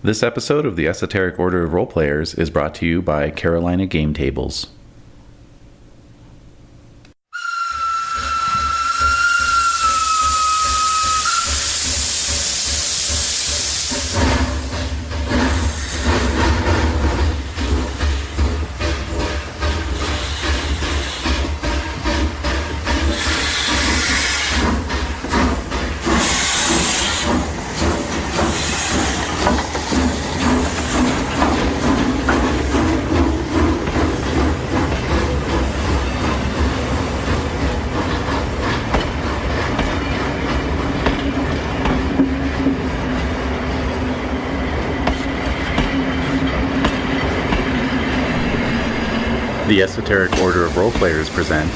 This episode of the Esoteric Order of Roleplayers is brought to you by Carolina Game Tables. The Esoteric Order of Roleplayers present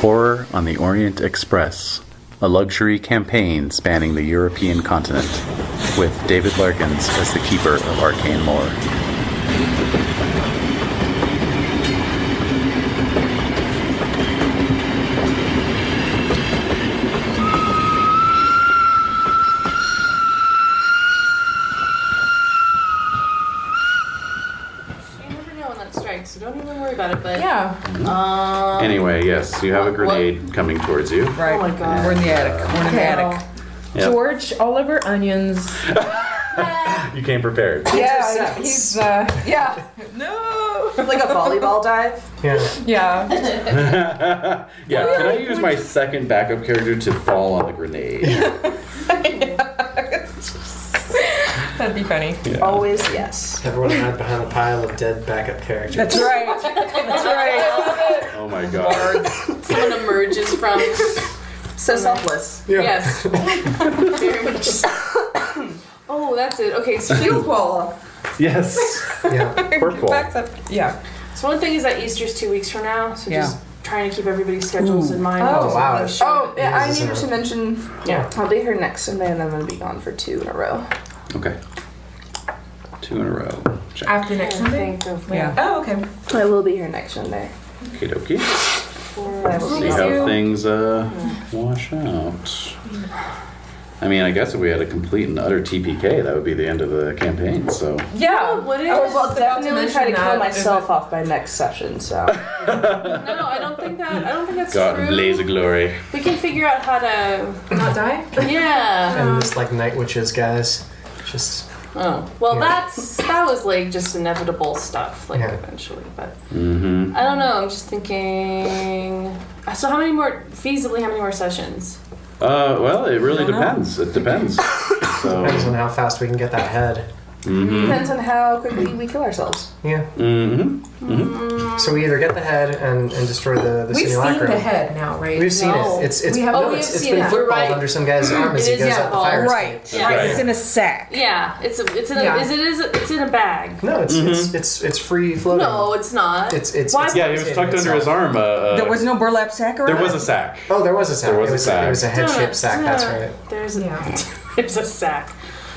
Horror on the Orient Express, a luxury campaign spanning the European continent, with David Larkins as the keeper of arcane lore. So don't even worry about it, but... Yeah. Anyway, yes, you have a grenade coming towards you. Right. Oh my god. We're in the attic. We're in the attic. Yep. George, Oliver, onions. You came prepared. Yeah, he's, yeah. No. Like a volleyball dive? Yeah. Yeah, can I use my second backup character to fall on the grenade? That'd be funny. Yeah. Always yes. Everyone hide behind a pile of dead backup characters. That's right. That's right. Oh my god. Someone emerges from... So selfless. Yeah. Yes. Very much. Oh, that's it. Okay, so... Field wall. Yes. Yeah. Purple. Backs up. Yeah. So one thing is that Easter's 2 weeks from now, so Yeah. just trying to keep everybody's schedules in mind. Oh, wow. Sure. Yeah, I Jesus. needed to mention. Yeah. I'll be here next Sunday, and I'm gonna be gone for 2 in a row. Okay. 2 in a row. Check. After next I Sunday? think of, Yeah. Oh, okay. I will be here next Sunday. Okie dokie. I will See be how you. things wash out. I mean, I guess if we had a complete and utter TPK, that would be the end of the campaign, so... Yeah. would it? I was Well, just about to definitely try to mention kill that. myself off by next session. So No, I don't think that's God, true. blaze of glory. We can figure out how to... Not die? Yeah. And this like night witches guys. Just Oh. Well, Yeah. that was like just inevitable stuff, like Yeah. eventually, but... Mm-hmm. I don't know, I'm just thinking... So how many more sessions? Well, it really Don't know. depends. It depends. So... depends on how fast we can get that head. Mm-hmm. depends on how quickly we kill ourselves. Yeah. Mm-hmm. Mm-hmm. So we either get the head and destroy the We've seen simulacrum. the head now, right? We've seen No. it. It's We have- no, oh, we it's, have it's seen been it. footballed Right. under some guy's arm as It he is goes up the footballed. fire Right. escape. Yeah. Right. It's in a sack. Yeah, it's in a Yeah. it's in a bag. No, it's Mhm. it's free floating. No, it's not. It's Why? Yeah, he was tucked under his arm. There was no burlap sack around? There was a sack. Oh, there was a sack. There was it a was sack. It was a head-shaped sack. That's right. There's a Yeah. there's a sack.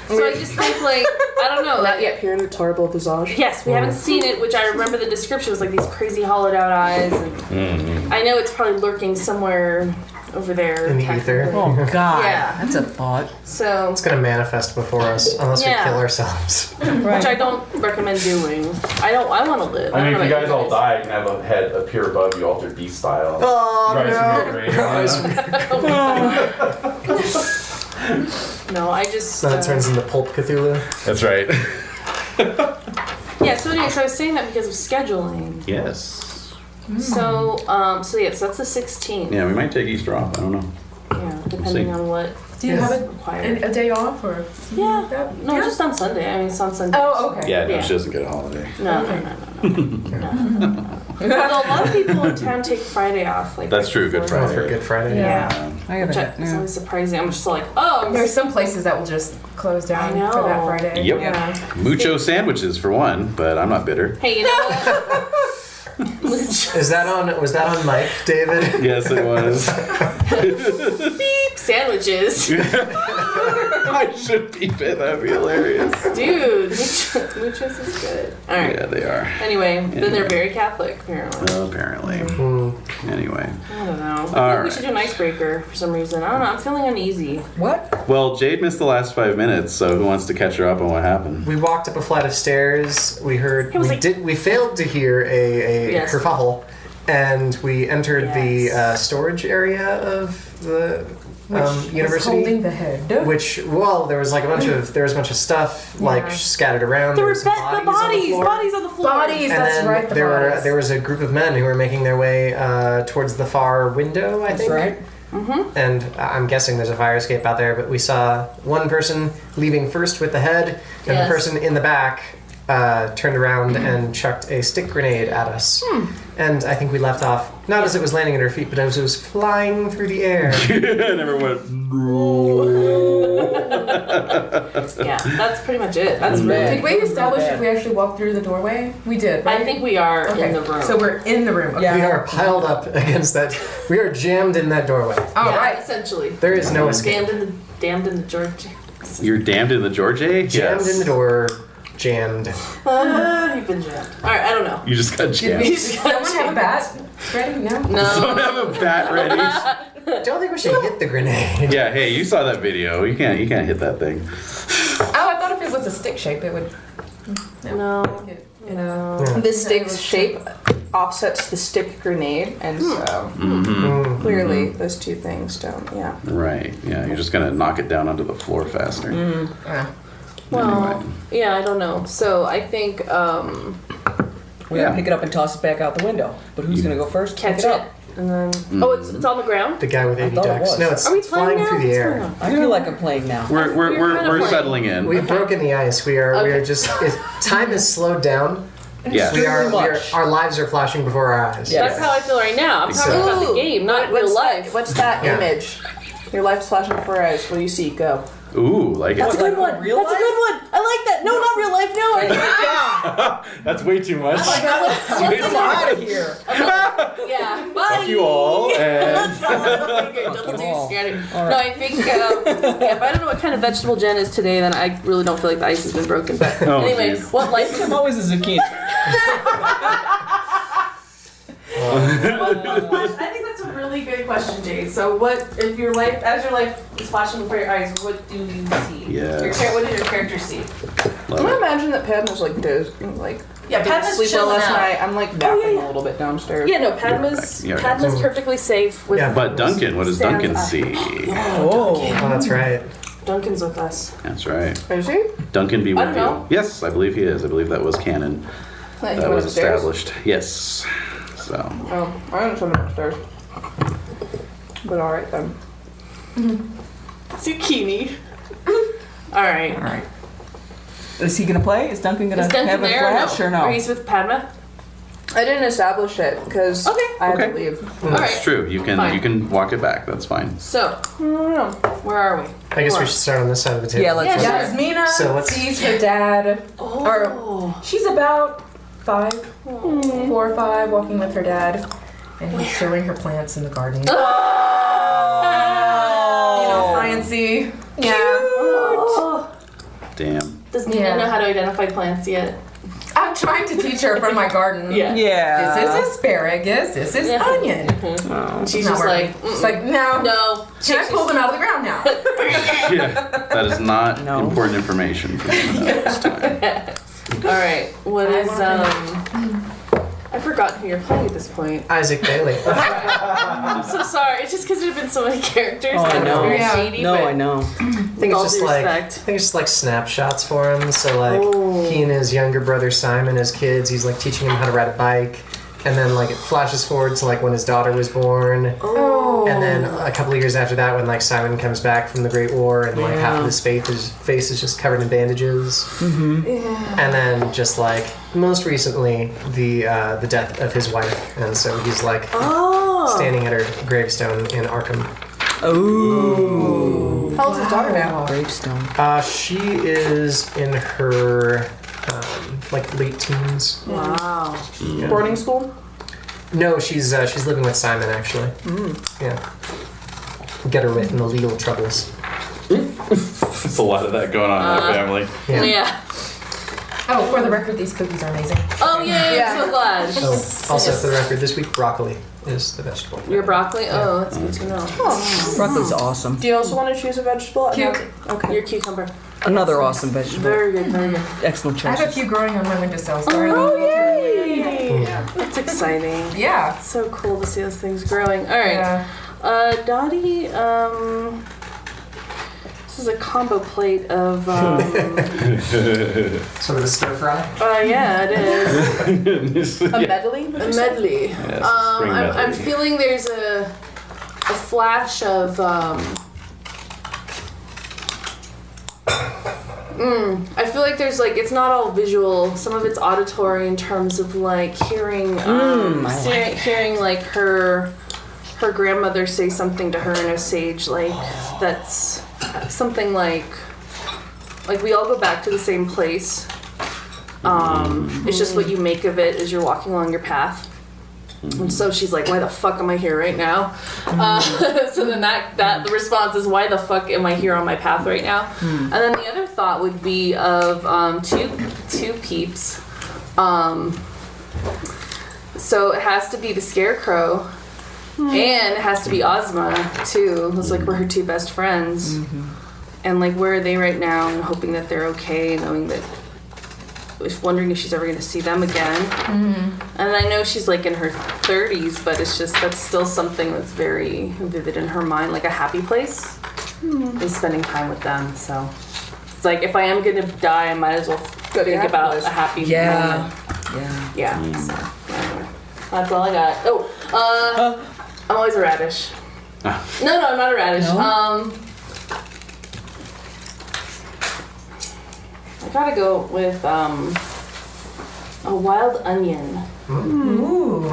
So I just think like I don't know. Not yet pure and horrible visage. Yes, we haven't seen it, which I remember the description was like these crazy hollowed out eyes, and Mm-hmm. I know it's probably lurking somewhere over there In the ether. technically. Oh, God. Yeah. That's a thought. So, It's gonna manifest before us unless Yeah. we kill ourselves. which I don't recommend doing. I want to live. I mean, don't if you know guys about all die, you can have a head appear above you, altered beast style. Oh Rise from your grave. No, I just. So that turns into Pulp Cthulhu. That's right. Yeah. So anyway, so I was saying that because of scheduling. Yes. So so that's the 16th. Yeah, we might take Easter off. I don't know. Yeah, depending see. on what Do you Yes. have required. a day off or? Yeah. No, Yeah. just on Sunday. I mean, it's on Sunday. Oh, okay. Yeah, no, Yeah. she doesn't get a holiday. No. Although a lot of people in town take Friday off. Like That's right true, Good before. Oh, Friday. for Good Friday. Yeah. I have Which it. is always surprising. I'm just like, oh, There's some places that will just close down I know. for that Friday. Yep. Yeah. Mucho sandwiches for one, but I'm not bitter. hey, you know what? Was that on Mike, David? Yes, it was. sandwiches. I should keep it. That'd be hilarious. Dude, muchos is good. Alright. Yeah, they are. Anyway, then they're very Catholic, apparently. Well, apparently. Anyway. I don't know. I think All we should right. do an icebreaker for some reason. I don't know. I'm feeling uneasy. What? Well, Jade missed the last 5 minutes, so who wants to catch her up on what happened? We walked up a flight of stairs. We heard. It was like- We failed to hear a Yes. kerfuffle, and we entered the storage area of the university. Holding the head. Which, well, there was like a bunch of stuff like scattered around. There were some the bodies. on the floor. Bodies on the floor. Bodies. And That's then right. The there bodies. there was a group of men who were making their way towards the far window, I think. right. And I'm guessing there's a fire escape out there, but we saw one person leaving first with the head, and Yes. the person in the back turned around and chucked a stick grenade at us. And I think we left off, not as it was landing at our feet, but as it was flying through the air. And everyone went, Yeah, that's pretty much it. That's Did really. we establish if we actually walked through the doorway? We did, right? I think we are Okay. in the room. So we're in the room. Okay. We are piled up against that. We are jammed in that doorway. All yeah, right. essentially. There is no escape. Damned in the Georgia. You're damned in the George A? Jammed in the door. Jammed. You've been jammed. Alright, I don't know. You just got jammed. You just got Someone have a bat ready? No. No. Don't have a bat ready. Don't think we should hit the grenade. Yeah, hey, you saw that video. You can't hit that thing. Oh, I thought if it was a stick shape, it would. No. You know. Yeah. The stick's shape offsets the stick grenade, and so Mm. clearly those two things don't. Yeah. Right. Yeah, you're just gonna knock it down onto the floor faster. Well, yeah, I don't know. So I think We gotta pick it up and toss it back out the window. But who's gonna go first? catch Pick it, it up. and then it's on the ground. The guy with 80 thought it ducks. was. No, it's Are we playing flying now? through the What's air. going on? I feel like I'm playing now. We're kinda playing. settling in. We've broken the ice. We are Okay. just time is slowed down. Yeah. Our lives are flashing before our eyes. Yeah. That's how I feel right now. I'm talking about the Ooh. game, not real life. What's that Yeah. image? Your life's flashing before your eyes. What do you see? Go. Ooh, like That's it. a good Like one. real That's a life? good one. I like that. No, not real life. No. That's way too much. Get out of here. Yeah. Bye. Fuck you all, and Double deuce, scared. No, I think if I don't know what kind of vegetable Jen is today, then I really don't feel like the ice has been broken. But Oh, anyway, geez. what life? I'm always a zucchini. I think that's a really good question, Jade. So, what if your life, as your life is flashing before your eyes, what do you see? Yes. What did your character see? I'm gonna imagine that Padma's like dozing, like Yeah, didn't Padma's sleep well chilling last out. night. I'm like napping yeah. a little bit downstairs. Yeah, no, Padma's You're right. Padma's perfectly safe with. Yeah. But Duncan, what does Stands Duncan up. see? Oh. Oh, that's right. Duncan's with us. That's right. Is he? Duncan be I with don't you. know. Yes, I believe he is. I believe that was canon. Like, he That went was upstairs? established. Yes. So. Oh, I didn't send him upstairs. But all right then. Zucchini. All right. Alright. Is he gonna play? Is Duncan gonna Is Duncan have a there flash or no? Or he's with Padma? I didn't establish it because Okay. I had Okay. to leave. All That's right. true. You can Fine. walk it back. That's fine. So, where are we? I guess we should start on this side of the table. Yeah, let's Yeah, look. sure. Yasmina So let's- sees her dad. Oh. She's about 5, 4 or 5, walking with her dad, and he's showing her plants in the garden. You know, fancy. Yeah. Oh. Damn. Does Nina Yeah. know how to identify plants yet? I'm trying to teach her from my garden. Yeah. Yeah. This is asparagus. This is Yeah. onion. And she's Not just working. like, She's like, no. no. Can I pull them out of the ground now? Yeah, that is not No. important information for me this time. All right. What is I forgot who you're playing at this point. Isaac Bailey. I'm so sorry. It's just because there's been so many characters. Oh, I and it's know. very Yeah. shady, No, but I know. I think with it's all just due like respect. snapshots for him. So like he and his younger brother Simon as kids, he's like teaching him how to ride a bike, and then like it flashes forward to like when his daughter was born, Oh. and then a couple of years after that when like Simon comes back from the Great War and like half of his face is just covered in bandages, and then just like most recently the death of his wife, and so he's like standing at her gravestone in Arkham. Oh. How old's his daughter now? Gravestone. She is in her like late teens. Wow. Boarding school? No, she's living with Simon actually. Yeah. get her in the legal troubles. There's a lot of that going on in that family. Yeah. Oh, for the record, these cookies are amazing. Oh, yay, I'm so glad. Oh, also for the record, this week broccoli is the vegetable. Your broccoli? Oh, that's good to know. Broccoli's awesome. Do you also want to choose a vegetable? Your cucumber. Another awesome vegetable. Very good, very good. Excellent I have a choice. few growing on my windowsill. Oh, yay! That's exciting. Yeah. So cool to see those things growing. All right. Yeah. Dottie, this is a combo plate of, Sort of a stir fry. yeah, it is. A medley? A medley. Yes, I'm feeling there's a flash of, I feel like there's like, it's not all visual. Some of it's auditory in terms of like hearing, hearing like her grandmother say something to her in Osage, like that's something like we all go back to the same place. It's just what you make of it as you're walking along your path. And so she's like, why the fuck am I here right now? So then that the response is, why the fuck am I here on my path right now? And then the other thought would be of two peeps. So it has to be the Scarecrow, and it has to be Ozma too. Those like were her two best friends. And like, where are they right now? And hoping that they're okay, knowing that. Wondering if she's ever going to see them again. And I know she's like in her 30s, but it's just that's still something that's very vivid in her mind, like a happy place. Is spending time with them. So it's like, if I am going to die, I might as well think about a happy moment. Yeah. So, anyway, that's all I got. Oh, I'm always a radish. No, I'm not a radish. No? I gotta go with a wild onion. Ooh.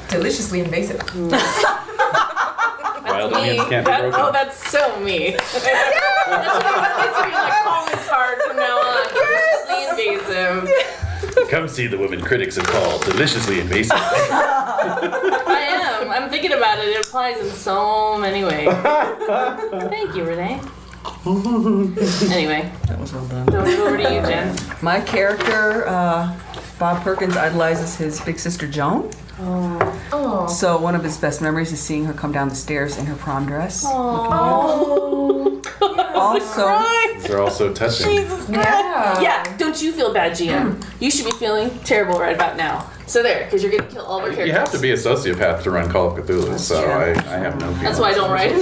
Deliciously invasive. Wild onions can't be broken. Oh, that's so me. That's gonna be my calling card from now on. Deliciously invasive. Come see the women critics have called deliciously invasive. I am. I'm thinking about it. It applies in so many ways. Thank you, Renae. Anyway, That was well done. over to you, Jen. My character, Bob Perkins, idolizes his big sister Joan. Oh. So one of his best memories is seeing her come down the stairs in her prom dress. Oh. Also, These are all so touching. Yeah, don't you feel bad, GM. You should be feeling terrible right about now. So there, because you're going to kill all of our characters. You have to be a sociopath to run Call of Cthulhu, so true. I have no feelings. That's why I don't write.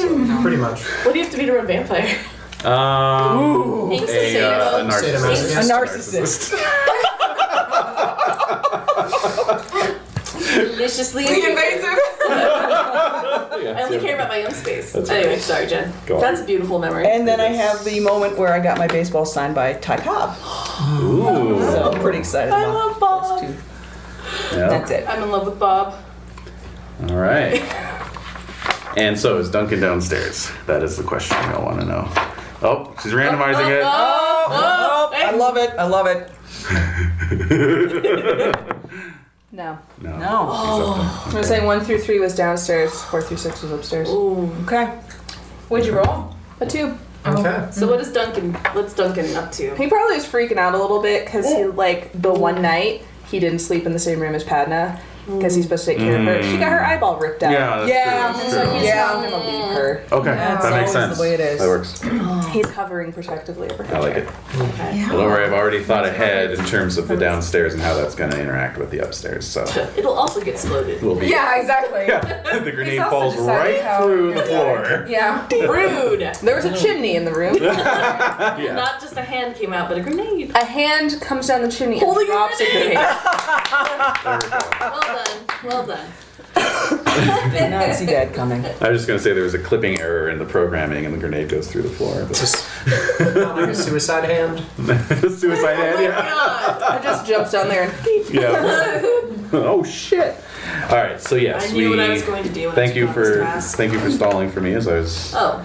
Pretty much. What do you have to be to run vampire? A narcissist. a narcissist. Deliciously invasive. I only care about my own space. Anyway, sorry, Jen. That's a beautiful memory. And then I have the moment where I got my baseball signed by Ty Cobb. Ooh. So I'm pretty excited I about love Bob. those two. Yeah. That's it. I'm in love with Bob. All right. And so is Duncan downstairs? That is the question we all want to know. Oh, she's randomizing it. I love it. I love it. No. No. No. I was saying 1 through 3 was downstairs, 4 through 6 was upstairs. Ooh. Okay. What'd you roll? A 2. Okay. So what's Duncan up to? He probably was freaking out a little bit because he, like, the one night he didn't sleep in the same room as Padna because he's supposed to take care of her. She got her eyeball ripped out. Yeah, that's Yeah. true. And That's so true. he's not going to leave her. Okay, That's that makes always sense. the way it is. That works. He's hovering protectively over her. I like it. Okay. Well, don't worry, I've already thought ahead in terms of the downstairs and how that's going to interact with the upstairs. So It'll also get exploded. we'll be. Yeah, exactly. The grenade also falls decided right how- through the floor. Yeah. Rude. There was a chimney in the room. Yeah. Not just a hand came out, but a grenade. A hand comes down the chimney and Holding a drops a grenade. grenade. There we go. Well done. Well done. Did not see that coming. I was just going to say there was a clipping error in the programming and the grenade goes through the floor. It's just not like a suicide hand. Suicide hand, yeah. I just jumps down there and Yeah. Oh shit. All right, so yes, I knew what I was going to do when thank I you took on this for task. stalling for me as I was Oh.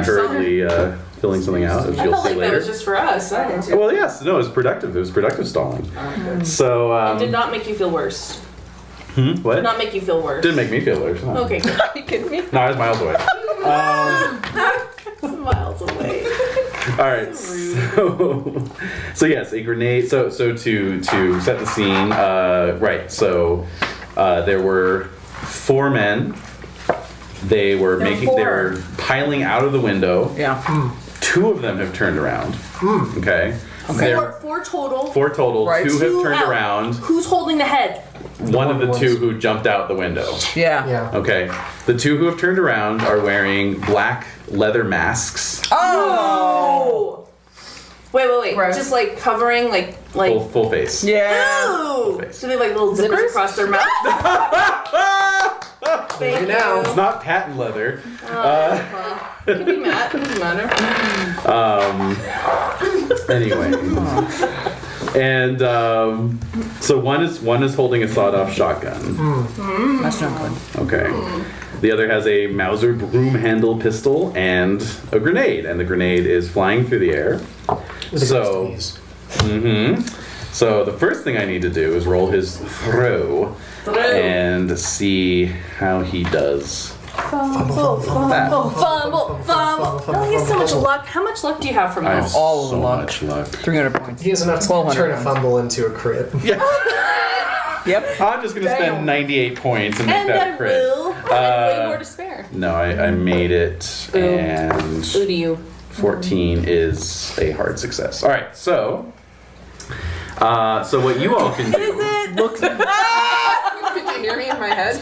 hurriedly filling something out, as I you'll felt see like later. that was just for us. I didn't. Well, yes, no, it was productive. It was productive stalling. So It did not make you feel worse. What? Not make you feel worse. Didn't make me feel worse. No. Okay, good. Are you kidding me? No, I was miles away. Miles away. All right. So yes, a grenade. So to set the scene, right. So there were 4 men. They were they were piling out of the window. Yeah. 2 of them have turned around. Okay. Four total. 4 total. Right. 2 have 2 turned out. around. Who's holding the head? One of the 2 who jumped out the window. Yeah. Yeah. Okay. The 2 who have turned around are wearing black leather masks. Oh. Wait. Gross. Just like covering, like. Full face. Yeah. Ooh! face. Do they like little zippers across their mouth? Thank You know. It's not patent leather. It could be matte. It doesn't matter. Anyway. And so one is holding a sawed-off shotgun. That's not good. Okay. The other has a Mauser broom handle pistol and a grenade, and the grenade is flying through the air. So, so the first thing I need to do is roll his throw and see how he does. Fumble. Oh, he has so much luck. How much luck do you have from I have this? All of the so luck. much luck. 300 points. He has enough to 1,200 turn a points. fumble into a crit. Yep. I'm just gonna spend 98 points and make And that I a crit. will have way more to spare. No, I made it, and Who do you? 14 is a hard success. All right, so what you all can do? Look. Did you hear me in my head?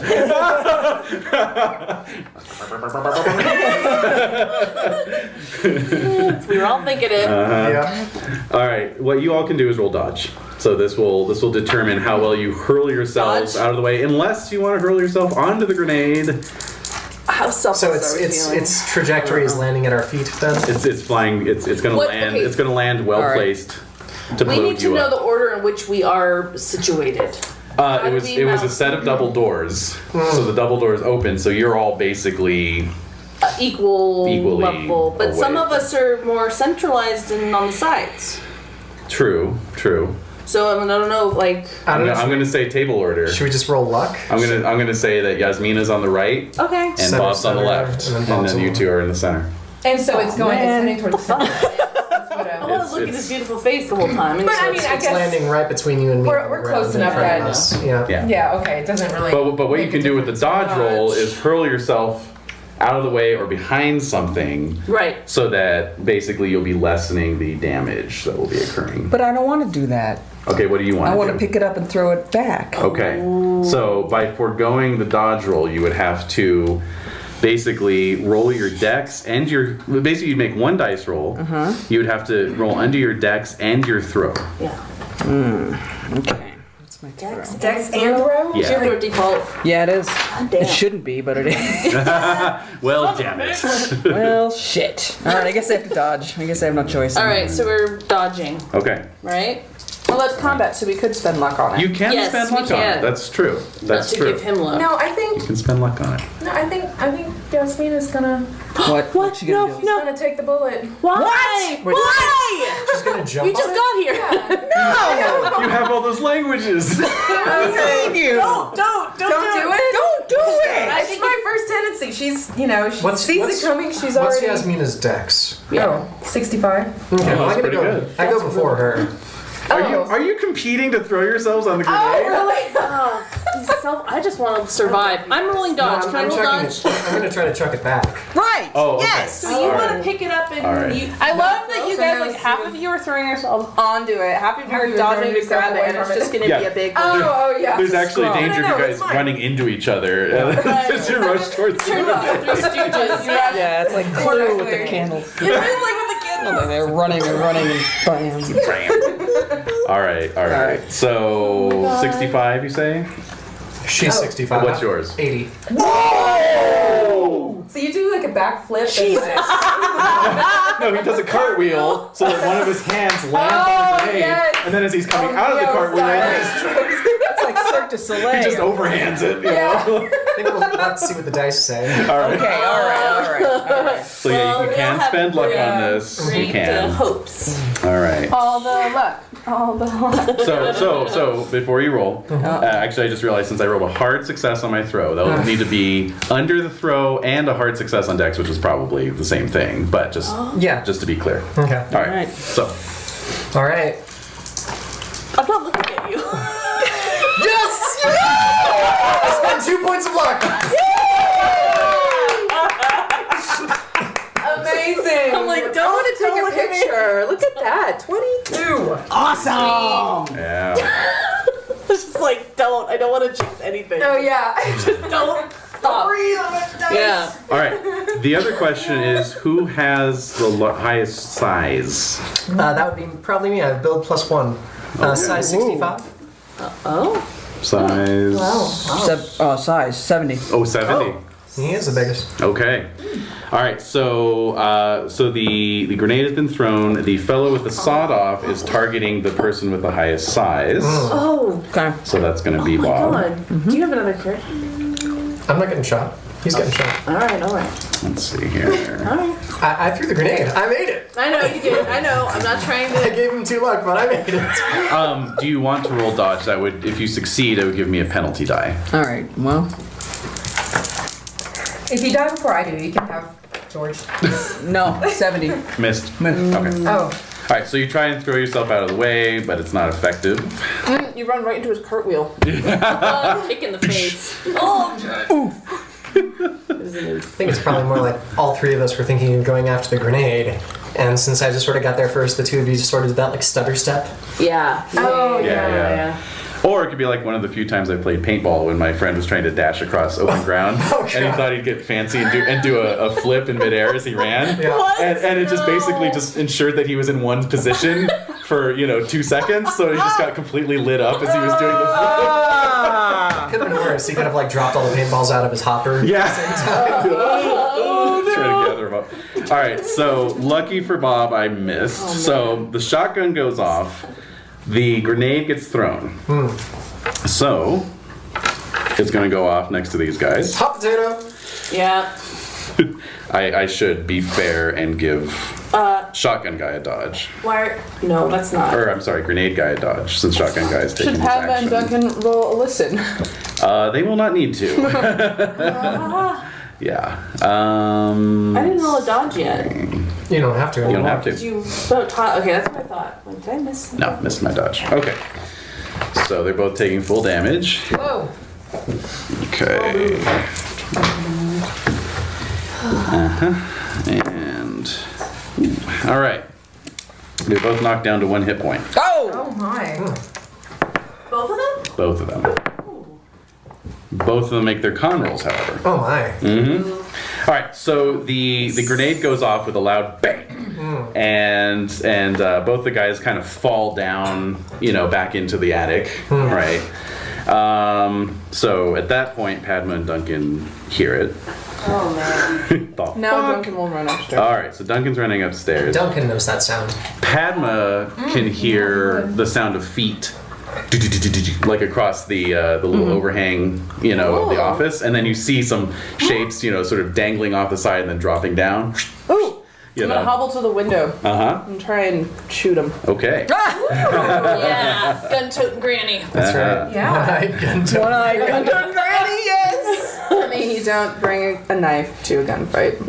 We were all thinking it. Yeah. All right, what you all can do is roll dodge. So this will determine how well you hurl yourselves Dodge? out of the way, unless you want to hurl yourself onto the grenade. How selfless So are we feeling? its trajectory is landing at our feet then. It's flying. It's going to What- land. okay. It's going to land well All right. placed to We blow need to you know up. the order in which we are situated. How It do was we it was a mount? set of double doors, so the double doors open. So you're all basically Equally level, but away. some of us are more centralized and on the sides. true. So I don't know, like. I don't know. I'm going to say table order. Should we just roll luck? I'm gonna say that Yasmina's on the right Okay. and Center, Bob's on the center, left, and then and Bob's then on you the two are in the center. And so it's going, it's heading towards the center. I want to look at his beautiful face the whole time. And But I so mean, it's- I It's guess landing right between you and me. we're close around in enough front of that- us. Yeah. Yeah. Yeah, okay, it doesn't really. But what you make can a do with the difference. dodge roll is hurl yourself out of the way or behind something, right. so that basically you'll be lessening the damage that will be occurring. But I don't want to do that. Okay, what do you want? I want do? to pick it up and throw it back. Okay, so by foregoing the dodge roll, you would have to basically roll your dex and your. Basically, you'd make one dice roll. You would have to roll under your dex and your throw. Yeah. Okay. That's my throw. Dex and throw? Is Yeah. your default? Yeah, it is. damn. It shouldn't be, but it is. Well, damn it. Well, shit. All right, I guess I have to dodge. I guess I have no choice. All right, so we're dodging, Okay, right? Well, that's combat, so we could spend luck on it. you can Yes, spend we luck on can. it. That's true. Not That's to true. give him luck. No, I think You can spend luck on it. I think Yasmina's gonna What? What's she gonna do? she's gonna take the bullet. Why? What? Why? She's gonna jump We just on it? got here. You have all those languages. Thank you. Don't Don't do it. Don't do it. That's my first tendency. She's, she sees it coming. She's What's already. Yasmina's dex? Oh, 65. Okay, well, that's I'm gonna pretty go. good. I go before her. Are you competing to throw yourselves on the grenade? Oh, really? I just want to survive. I'm rolling dodge. Can I roll chucking dodge? it. I'm gonna try to chuck it back. Right. Oh, okay. Yes. So you want to pick it up and All right. you. I love that you So guys, now like, see half what- of you are throwing yourselves onto it, half of you Half are of you are dodging throwing to yourself grab it, away and it's from just it. going to be Yeah. a big. Oh, yeah. There's actually No, danger no, of you it's guys fine. running into each other as you rush towards the Turn off Three Stooges. Yeah, it's like Clue with the candles. It is like with the candles. And they're running and running and bam. All right. So 65, you say? She's 65. What's yours? 80. So you do like a backflip. Jesus. No, he does a cartwheel so that one of his hands lands on the grenade, yes. and then as he's coming out of the cartwheel, It's like Cirque du Soleil. he just overhands it. You know? I think we'll have to see what the dice say. All right. Okay, all right. So yeah, you can spend luck on this. You Great can. hopes. All right. All the luck. Oh, the So before you roll, actually, I just realized since I rolled a hard success on my throw, that would need to be under the throw and a hard success on Dex, which is probably the same thing, but just to be clear. Okay. All right. Alright. So, All right. I'm not looking at you. Yes! I spent 2 points of luck. Amazing. I'm like, I don't want to take look a at me. picture. Look at that. 22. Awesome! yeah. It's just like, I don't want to jinx anything. Oh, yeah. Don't stop. Breathe on the dice. Yeah. All right. The other question is, who has the highest size? That would be probably me. I have build +1. Size 65. Oh. Size. Size 70. Oh, 70. He is the biggest. Okay. All right. So the grenade has been thrown. The fellow with the sawed off is targeting the person with the highest size. Oh, Okay. So that's going to be my Bob. God. Do you have another card? I'm not getting shot. He's getting shot. All right. Let's see here. All right. I threw the grenade. I made it. I know you did. I know. I'm not trying I to. gave him 2 luck, but I made it. Do you want to roll dodge? That would, if you succeed, it would give me a penalty die. Alright, well. If you die before I do, you can have George. No, 70. Missed. Okay. Oh. All right. So you try and throw yourself out of the way, but it's not effective. You run right into his cartwheel. Kick in the face. Oh. I think it's probably more like all 3 of us were thinking of going after the grenade. And since I just sort of got there first, the 2 of you just sort of did that like stutter step. Yeah. Oh, Yeah. Or it could be like one of the few times I played paintball when my friend was trying to dash across open ground, and he thought he'd get fancy and do a flip in midair as he ran. Yeah. What? And it just basically just ensured that he was in one position for 2 seconds, so he just got completely lit up as he was doing the flip. Could have been worse. He could have like dropped all the paintballs out of his hopper. Yeah. Trying to gather him up. All right, so lucky for Bob, I missed. So the shotgun goes off. The grenade gets thrown. So it's going to go off next to these guys. Hot potato. Yeah. I should be fair and give shotgun guy a dodge. Why? No, that's not. Or I'm sorry, grenade guy a dodge, since shotgun guy is taking Should his Padma and action. Duncan roll a listen? They will not need to. Yeah. I didn't roll a dodge yet. You don't have to You anymore. don't have Did to. you? Okay, that's what I thought. Like, did I miss something? No, missed my dodge. Okay. So they're both taking full damage. Whoa. Okay. And all right. They're both knocked down to 1 hit point. Oh! Oh, my. Both of them? Both of them. Both of them make their con rolls, however. Oh my. All right. So the grenade goes off with a loud bang, and both the guys kind of fall down, back into the attic, right? So at that point, Padma and Duncan hear it. Oh man. The Now fuck? Duncan will run upstairs. All right. So Duncan's running upstairs. Duncan knows that sound. Padma can hear the sound of feet, like across the little overhang, of the office, and then you see some shapes, sort of dangling off the side and then dropping down. Ooh! I'm gonna hobble to the window and try and shoot him. Okay. Yeah. Gun toting granny. That's right. Yeah. One-eyed Granny, yes! I mean, you don't bring a knife to a gunfight.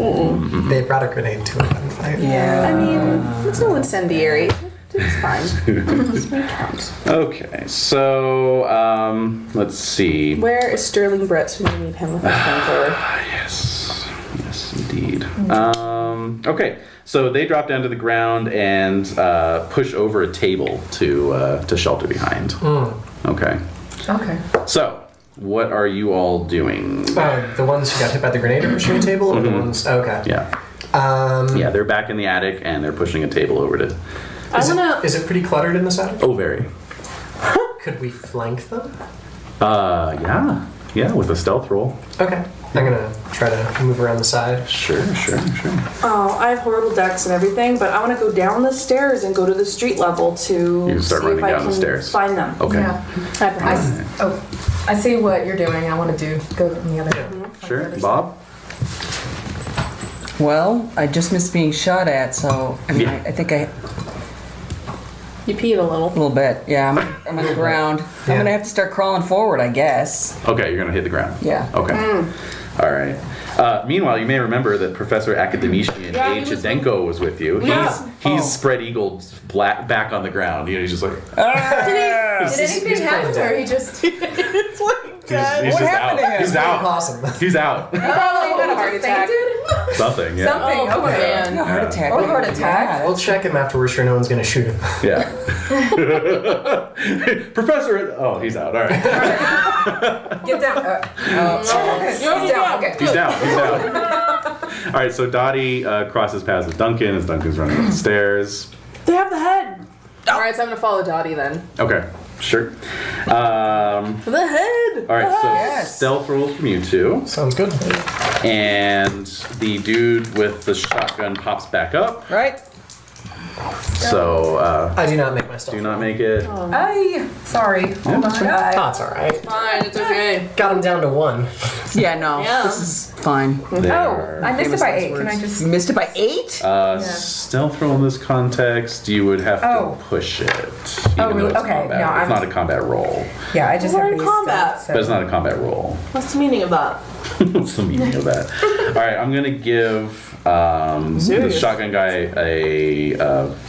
They brought a grenade to it. I mean, it's no incendiary. It's fine. Okay, so let's see. Where is Sterling Brett when you need him with his flamethrower? Yes, indeed. Okay, so they drop down to the ground and push over a table to shelter behind. Okay. Okay. So, what are you all doing? The ones who got hit by the grenade are pushing a table, or the ones? Okay. Yeah. Yeah, they're back in the attic and they're pushing a table over to. Is it pretty cluttered in this attic? Oh, very. Could we flank them? Yeah, with a stealth roll. Okay. I'm gonna try to move around the side. Sure. Oh, I have horrible decks and everything, but I want to go down the stairs and go to the street level to You can start see if running I down can the stairs. find them. Okay. Yeah. I see what you're doing. I want to go in the other. Sure. Bob? Well, I just missed being shot at, so I mean, Yeah. I think I. You peed a little. A little bit. Yeah, I'm on the ground. Yeah. I'm gonna have to start crawling forward, I guess. Okay, you're gonna hit the ground. Yeah. Okay. All right. Meanwhile, you may remember that Professor Academician A. Chidenko was with you. He's spread eagled back on the ground. You know, he's just like. Did anything happen, or he just? It's like, He's what just happened out. to him? He's out. Awesome. He's out. Probably had a heart attack. Something. Yeah. Something. Oh, Okay. man. Yeah, heart attack. Or heart attack. Yeah. We'll check him after we're sure no one's going to shoot him. Yeah. Professor. Oh, he's out. All right. Get down. Okay. He's down. Okay. He's down. He's down. All right. So Dottie crosses paths with Duncan as Duncan's running up the stairs. They have the head. All right, so I'm gonna follow Dottie then. Okay. Sure. The head. All right. So Yes. stealth rolls from you two, Sounds good. and the dude with the shotgun pops back up. Right? So I do not make my stuff. do not make it. Sorry. Oh my god. Oh, it's alright. Fine, it's okay. Got him down to 1. Yeah, no. Yeah. This is fine. They Oh, are- I missed it Famous by last 8. Can words. I just? You missed it by 8? Stealth roll in this context, you would have to Oh. push it. Oh, Even though really? it's Okay, combat. no, it's I'm- not a combat roll, Yeah, I just We're have in base combat. stuff, so. but it's not a combat roll. What's the meaning of that? What's the meaning of that? All right, I'm gonna give the Serious. shotgun guy a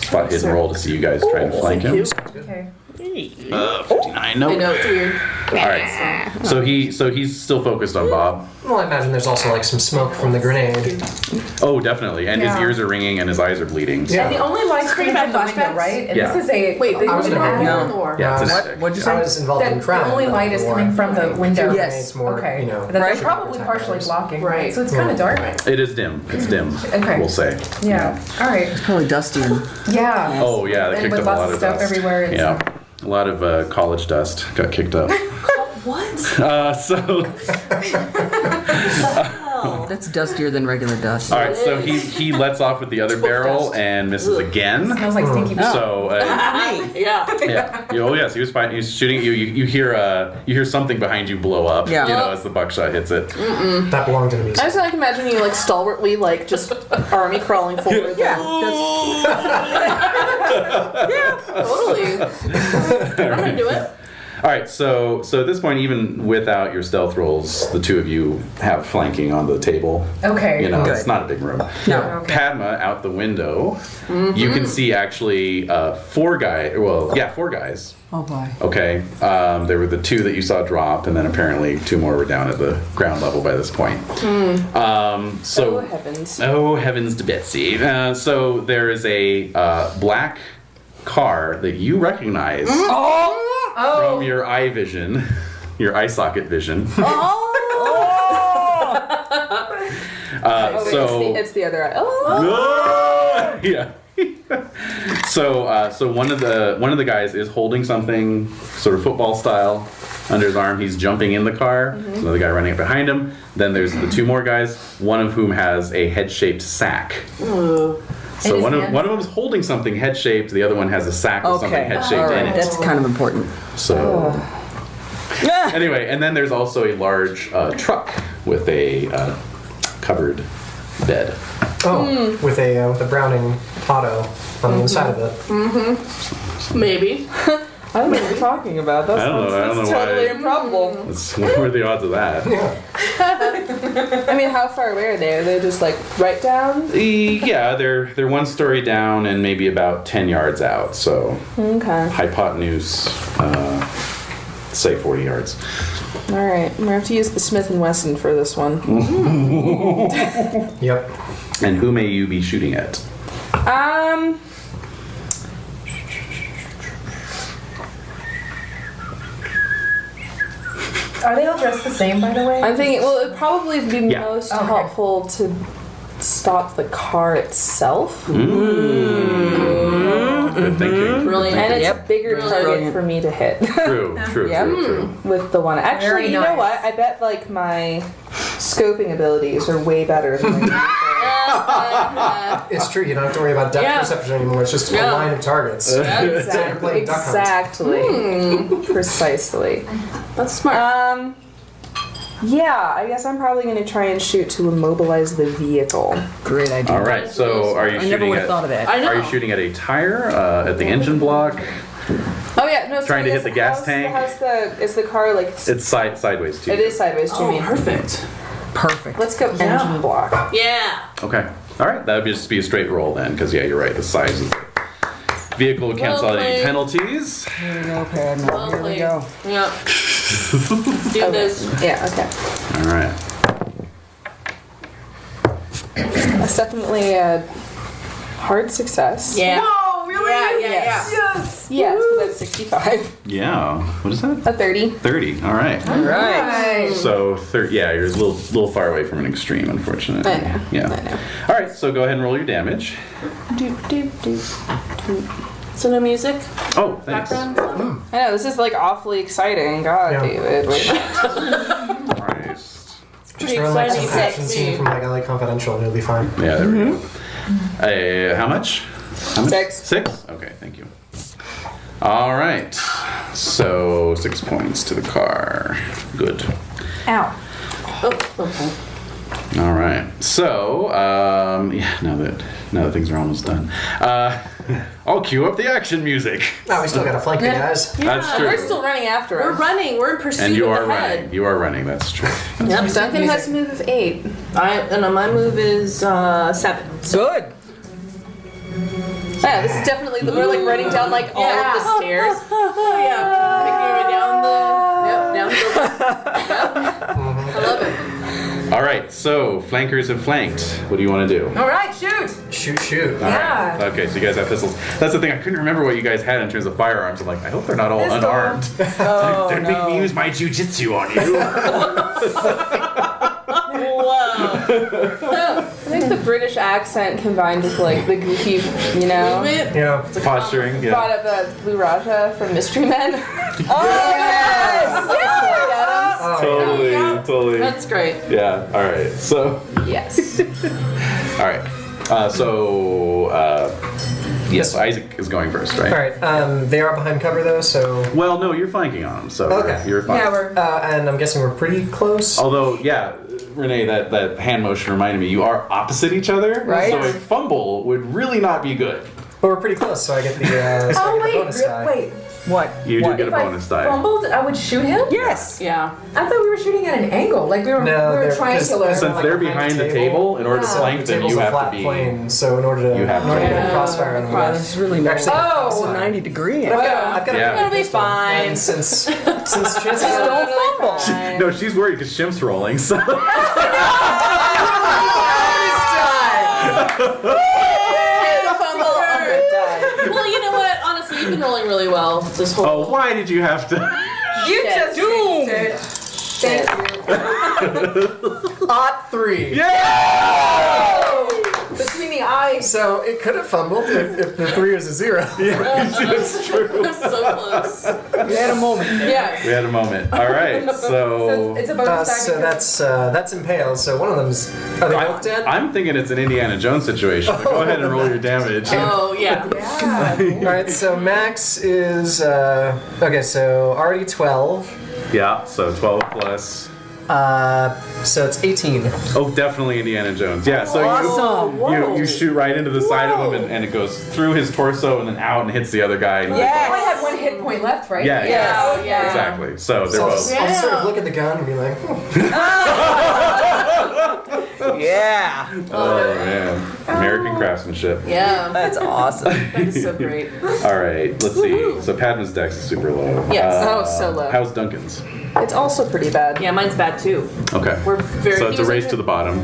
spot hidden roll to see you guys try and flank him. Okay. 59. Nope. I know, it's weird. All right. So he's still focused on Bob. Well, I imagine there's also like some smoke from the grenade. Oh, definitely. And his Yeah. ears are ringing and his eyes are bleeding. Yeah. And the only light's coming from the window, flashbacks? right? And Yeah. this is a. Wait, they I was were in a in No. the war. Yeah, it's an What? attic. What'd you I say? was involved in That crime. the only light is coming from the window. Yes. It's more, Okay. you know. That Right. they're probably partially blocking. Right. So it's kind of dark. It is dim. It's dim. Okay. We'll say. Yeah. All right. Probably dusty. Yeah. Oh yeah, they And kicked with up a lots lot of of stuff dust. everywhere and Yeah, a lot of college dust got kicked up. What? So That's dustier than regular dust. all right, so he lets off with the other barrel and misses again. Smells like stinky feet. So Yeah. yeah, oh yes, he was fine. He was shooting you. You hear something behind you blow up. Yeah. You know, as the buckshot hits it. That belonged to the I music. just like imagining you like stalwartly like just army crawling forward. Yeah. Totally. I'm gonna do it. All right, so at this point, even without your stealth rolls, the two of you have flanking on the table. Okay. You know, Good. it's not a big room. No. Okay. Padma out the window, you can see actually four guys. Well, yeah, 4 guys. Oh boy. Okay, there were the 2 that you saw drop, and then apparently 2 more were down at the ground level by this point. So, Oh heavens. oh heavens to Betsy! So there is a black car that you recognize from your eye vision, your eye socket vision. It's the other eye. Oh. Yeah. So one of the guys is holding something sort of football style under his arm. He's jumping in the car. There's another guy running up behind him. Then there's the 2 more guys, one of whom has a head-shaped sack. So his one of hand? them is holding something head-shaped. The other one has a sack with something Okay. head-shaped All in right. it. That's kind of important. So anyway, and then there's also a large truck with a covered bed. Oh, with a Browning auto on the inside of it. Maybe. I don't know what you're talking about. That's, I don't know that's why. totally improbable. What were the odds of that? I mean, how far away are they? Are they just like right down? Yeah, they're 1 story down and maybe about 10 yards out. So Okay. hypotenuse, say 40 yards. All right. I'm gonna have to use the Smith & Wesson for this one. Yep. And who may you be shooting at? Are they all dressed the same, by the way? I'm thinking. Well, it'd probably be Yeah. most Okay. helpful to stop the car itself, Good thinking. Brilliant. and it's Yep. a bigger target Brilliant. for me to hit True, Yep. true. with the one. Actually, Very you know nice. what? I bet like my scoping abilities are way better than my It's true. You don't have to worry about depth Yeah. perception anymore. It's just a Yeah. line of targets. exactly. Duck Hunt. Exactly. Precisely. That's smart. Yeah, I guess I'm probably going to try and shoot to immobilize the vehicle. Great idea. All right. So are you I never shooting would have at? thought of that. I know. Are you shooting at a tire? At the engine block? Oh yeah, no. Trying to hit the gas tank? Is the car like? It's sideways too. It is sideways to me. Perfect. Perfect. Let's go engine block. Yeah. Okay. All right. That would just be a straight roll then, because yeah, you're right. The size of the vehicle would cancel out any played. penalties. Here we go, Padma. Here we go. Yep. Do this. Yeah. Okay. All right. That's definitely a hard success. Yeah. Whoa, really? Yeah. Yes. Yes, but that's 65. Yeah. What is that? A 30. 30. All right. All right. Nice. So, yeah, you're a little far away from an extreme, unfortunately. I know. Yeah. I know. All right. So go ahead and roll your damage. So no music? Oh, thanks. Background? I know, this is like awfully exciting. God, Yeah. David. Wait. Christ. Just run like some exciting. action scene from like LA Confidential and it'll be fine. Yeah. There we go. How much? How much? 6. 6? Okay. Thank you. All right. So 6 points to the car. Good. Ow. Oh, okay. All right. So, yeah, now that things are almost done, I'll cue up the action music. No, we still gotta flank you guys. That's true. We're still running after We're him. running. We're in pursuit And you of are the running. head. You are running. That's true. Yep. Duncan has to move with 8. And my move is 7. Good. Yeah, this is definitely we're like running down like all of the stairs. Oh yeah. Like we were down the. Yep. Down the. Yep. I love it. All right. So flankers have flanked. What do you want to do? All right, shoot. Shoot. All right. Yeah. Okay. So you guys have pistols. That's the thing. I couldn't remember what you guys had in terms of firearms. I'm like, I hope they're not all Pistol. unarmed. Oh, Don't make me use my jujitsu on you. Wow. I think the British accent combined with like the goofy, you know, Movement. Yeah. Posturing. brought Yeah. up Blue Raja from Mystery Men. Oh Oh, Totally. Yeah. Totally. That's great. Yeah. All right. So. yes. All right. Yes, Isaac is going first, right? Alright, they are behind cover though, so. Well, no, you're flanking on him, so Okay. you're fine. Yeah, we're. And I'm guessing we're pretty close. Although, yeah, Renae, that hand motion reminded me, you are opposite each other, Right. so a fumble would really not be good. But we're pretty close, so I get the, so I Oh get the wait, bonus die. wait. What? You What? do get a If bonus I die. fumbled, I would shoot him. Yes. Yeah. I thought we were shooting at an angle, like we were they're- triangular. because Since like they're behind behind the the table, in order to Yeah. flank the them, table's you a have flat to be. plane, so in order to You have to get be- a crossfire on the way. This is really nice. Actually, It's a 90 degree. I've got Yeah. a It'll be pistol, fine. and since chances are Don't fumble. No, she's worried because Shim's rolling, so. Well, you know what? Honestly, you've been rolling really well this whole. Oh, why did you have to? You Shit. just Doom. Thank you. Odd 3. Yeah! Between the eyes. So it could have fumbled if the 3 was a 0. It's true. So close. We had a moment there. Yes. We had a moment. All right, so. It's a bonus die. So that's impaled. So one of them's. Are they both dead? I'm thinking it's an Indiana Jones situation. But go ahead and roll your damage. Oh yeah. Yeah. All right. So max is okay. So already 12. Yeah, so 12 plus. So it's 18. Oh, definitely Indiana Jones. Yeah, so Awesome. you shoot right into the side of him and it goes through his torso and then out and hits the other guy. And I only had 1 hit point left, right? Yeah, Yeah. Yeah. exactly. So they're So I'll both. just sort of look at the gun and be like, Yeah. Oh man, American craftsmanship. Yeah. That's awesome. That's so great. All right, let's see. So Padma's dex is super low. Yes. Oh, so low. How's Duncan's? It's also pretty bad. Yeah, mine's bad too. Okay. We're very. So it's a he was race like to the bottom.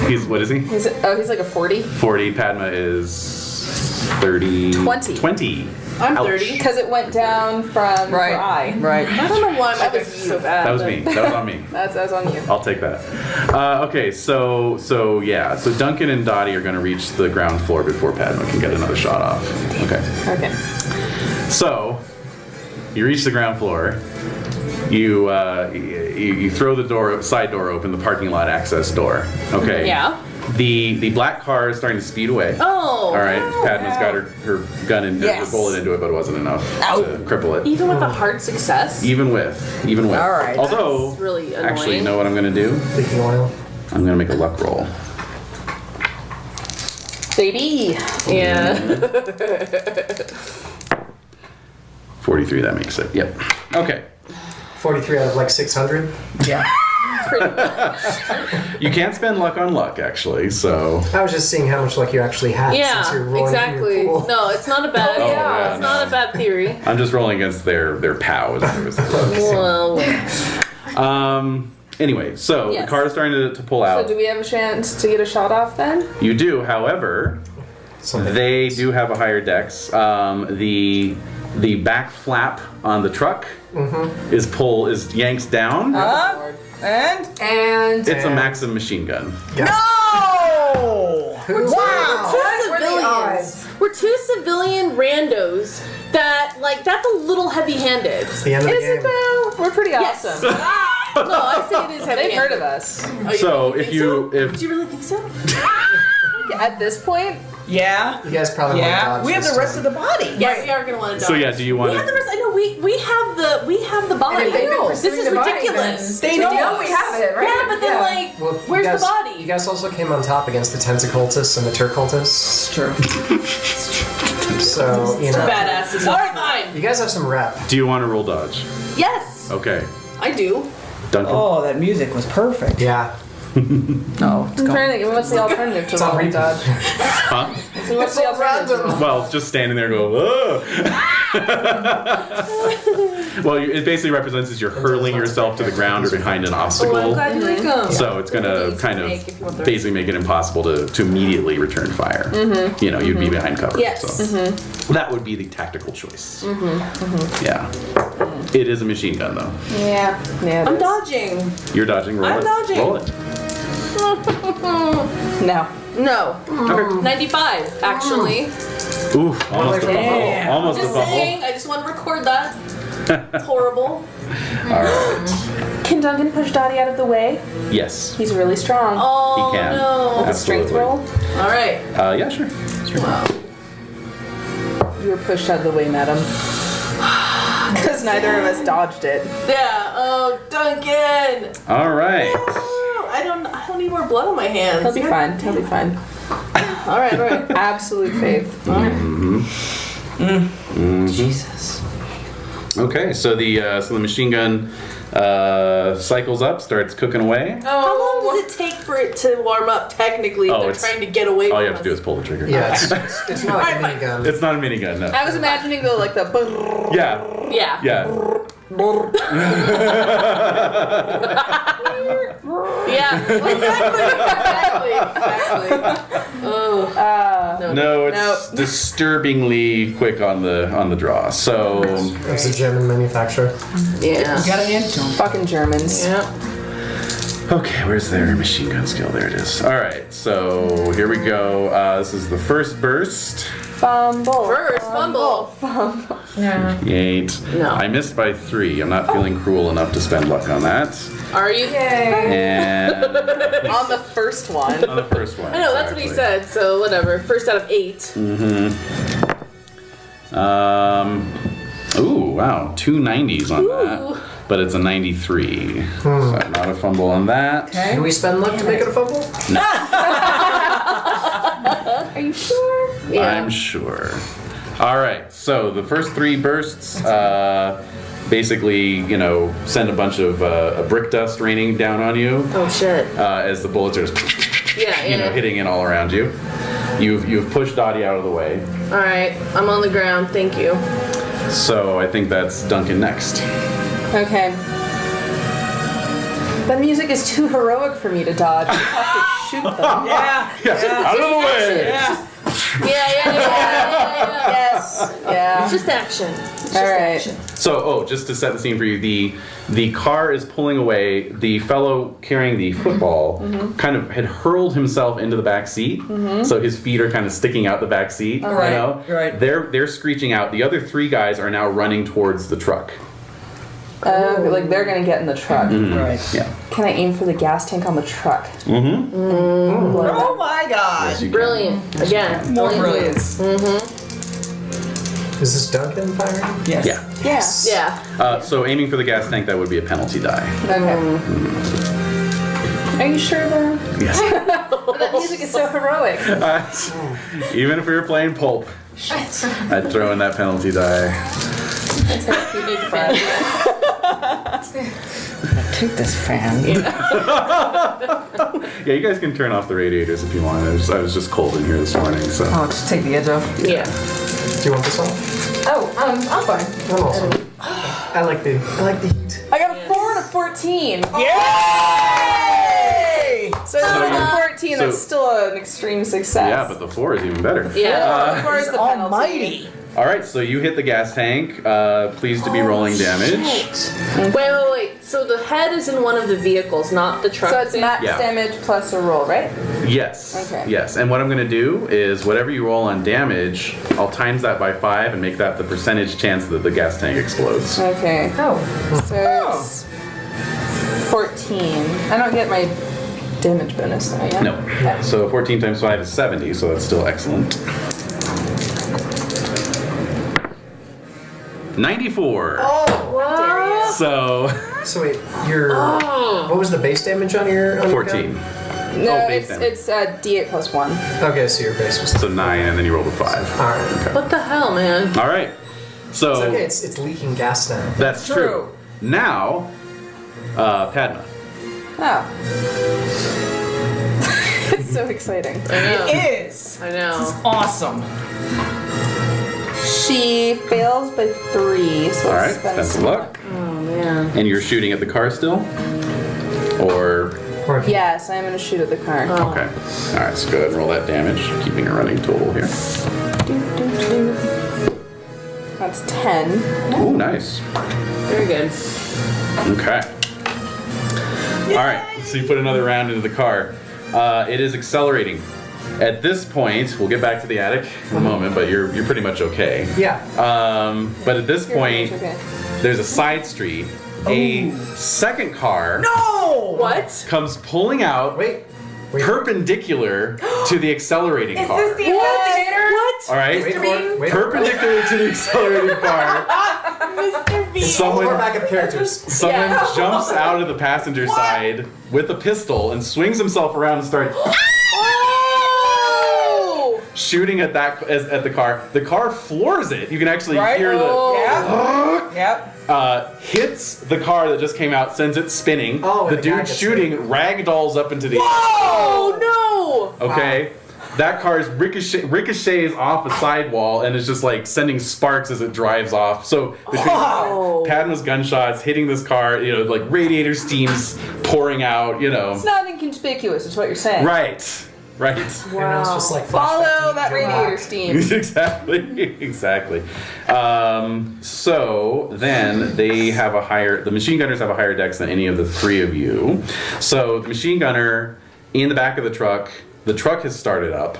He's what is he? He's like a 40. 40. Padma is 30. 20. 20. I'm Ouch. 30. Because it went down from Right. her eye. Right. I don't know why my That dex was is so bad. That was but- me. That was on me. That was on you. I'll take that. Okay, so yeah, so Duncan and Dottie are going to reach the ground floor before Padma can get another shot off. Okay. Okay. So you reach the ground floor. You throw the side door open, the parking lot access door. Okay. Yeah. The black car is starting to speed away. Oh. All right. Padma's got her gun and her bullet into it, but it wasn't enough to cripple it. Even with a hard success. Even with. All right. Although, That's really annoying. actually, you know what I'm going to do? Leaking oil. I'm going to make a luck roll. Baby. Yeah. 43, that makes it. Yep. Okay. 43 out of like 600. Yeah. You can't spend luck on luck, actually, so... I was just seeing how much luck you actually had since you're Yeah, rolling exactly. through your pool. No, it's not a bad. yeah, it's not a bad theory. I'm just rolling against their POW. Well, Anyway, so Yes. the car is starting to pull out. So do we have a chance to get a shot off then? You do, however, they do have a higher dex. The back flap on the truck is yanked down. And? It's a Maxim machine gun. No! Wow! What were the odds? We're two civilian randos that, like, that's a little heavy-handed. It's the end of the Is it game. though? We're pretty Yes. awesome. No, I say it is heavy-handed. They've heard of us. So Do you really think so? At this point, Yeah. You guys probably want to Yeah. dodge We have this the rest time. of the body. Yes, we are gonna want to dodge. So yeah, do you want We have the to? rest. I know we have the body. And if they've been This pursuing is the body, ridiculous. then They know know we have it, right? Yeah, but then like, Well, where's you guys, the body? You guys also came on top against the tentacultists and the turcultists. It's true. So, you know. Badasses. All right, fine. You guys have some rep. Do you want to roll dodge? Yes, Okay, I do. Duncan. Oh, that music was perfect. Yeah. No, it's I'm gone. trying to think. What's the alternative to It's on roll repeat. dodge? Huh? So what's the alternative? to roll? Well, just standing there going, "Ugh." Well, it basically represents as you're hurling yourself to the ground or behind an Oh, I'm obstacle. glad you like them. So it's going to Easy kind to of make if you want the basically make it impossible to immediately return fire. You know, you'd be behind cover. Yes. So that would be the tactical choice. Yeah. It is a machine gun, though. Yeah. Yeah. I'm dodging. You're dodging. Roll I'm it. dodging. Roll it. No. No, Okay. 95 actually. Ooh, almost a fumble. Almost a Just fumble. saying. I just want to record that. It's horrible. All right. Can Duncan push Dottie out of the way? Yes. He's really strong. Oh He can. no. With a strength Absolutely. roll? All right. Yeah, sure. Wow. You were pushed out of the way, madam. Because neither of us dodged it. Yeah. Oh, Duncan. All right. Oh, I don't need more blood on my hands. He'll be fine. He'll be fine. All right. All right. Absolute faith. Jesus. Okay, so the machine gun cycles up, starts cooking away. How long does it take for it to warm up? Technically, if Oh, they're it's- trying to get away All from you have to do us? is pull the trigger. Yeah, it's not like a Alright, minigun. It's not a minigun, no. I was imagining the Yeah, Yeah. yeah. Yeah. Exactly. Oh. No, it's disturbingly quick on the draw. So It's a German manufacturer. Yeah. You gotta hand it to him. fucking Germans. Yeah. okay, where's their machine gun skill? There it is. All right, so here we go. This is the first burst. Fumble. First fumble. Yeah. 8. No. I missed by 3. I'm not feeling cruel enough to spend luck on that. Are you? And On the first one. on the first one. I know that's what he exactly. said. So whatever. First out of 8. Ooh, wow. 2 90s on Ooh. that. But it's a 93. So not a fumble on that. Can we spend luck to make it a fumble? Are you sure? Yeah. I'm sure. All right, so the first 3 bursts basically, send a bunch of brick dust raining down on you Oh shit. as the bullets are just, Yeah. Yeah. hitting in all around you. You've pushed Dottie out of the way, All right. I'm on the ground. Thank you. so I think that's Duncan next. Okay. The music is too heroic for me to dodge. I have to shoot them. Yeah. Out of the way! Yeah. Yeah. Yes. Yeah. It's just action. It's just All right. action. So, just to set the scene for you, the car is pulling away. The fellow carrying the football kind of had hurled himself into the back seat, so his feet are kind of sticking out the back seat. Right, right. They're screeching out. The other 3 guys are now running towards the truck. Like they're gonna get in the truck. Right. Yeah. Can I aim for the gas tank on the truck? Oh my god. Yes, you can. Brilliant. Again. More brilliance. Is this Duncan firing? Yes. Yeah. Yes. Yeah. So aiming for the gas tank, that would be a penalty die. Okay. Are you sure though? Yes. That music is so heroic. Even if we were playing Pulp, I'd throw in that penalty die. Take this fan. Yeah, you guys can turn off the radiators if you want. I was just cold in here this morning, so. Oh, just take the edge off. Yeah. Do you want this off? Oh, I'm fine. I'm also. I like the heat. I got a 4 and a 14. Yay! So So with you- a 14, that's so- still an extreme success. Yeah, but the 4 is even better. Yeah. 4 is the penalty. Almighty. All right, so you hit the gas tank. Pleased to be rolling damage. Wait. So the head is in one of the vehicles, not the truck. So it's thing? max Yeah. damage plus a roll, right? Yes. Okay. Yes, and what I'm going to do is whatever you roll on damage, I'll times that by 5 and make that the percentage chance that the gas tank explodes. Okay. Oh. So it's 14. I don't get my damage bonus though, yeah? No. So 14 times 5 is 70, so that's still excellent. 94. What? So So wait, what was the base damage on your 14. gun? No, Oh, base damage. it's D8 plus 1. Okay, so your base was. So 9, and then you roll a 5. Alright. What the hell, man? All right. So It's okay, it's leaking gas now. that's true. Now, Padma. Oh. It's so exciting. I know. It is. I know. Awesome. She fails by 3, so All let's right, spend best of some luck. Oh man. And you're shooting at the car still? Or Yes, I'm gonna shoot at the car. okay. All right, so go ahead and roll that damage, keeping a running total here. That's 10. Ooh, nice. Very good. Okay. All right, so you put another round into the car. It is accelerating. At this point, we'll get back to the attic in a moment, but you're pretty much okay. Yeah. But at this point, Okay. there's a side street. A second car No! What? comes pulling out Wait. perpendicular to the accelerating car. Is this the elevator? What? All right, Wait for it. Wait for it. perpendicular to the accelerating car. Mr. B. Someone More backup characters. Someone jumps out of the passenger side with a pistol and swings himself around and starts shooting at the car. The car floors it. You can actually Right? hear the Yep. hits the car that just came out, sends it spinning. Oh, the and the guy dude gets shooting ragdolls up into the Oh no! okay. That car's ricochets off a sidewall and is just like sending sparks as it drives off. So between Padma's gunshots hitting this car, like radiator steam's pouring out, It's not inconspicuous, is what you're saying. Right. And now it's just like Follow flashback to that Joe radiator Black. steam. exactly. So then the machine gunners have a higher dex than any of the 3 of you. So the machine gunner in the back of the truck has started up.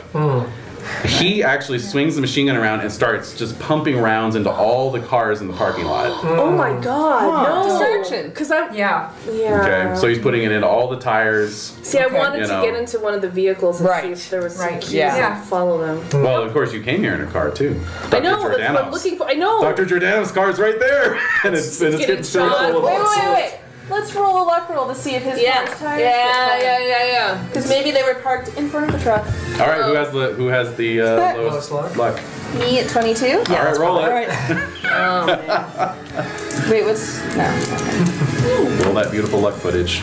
He actually swings the machine gun around and starts just pumping rounds into all the cars in the parking lot. Oh my god, no! Distraction. Because I Yeah. Okay, so he's putting it into all the tires. see. I wanted You to know. get into one of the vehicles and see Right. if there was some Right. keys Yeah. and follow them. Well, of course, you came here in a car too. I know. That's what I'm looking for. I know. Dr. Giordano's car's right there, and it's getting getting so shot. full of Wait. Let's roll a luck roll to see if his Yeah. car's tires. Yeah. Because maybe they were parked in front of the truck. All right, who has the lowest Lowest luck? luck? Me at 22? All right, roll All it. right. Oh man. Wait, what's. No. Roll that beautiful luck footage.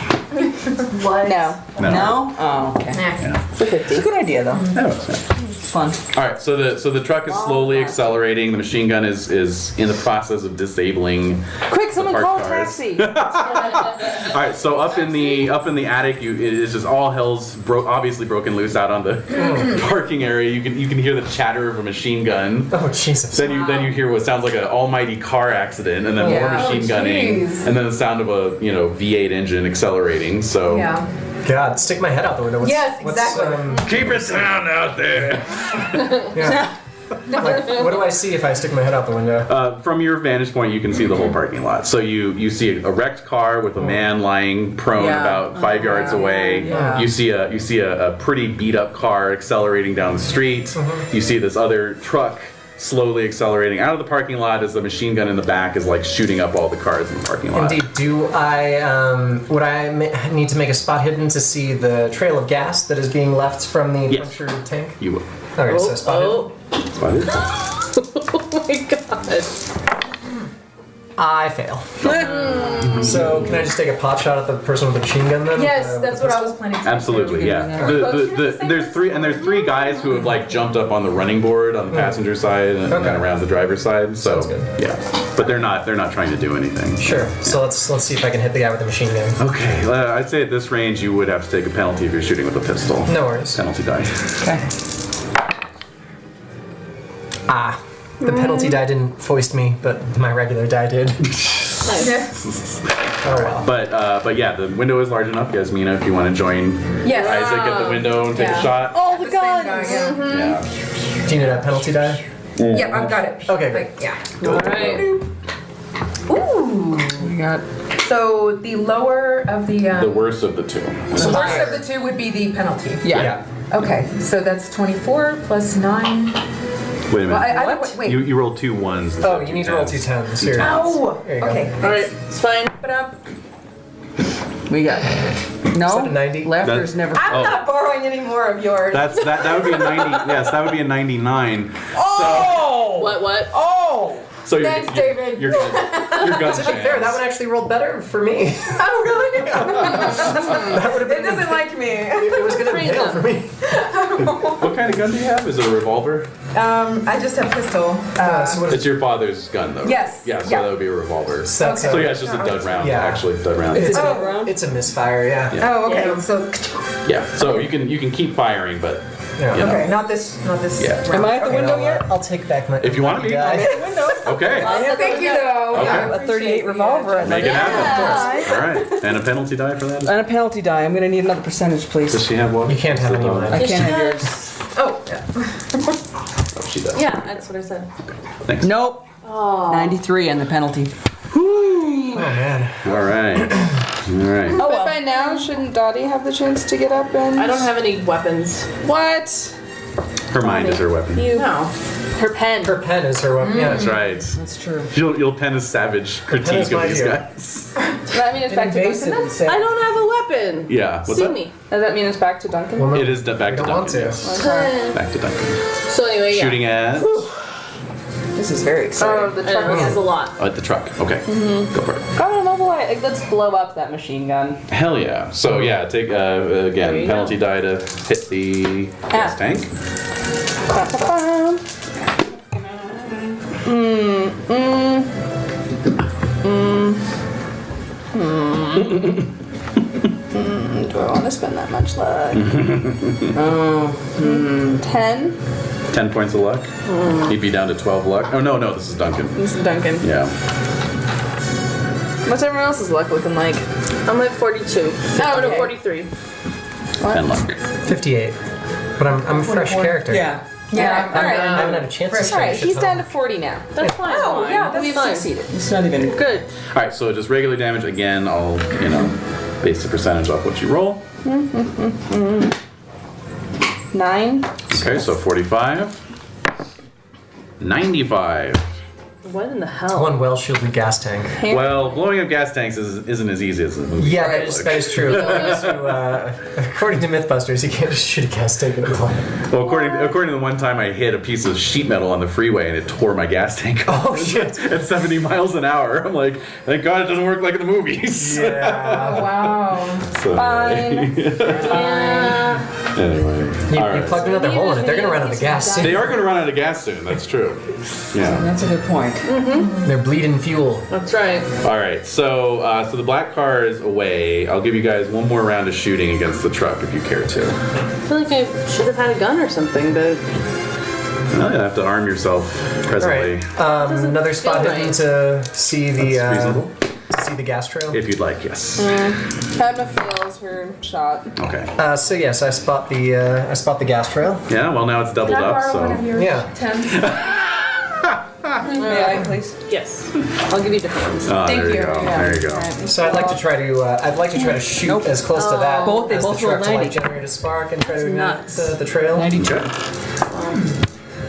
What? No. No? Oh, okay. Yeah. It's a 50. It's a good idea, though. That was fun. It's fun. All right, so the truck is slowly accelerating. The machine gun is in the process of disabling. Quick, someone parked call a cars. taxi. All right, so up in the attic, it is just all hell's obviously broken loose out on the parking area. You can hear the chatter of a machine gun. Oh, Jesus. Then you hear what sounds like an almighty car accident, and then more Yeah. machine Oh, gunning, jeez. and then the sound of a V8 engine accelerating. So Yeah. God, stick my head out the window. Yes, exactly. keep it down out there. Yeah. Like, what do I see if I stick my head out the window? From your vantage point, you can see the whole parking lot. So you see a wrecked car with a man lying prone Yeah. about 5 yards away. Yeah. You see a pretty beat up car accelerating down the street. You see this other truck slowly accelerating out of the parking lot as the machine gun in the back is like shooting up all the cars in the parking lot. Indeed. Do I would I need to make a spot hidden to see the trail of gas that is being left from the Yes. punctured tank? You will. Okay, so spot hidden. Spotted. Oh my god. I fail. So can I just take a pot shot at the person with the machine gun then? Yes, With that's the what I pistol? was planning to Absolutely, yeah. There's three guys who have like jumped up on the running board on the passenger side and around the driver's side. So Sounds good. yeah, but they're not trying to do anything. Sure. So let's see if I can hit the guy with the machine gun. Okay, I'd say at this range you would have to take a penalty if you're shooting with a pistol. No worries. Penalty die. Okay. The penalty die didn't foist me, but my regular die did. Oh well. But yeah, the window is large enough, Yasmina, if you want to join Yes. Isaac at the window and take a shot. Oh, the At the same guns! time, yeah. Yeah. Do you need a penalty die? Yep, I've got it. Okay, Like, yeah. Alright. Ooh. We got So the lower of the The worst of the two. the worst of the two would be the penalty. yeah. Okay, so that's 24 plus 9. Wait a Well, minute. I wait. You rolled 2 1s. Oh, you need to roll 2 10s. Here. Oh, There you go. okay. Alright, it's fine. But We got no. Is that a 90? Lefters That- never. I'm not borrowing any more of yours. that would be a 90. Yes, that would be a 99. Oh! What? Oh! So you're Thanks, David. Your gun To be fair, that one actually rolled better for me. Oh, really? That would have It been. doesn't like me. It was gonna Bring fail them. for me. What kind of gun do you have? Is it a revolver? I just have pistol. So what is It's your father's gun, though. Yes. Yeah, so Yeah. that would be a revolver. So that's So yeah, it's just a dud round. Yeah. Actually, dud round. It's a misfire, yeah. Oh, okay. Yeah. So Yeah. So you can keep firing, but Yeah. you know. okay, not this. Yeah. round. Am I at the Okay. window yet? I'll take back my. If you want to be. die. Okay. Thank you, though. Okay. Yeah, A 38 revolver. I'd Make like. it happen. All right. And a penalty die for that. And a penalty die. I'm gonna need another percentage, please. Does she have one? You can't have any of I mine. can't have yours. Oh, yeah. Oh, she does. Yeah, that's what I said. Thanks. Nope. 93 and the penalty. Oh man. All right. All right. Oh, but by now, shouldn't Dottie have the chance to get up and... I don't have any weapons. What? Her mind is her weapon. No. Her pen. Her pen is her weapon. Yeah. That's right. That's true. You'll pen a savage critique is of my these deal. guys. Does that mean it's back to Invasive Duncan? and sad. I don't have a weapon. Yeah. What's Sue that? me. Does that mean it's back to Duncan? Well, no, It is back we to don't Duncan. want to. Yes. Back to Duncan. So anyway, yeah. Shooting at This is very Oh, exciting. the truck And is has a lot. the truck. Okay. Go for it. Gotta immobilize. Like, let's blow up that machine gun. Hell yeah. So yeah, take again you penalty die to hit the gas tank. Ba-ba-bam. Do I want to spend that much luck? 10? 10 points of luck. He'd be down to 12 luck. Oh no, this is Duncan. This is Duncan. Yeah. What's everyone else's luck looking like? I'm at 42. No, no, 43. 10 luck. 58. But I'm a fresh character. Yeah. Yeah. I haven't had a chance to Fresh. say Alright, shit he's ton. down to 40 now. That's fine. Oh, yeah, that's We've fine. succeeded. It's not even. Good. All right, so just regular damage again. I'll base the percentage off what you roll. 9. Okay, so 45, 95. What in the hell? One well-shielded gas tank. Well, blowing up gas tanks isn't as easy as the movie. Yeah, that is true. According to MythBusters, you can't just shoot a gas tank in a plane. Well, according to the one time I hit a piece of sheet metal on the freeway and it tore my gas tank off. Oh, shit. At 70 miles an hour. I'm like, thank God it doesn't work like in the movies. Yeah. Oh, wow. So, Fine. anyway. You All right. plugged another hole in it. They're going to run out of gas soon. They are going to run out of gas soon. That's true. Yeah. That's a good point. They're bleeding fuel. That's right. All right. So the black car is away. I'll give you guys one more round of shooting against the truck if you care to. I feel like I should have had a gun or something, but Well, you'll have to arm yourself All presently. right. Another spot feel hidden right. to see That's the reasonable. to see the gas trail? If you'd like, yes. Padma fails her shot. Okay. So yes, I spot the gas trail. Yeah, well, now it's doubled Can I up, borrow one of so. your Yeah. tens? May I, please? Yes. I'll give you different ones. Oh, Thank there you you. go. Yeah. There you go. So I'd like to try to shoot as close to that They as the both truck rolled to like 90. generate a spark and try to ignite nuts. the trail. 92. Okay.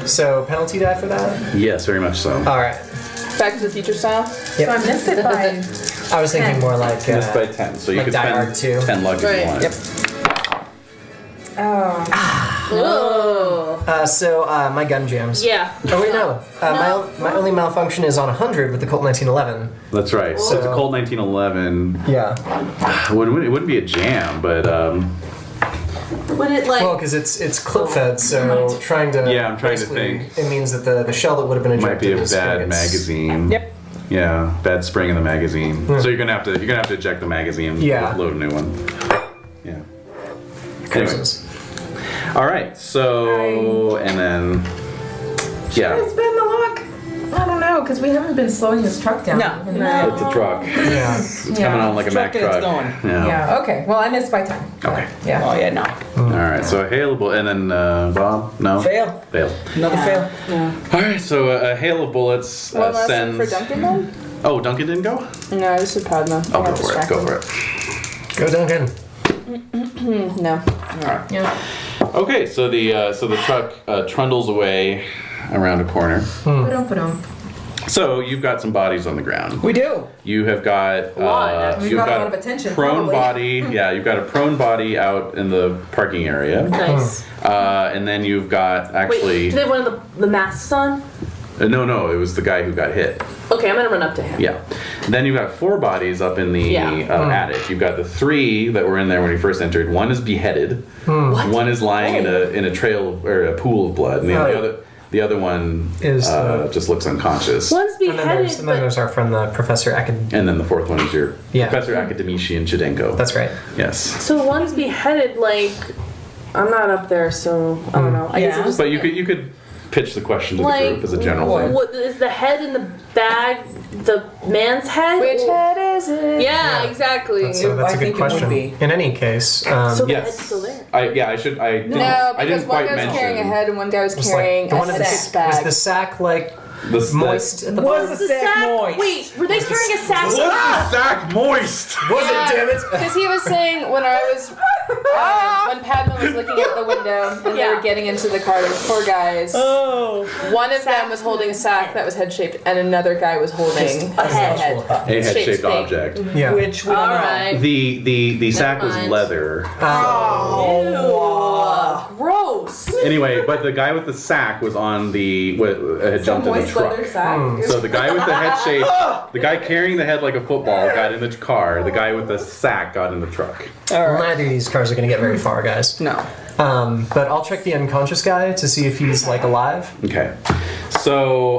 So penalty die for that. Yes, very much so. All right. Back to the Future style. So I missed it by. I was thinking more like Missed by 10, so you like could Die spend Hard 2. 10 luck if you Right. want. Yep. Oh. So my gun jams. Yeah. Oh wait, no. My only malfunction is on 100 with the Colt 1911. That's right. So it's a So- Colt 1911. Yeah. It wouldn't be a jam, but Would it like? Well, because it's clip fed, so trying to Yeah, I'm trying to basically- think. It means that the shell that would have been it might be ejected a is gonna bad get magazine. Yep. Yeah, bad spring in the magazine. So you're gonna have to eject the magazine. Yeah. Load a new one. Yeah. Anyway. Curses. All right. So and then. Yeah. It's been the luck. I don't know, because we haven't been slowing this truck down. No. even No. It's a truck. Yeah. It's coming on like a Mack Truck truck. gets going. Yeah. Yeah, okay. Well, I missed by 10. Okay. Yeah. Oh, yeah, no. All right. So a hailable, and then Bob. No. Fail. Fail. Another fail. All right. So a hail of bullets One last one sends. for Duncan then? Oh, Duncan didn't go. No, I just said Padma. Oh, I go got for it. Go distracted. for it. Go Duncan. No. All right. Yeah. Okay. So the truck trundles away around a corner. Ba-dum. So you've got some bodies on the ground. We do. You have got lot. We've you've got a got lot of attention, prone probably. body. Yeah, you've got a prone body out in the parking area, Nice. and then you've got Wait, actually do they have one of the masks on? no, it was the guy who got hit. Okay, I'm gonna run up to him. Yeah. Then you've got 4 bodies up in the Yeah. attic. You've got the 3 that were in there when you first entered. One is beheaded. What? One is lying in a trail or a pool of blood, and the other one Is just looks unconscious. One's And then beheaded, there's but our friend, the Professor Acad. And then the 4th one is your Yeah. Professor Academician Chidenko. That's right. Yes. so one's beheaded. Like, I'm not up there, so I don't know. I guess Yeah. it just But you could pitch the question to the Like, group as a general what? thing. what is the head in the bag? The man's head? Which head is it? Yeah, exactly. So that's I a think good it would question. be. In any case, So the yes. head's still there. I No, didn't because one quite guy was mention carrying a head and one guy was was carrying like the one a in the sack was bag. the sack like the moist at the Was bottom. the sack moist? Wait, were they carrying a sack? Was the sack moist? Was it? Damn it! Because he was saying when I was when Padma was looking out the window and they Yeah. were getting into the car, there were 4 guys. Oh. One of them was holding a sack that was head shaped, and another guy was holding a head. A head-shaped thing. object. Yeah. Which we don't All know. right. The sack was mind. leather. Gross. Anyway, but the guy with the sack was on had jumped in the Moist truck. leather sack. So the guy with the head shape, the guy carrying the head like a football got in the car. The guy with the sack got in the truck. Neither of these cars are going to get very far, guys. No. But I'll check the unconscious guy to see if he's like alive. Okay. So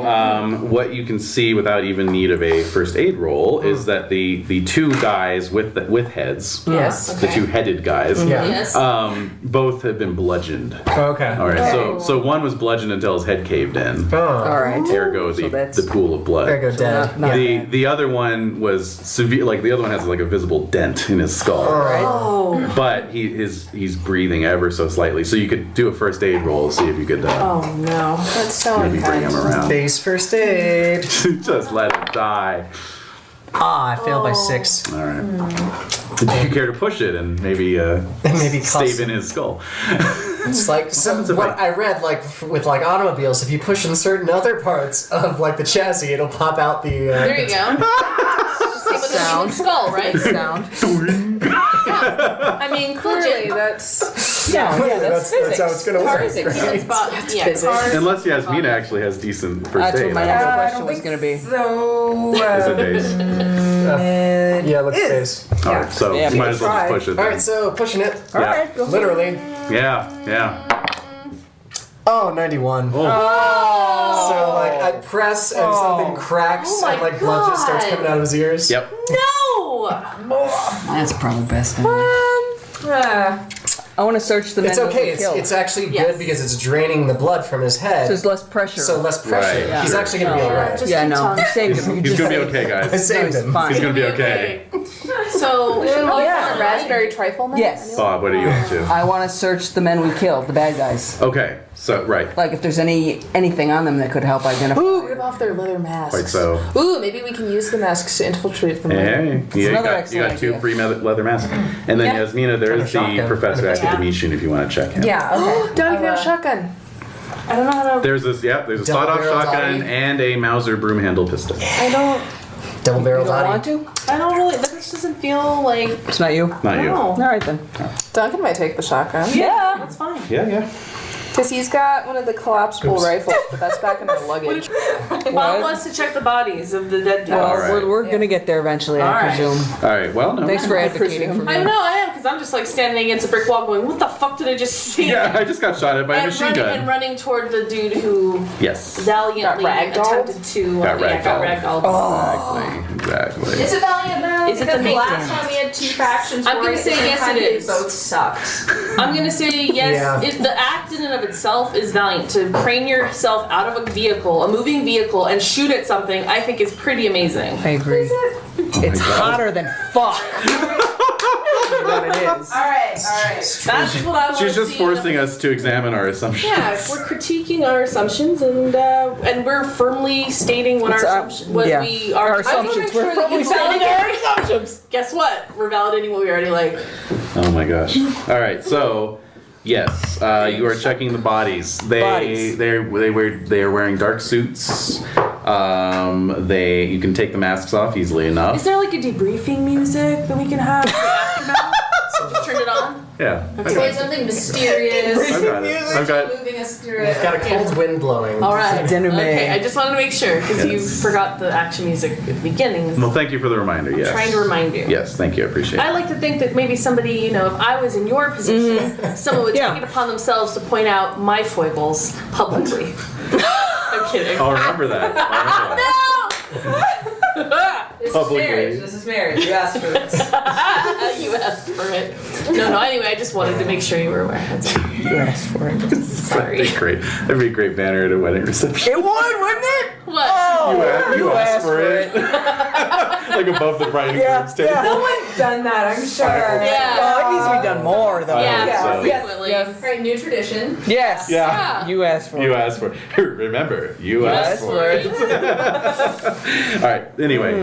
what you can see without even need of a first aid roll is that the 2 guys with heads, Yes. the 2-headed guys, Yeah. Yes. both have been bludgeoned. Okay. All right. So one was bludgeoned until his head caved in. Oh. All right. Ergo So the that's- pool of blood. There you go, dead. not- The other one was severe. Like the other one has like a visible dent in his skull. All right. Oh. But he's breathing ever so slightly. So you could do a first aid roll, see if you could Oh no. That's so maybe bring him unkind. around. Base first aid. Just let him die. I failed by 6. All right. Did you care to push it and maybe Maybe stave in his skull? It's like happens if what I read, like with like automobiles, if you push in certain other parts of like the chassis, it'll pop out the. There you go. Just see the human skull, right? Sound. I mean, clearly That's Yeah, that's how it's gonna work. physics. Right? It's about physics. cars. Unless Yasmina actually has decent first That's aid. what my Huh? next I question don't was think going to be. So, Is it base? Yeah, let's base. All right. So Yeah, you might as well just try. push it. All right, then. so pushing it. All right, go Literally. Yeah. Oh, 91. Oh. So like I press and something cracks Oh my and like blood just starts God. coming out of his ears. Yep. No. That's probably best. ah, I want to search the men It's okay. that we killed. It's actually Yes. good because it's draining the blood from his head. So there's less pressure. So less pressure. Right. Yeah. He's actually going to be No. alright. Just yeah, keep no. telling You saved him. You He's just gonna be said- okay, I guys. saved He's him. fine. He's gonna be okay. So, Yeah. Raspberry trifle mix? Yes. Bob, what are you up to? I want to search the men we killed, the bad guys. Okay, so right, Like if there's anything on them that could help identify. Ooh, rip off their leather masks. quite so. Ooh, maybe we can use the masks to infiltrate them. Hey, yeah, you another got excellent 2 idea. free leather masks. And then Yasmina, there And a is the shotgun. Professor Yeah. Academician if you want to check him. Yeah, okay. Don't even have a shotgun. I don't know how to. There's this, there's a sawed-off Double-barrel shotgun dotty. and a Mauser broom handle pistol. I don't. Double barrel You don't want dotty. to? I don't really. This doesn't feel like. It's not you. Not you. No. All right then. Duncan might take the shotgun. Yeah, that's fine. Yeah. Because he's got one of the collapsible rifles, but that's back in our luggage. Bob wants to check the bodies of the dead dudes. Well, All right. we're gonna get there eventually, All I right. presume. All right. Well, no. Thanks for advocating for I me. know I am, because I'm just like standing against a brick wall going, what the fuck did I just see? Yeah, I just got shot at by a And machine running, gun. and running toward the dude who Yes. valiantly Got ragdolled? attempted to Got got ragdolled. ragdolled. Exactly. Is it valiant though? Is it because the the main last thing? time we had two factions I'm for gonna it, say and yes, kind it of is. both sucked. I'm gonna say yes. Yeah. The act in and of itself is valiant. To crane yourself out of a vehicle, a moving vehicle, and shoot at something, I think is pretty amazing. I agree. It's hotter than fuck. What it is. Alright. That's what I want She's to just see. forcing us to examine our assumptions. Yeah, we're critiquing our assumptions and we're firmly stating what It's, our assumptions, what yeah. we are. Our assumptions. We're firmly validating our assumptions. Guess what? We're validating what we already like. Oh my gosh. All right. So, yes, you are checking the bodies. Bodies. They are wearing dark suits. You can take the masks off easily enough. Is there like a debriefing music that we can have aftermath? Just turn it on. Yeah. Say something mysterious. I've got it. I've got. Moving us through We've it. got a cold wind blowing. All right. Dinner Okay, May. I just wanted to make sure because you forgot the action music at the beginning. Well, thank you for the reminder. Yes. Trying to remind you. Yes, thank you. I appreciate I it. like to think that maybe somebody, if I was in your position, someone would Yeah. take it upon themselves to point out my foibles publicly. I'm kidding. I'll remember that. I'll remember that. Publicly. This is marriage. You asked for this. You asked for it. No. Anyway, I just wanted to make sure you were aware. That's all. You asked for it. Sorry. That'd be great. That'd be a great banner at a wedding reception. It would, wouldn't it? What? You asked for it. Like above the bride and groom's table. Someone's done that, I'm sure. Yeah. Well, it needs to be done more, though. Yeah, so. frequently. Alright, new tradition. Yes. Yeah. You asked for You it. asked for it. Remember, you asked for it. All right. Anyway,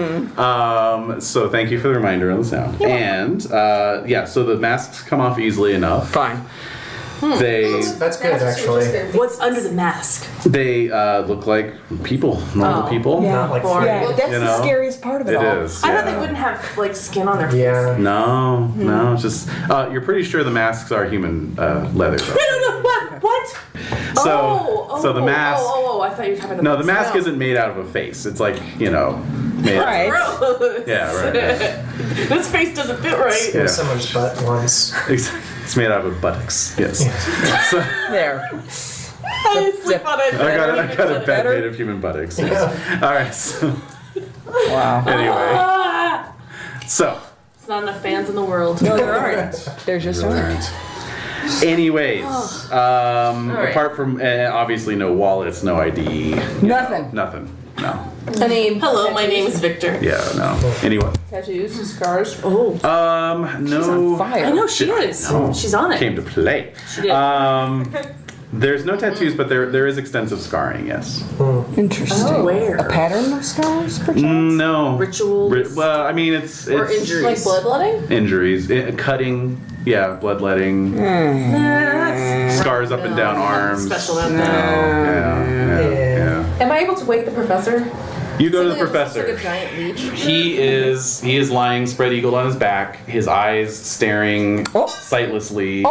so thank you for the reminder on the sound. And so the masks come off easily enough. Fine. They That's good, actually. What's under the mask? look like people, normal Oh. people. Not like Boring. Yeah, fake. that's You the know, scariest part of it, It all. is. I thought yeah. they wouldn't have like skin on their face. Yeah. No, it's just you're pretty sure the masks are human leather. Though. No. What? So the mask. I thought you were talking about. No, the mask isn't made out of a face. It's like made. Right. Gross. Yeah, right. This face doesn't fit right. Yeah. Someone's butt once. It's made out of buttocks. Yes. So, There. I sleep on it. I got a bed better? made of human buttocks. Yes. All right. So Wow. anyway, Ah! so There's not enough fans in the world. No, there aren't. There's just aren't. anyways, apart from obviously no wallets, no ID, Nothing. nothing. No. Any Oh. Hello, my name is Victor. Yeah. No. Anyway. tattoos, scars? Oh, No. She's on fire. I know she is. No. She's on it. Came to play. She did. There's no tattoos, but there is extensive scarring. Yes. Interesting. Oh, where? A pattern of scars, perchance? No. Rituals? Well, I mean, it's Or injuries. Like bloodletting? injuries, cutting. Yeah, bloodletting, scars up and down arms. Special about No, that. yeah. Am I able to wake the professor? You go to the Something that looks professor. like a giant leech. He is lying spread eagled on his back, his eyes staring sightlessly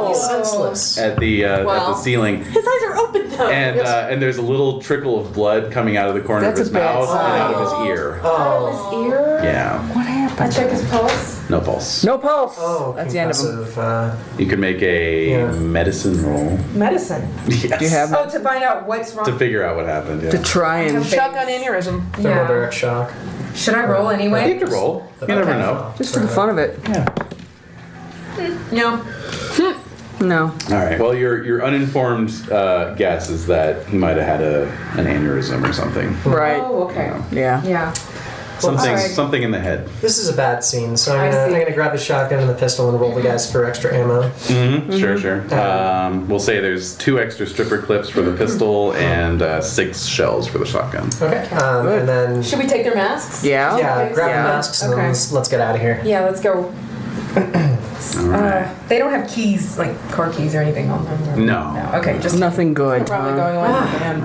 He's senseless. at the Wow. ceiling. His eyes are open though. And there's a little trickle of blood coming out of the corner That's of a his bad mouth sign. and out of his ear. Oh. His ear? Yeah, What I happened? check his pulse. no pulse. No pulse. Oh, That's the end of them. concussive. You could make a Yeah. medicine roll. Medicine. Yes. Do you have Oh, to find out what's wrong. to figure out what happened? Yeah. to try and Shotgun aneurysm. Thermobaric shock. Should I roll anyway? You could roll. You never know. just for the fun of it? Yeah. No. No. All right. Well, your uninformed guess is that he might have had an aneurysm or something. Right. Oh, okay. Yeah. Yeah. Something alright. something in the head. This is a bad scene, so I I'm see. gonna grab the shotgun and the pistol and roll the dice for extra ammo. Sure. We'll say there's 2 extra stripper clips for the pistol and 6 shells for the shotgun. Okay. And then Should we take their masks? Yeah. grab the Yeah. masks and then Okay. let's get out of here. Yeah, let's go. They don't have keys, like car keys or anything on them. or- No. Okay, just Nothing good. Probably going away with the van.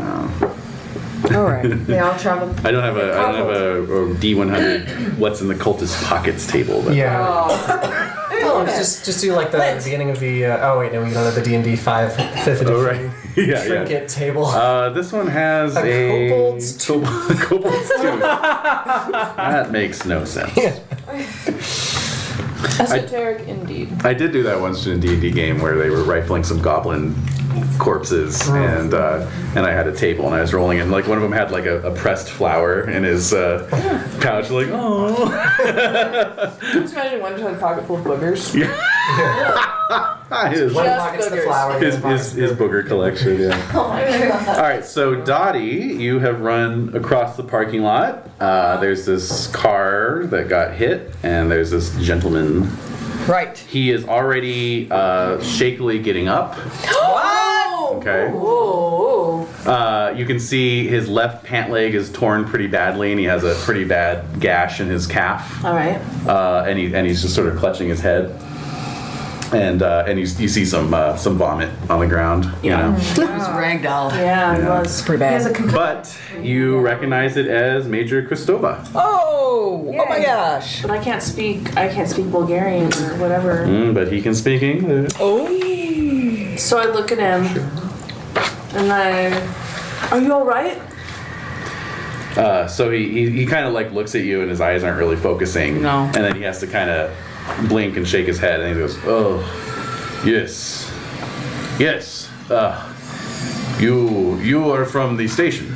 All right. they all travel. I don't have a D100 what's in the cultist pockets table. But Yeah. Oh, just do like the beginning of the. Oh wait, no, we don't have the D&D 5th edition. Oh, right. Yeah. Trinket table. This one has A a kobold's tooth. kobold's tooth. That makes no sense. Esoteric indeed. I did do that once in a D&D game where they were rifling some goblin corpses, and I had a table and I was rolling, and like one of them had like a pressed flower in his pouch, like oh. Just imagine one just had a pocket full of boogers. his, One Just pocket's the boogers. flower. his, the other pocket's his the- booger collection. Yeah. Oh my god. All right, so Dottie, you have run across the parking lot. There's this car that got hit, and there's this gentleman. Right. He is already shakily getting up. Okay. Whoa. You can see his left pant leg is torn pretty badly, and he has a pretty bad gash in his calf. All right. And he's just sort of clutching his head. And you see some vomit on the ground. You know. It was ragdoll. Yeah, it was. Pretty bad. But you recognize it as Major Kristova. Oh my gosh. But I can't speak Bulgarian or whatever. But he can speak English. Oh. So I look at him, and are you all right? So he kind of like looks at you, and his eyes aren't really focusing. No. And then he has to kind of blink and shake his head, and he goes, "Oh, yes. You are from the station.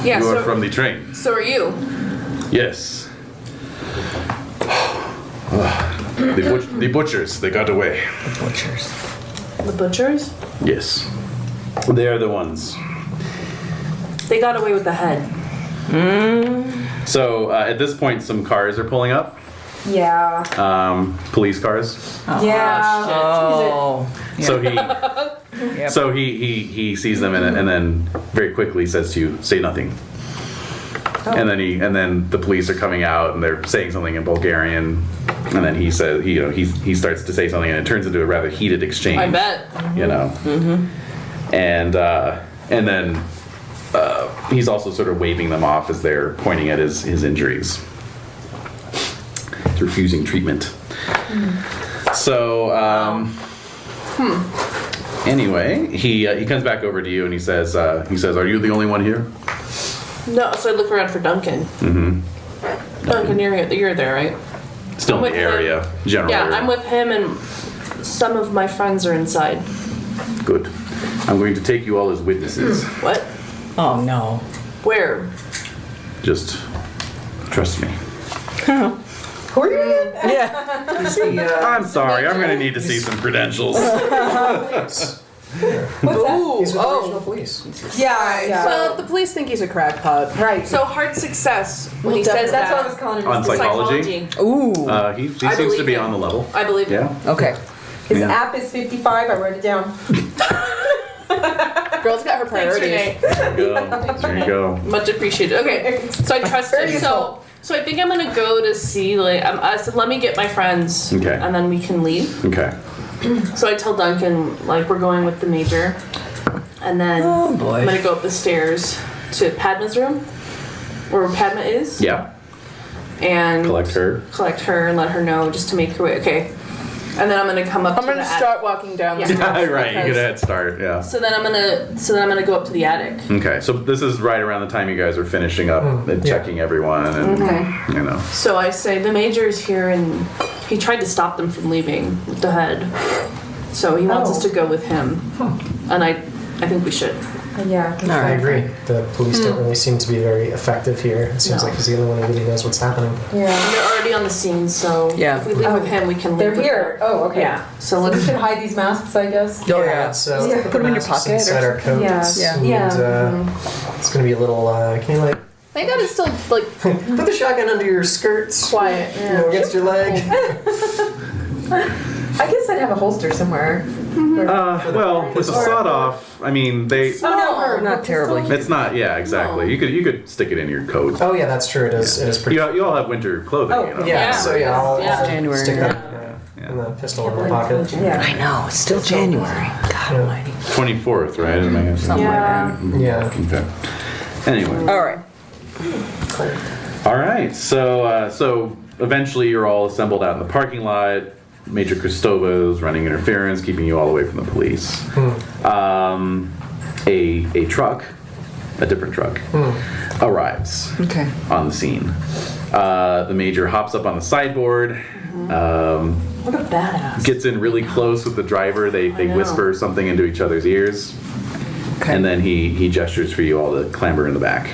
Yeah. You are So, from the train. so are you? Yes. The butchers, they got away. Butchers. The butchers? Yes. They are the ones. They got away with the head. So at this point, some cars are pulling up. Yeah. Police cars. Yeah. Oh. So he Yep. so he sees them and then very quickly says to you, "Say nothing." And then the police are coming out and they're saying something in Bulgarian, and then he says he starts to say something, and it turns into a rather heated exchange. I bet. You know. And then he's also sort of waving them off as they're pointing at his injuries. He's refusing treatment. So anyway, he comes back over to you and he says, "Are you the only one here?" No, so I look around for Duncan. Mm-hmm. Duncan, you're there, right? Still I'm in the with him. area, general Yeah, area. I'm with him, and some of my friends are inside. Good. I'm going to take you all as witnesses. What? Oh no. Where? Just trust me. Who are you again? Yeah. I'm sorry. I'm going to need to see some credentials. Ooh, He's with the regional police. Yeah. Well, the police think he's a crackpot. Right. So hard success when he says That's that. what I was calling him. On psychology? Ooh. He I seems to believe be him. on the level. I believe him. Yeah. Okay. His Yeah. app is 55. I wrote it down. Girl's got her Thanks, priorities. Renae. There you go. There you go. Much appreciated. Okay, so I trust Very him. So I think I'm gonna go to see. Like, I said, let me get my friends, Okay. and then we can leave. Okay. So I tell Duncan, like, we're going with the major, and then Oh, boy. I'm gonna go up the stairs to Padma's room, where Padma is, Yeah. and Collect her. and let her know, just to make her way. Okay, and then I'm gonna come up. I'm to gonna the start walking down the Yeah. stairs. Right. You because- get a head start. Yeah. So then I'm gonna go up to the attic. Okay. So this is right around the time you guys are finishing up and checking everyone, and you know. So I say the major's here, and he tried to stop them from leaving with the head. So he wants us to go with him, and I think we should. Yeah. I agree. The police don't really seem to be very effective here. It seems like he's the only one who really knows what's happening. Yeah. And they're already on the scene, so Yeah. if we leave with him, we can leave They're with here. Oh, okay. Yeah. So We let's. should hide these masks, I guess. Oh, yeah. So Yeah. put Put 'em in your masks pocket or inside our coats. Yeah. And, it's going to be a little. Can you Thank God it's still like put the shotgun under your skirts? quiet. You know, against your leg. I guess I'd have a holster somewhere. Well, with a sawed-off, I mean, they. Oh no, Not terribly. It's not. Yeah, exactly. No. You could stick it in your coat. Oh yeah, that's true. It is. It is pretty. You all have winter clothing. Oh, you know? Yeah. Yeah. So yeah, I'll January. stick that Yeah. in the pistol in my pocket. Yeah. I know, it's still January. God almighty. 24th, right? Am I Something Yeah. Yeah. Okay. Anyway. All right. All right. So eventually you're all assembled out in the parking lot. Major Kristova is running interference, keeping you all away from the police. A truck, a different truck, arrives Okay. on the scene. The major hops up on the sideboard. What a badass. Gets in really close with the driver. They know. whisper something into each other's ears, Okay. and then he gestures for you all to clamber in the back.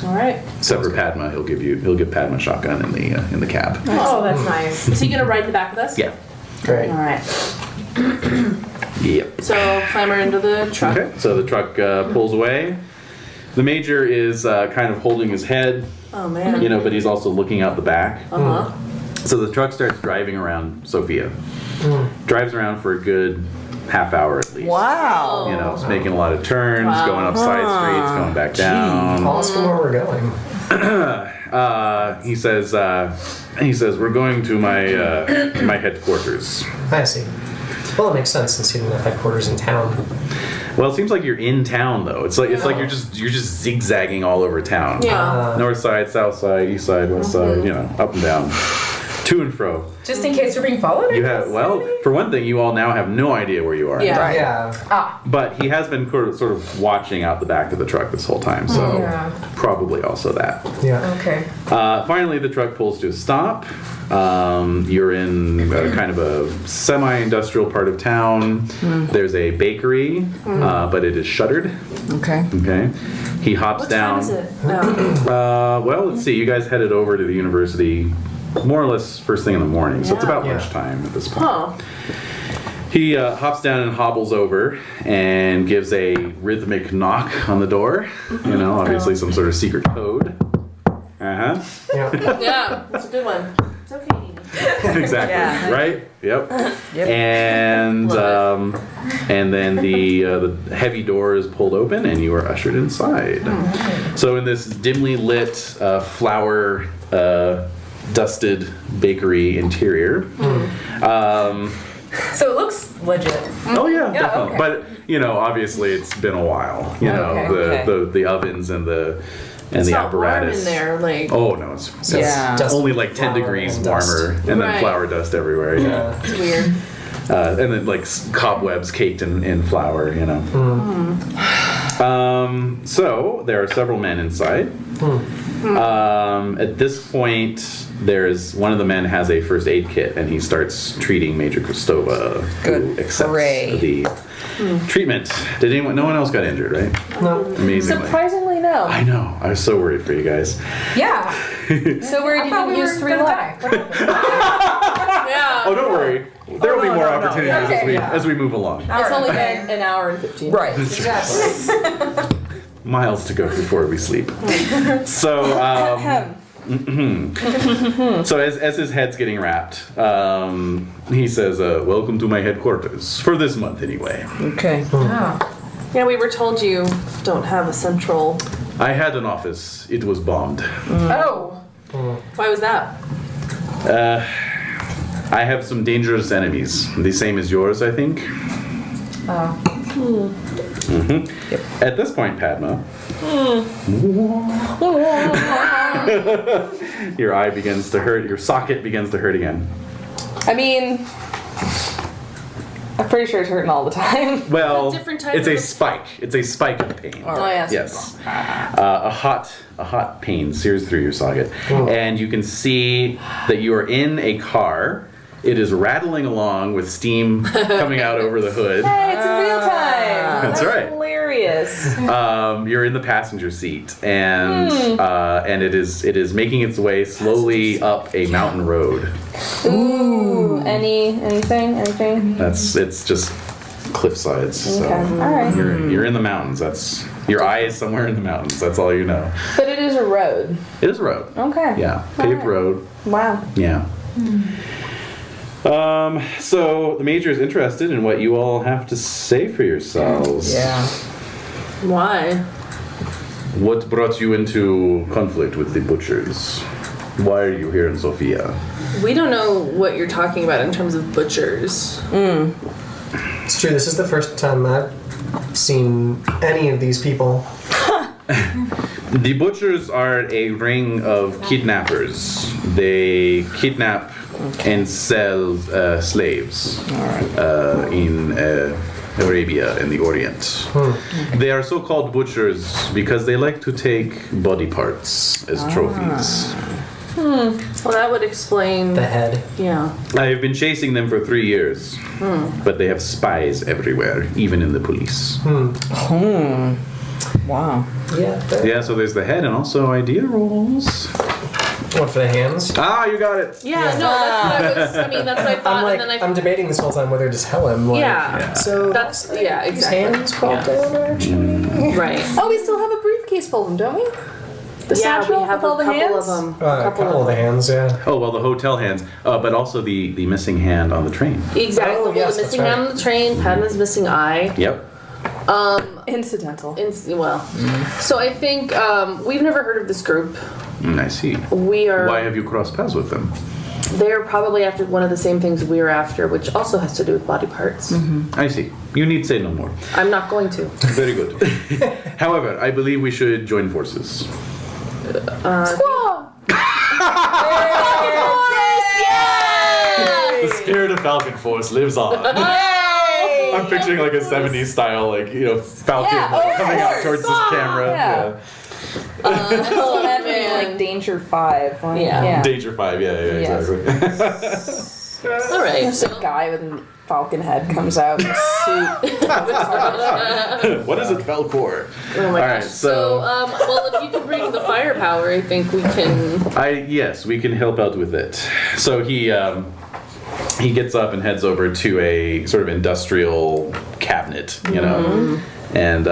All right. Except for Padma, he'll give Padma a shotgun in the cab. Oh, that's nice. Is he gonna ride in the back with us? Yeah. Great. All right. Yep. So clamber into the truck. Okay. So the truck pulls away. The major is kind of holding his head, Oh man. but he's also looking out the back. Uh huh. So the truck starts driving around Sofia. Drives around for a good half hour at least. Wow. It's making a lot of turns, Wow. going up side streets, going back down. Tell us where we're going. He says we're going to my headquarters. I see. Well, it makes sense since you didn't have headquarters in town. Well, it seems like you're in town though. It's like you're just zigzagging all over town. Yeah. North side, south side, east side, west side, up and down, to and fro. Just in case you're being followed. You have for one thing, you all now have no idea where you are. Yeah. Right. Yeah. But he has been sort of watching out the back of the truck this whole time, so Yeah. probably also that. Yeah. Okay. Finally, the truck pulls to a stop. You're in kind of a semi-industrial part of town. There's a bakery, but it is shuttered. Okay. Okay. He hops What down. time is it? No. Well, let's see. You guys headed over to the university more or less first thing in the morning, so it's about Yeah. lunchtime at this point. Huh. He hops down and hobbles over and gives a rhythmic knock on the door. Obviously some sort of secret code. Uh-huh. Yeah. Yeah. That's a good one. It's okay. Exactly. Yeah. Right? Yep. Yep. And and then the heavy door is pulled open and you are ushered inside. So in this dimly lit flower dusted bakery interior. So it looks legit. Oh yeah, Yeah, definitely. okay. But obviously it's been a while. Okay. The ovens and the It's the not apparatus. warm in there. Like. Oh no, it's Yeah. Dust, only like 10 flour, degrees and dust. warmer, and then Right. flour dust everywhere. Yeah. Yeah. It's weird. And then like cobwebs caked in flour. So there are several men inside. At this point, there's one of the men has a first aid kit, and he starts treating Major Kristova, who Good. accepts Hooray. the treatment. Did anyone? No one else got injured, right? No. Amazingly. Surprisingly, no. I know. I was so worried for you guys. Yeah. So where I did thought you we use were 3 gonna luck? die. What happened? Yeah. Oh, don't worry. There will be more no. opportunities Okay, as we move along. It's only been an hour and 15. Right. Exactly. Miles to go before we sleep. So, so as his head's getting wrapped, he says, "Welcome to my headquarters for this month, anyway." Okay. Oh. Yeah, we were told you don't have a central. I had an office. It was bombed. Oh. Why was that? I have some dangerous enemies, the same as yours, I think. At this point, Padma, your eye begins to hurt. Your socket begins to hurt again. I mean, I'm pretty sure it's hurting all the time. Well, It's a different type it's a of- spike. It's a spike of pain. Oh, yes. Yes. A hot pain sears through your socket. And you can see that you are in a car. It is rattling along with steam coming out over the hood. Hey, it's in real time. That's right. Hilarious. curious. You're in the passenger seat, and it is making its way slowly up a mountain road. Ooh. Anything? It's just cliff sides. So Okay. All right. you're in the mountains. Your eye is somewhere in the mountains. That's all you know. But it is a road. It is a road. Okay. Yeah, paved road. Wow. Yeah. So the Major is interested in what you all have to say for yourselves. Yeah. Why? What brought you into conflict with the butchers? Why are you here in Sofia? We don't know what you're talking about in terms of butchers. It's true. This is the first time I've seen any of these people. The butchers are a ring of kidnappers. They kidnap and sell slaves in Arabia and the Orient. They are so-called butchers because they like to take body parts as trophies. Well, that would explain. The head. Yeah. I have been chasing them for 3 years, but they have spies everywhere, even in the police. Wow. Yeah. Yeah, so there's the head and also idea rolls. What for the hands? Ah, you got it. Yeah, no, that's what I thought, I'm like, and then I'm debating this whole time whether to tell him. Like, Yeah. So That's, yeah, his exactly. hands crawled down actually. Right. Oh, we still have a briefcase full of them, don't we? The Yeah, we satchel have with all a the couple hands? of them. A couple of the hands, yeah. Oh, well, the hotel hands, but also the missing hand on the train. Exactly. Oh, Well, yes, the missing that's right. hand on the train, Padma's missing eye. Yep. Incidental. So I think we've never heard of this group. I see. We are. Why have you crossed paths with them? They're probably after one of the same things we're after, which also has to do with body parts. I see. You need say no more. I'm not going to. Very good. However, I believe we should join forces. Squaw! The spirit of Falcon Force lives on. I'm picturing like a 70s style, like, Falcon coming out towards this camera. Yeah. So that would be like Danger 5. Like, Yeah. Danger 5, yeah, Yes. exactly. All right. Just a guy with a falcon head comes out in a suit. What is it, Falcor? Oh my All right, gosh. So, well, if you can bring the firepower, I think we can. Yes, we can help out with it. So he gets up and heads over to a sort of industrial cabinet, and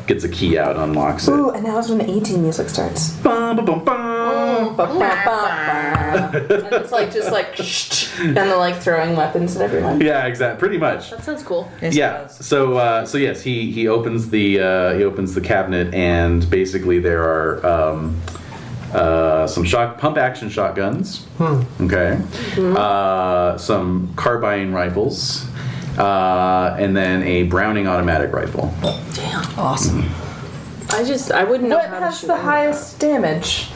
gets a key out, unlocks it. Ooh, and that was when the 18 music starts. Bum, bum, bum, bum. And it's like just like and they're like throwing weapons at everyone. Yeah, exactly. Pretty much. That sounds cool. Yeah. So yes, he opens the cabinet, and basically there are some pump action shotguns. Okay. Some carbine rifles. And then a Browning automatic rifle. Damn. Awesome. I wouldn't know What how to has shoot the one. highest damage?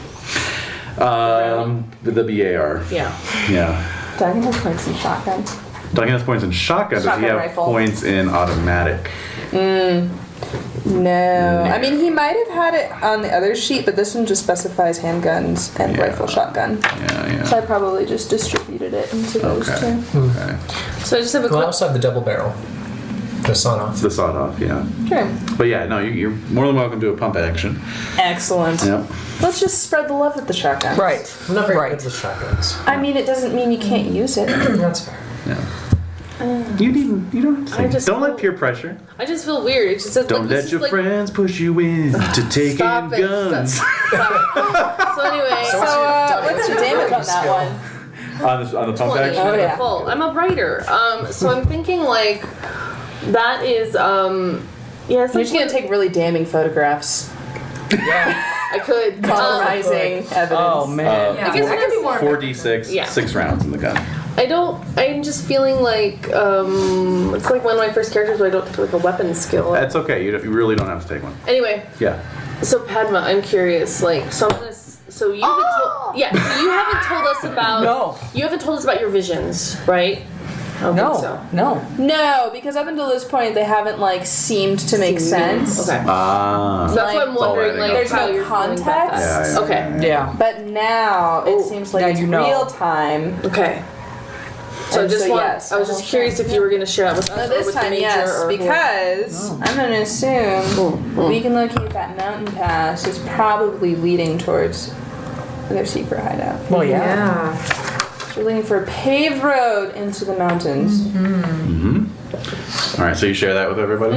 The BAR. Yeah. Yeah. Dragon has points in shotgun. Duncan has points in shotgun. Does he Shotgun have rifle. points in automatic? No. I mean, he might have had it on the other sheet, but this one just specifies handguns and Yeah. rifle shotgun. Yeah. So I probably just distributed it into those Okay. two. Okay. So I just have a We'll quick. also have the double barrel. The sawn off. The sawed off. Yeah. Sure. But yeah, no, you're more than welcome to a pump action. Excellent. Yeah. Let's just spread the love with the shotgun. Right. I'm not very Right. good with shotguns. I mean, it doesn't mean you can't use it. That's fair. Yeah. You don't have to say. just Don't let feel- peer pressure. I just feel weird. It just says, Don't like, this let is your like, friends push you in to take Stop in it. guns. Stop. So anyway, So, what's the damage on that one? On the pump 20 action. Oh, yeah. full. I'm a writer. So I'm thinking like that is yeah. It's You're like just gonna take really damning photographs. I could Compromising evidence. Oh man. I guess that could be more 4d6, Yeah. 6 rounds in the gun. I'm just feeling like it's like one of my first characters where I don't take like a weapon skill. That's okay. You really don't have to take one. Anyway, Yeah. so Padma, I'm curious. Like, so I'm gonna. So you haven't told. Yeah. So you haven't told us about. No. You haven't told us about your visions, right? I don't think so. No. No, because up until this point they haven't like seemed to make sense. Okay. Ah. So that's what I'm wondering, Alright, like, there's how no you're feeling about context. that. Yeah. Okay. Yeah. But now it Oh, seems like now it's you know. real time. Okay. So I And just so, want, yes. I was just curious if you were going to share that with us or This with time, the major yes, or because I'm going to assume we can locate that mountain pass is probably leading towards their secret hideout. Well, yeah. Yeah. We're looking for a paved road into the mountains. All right, so you share that with everybody?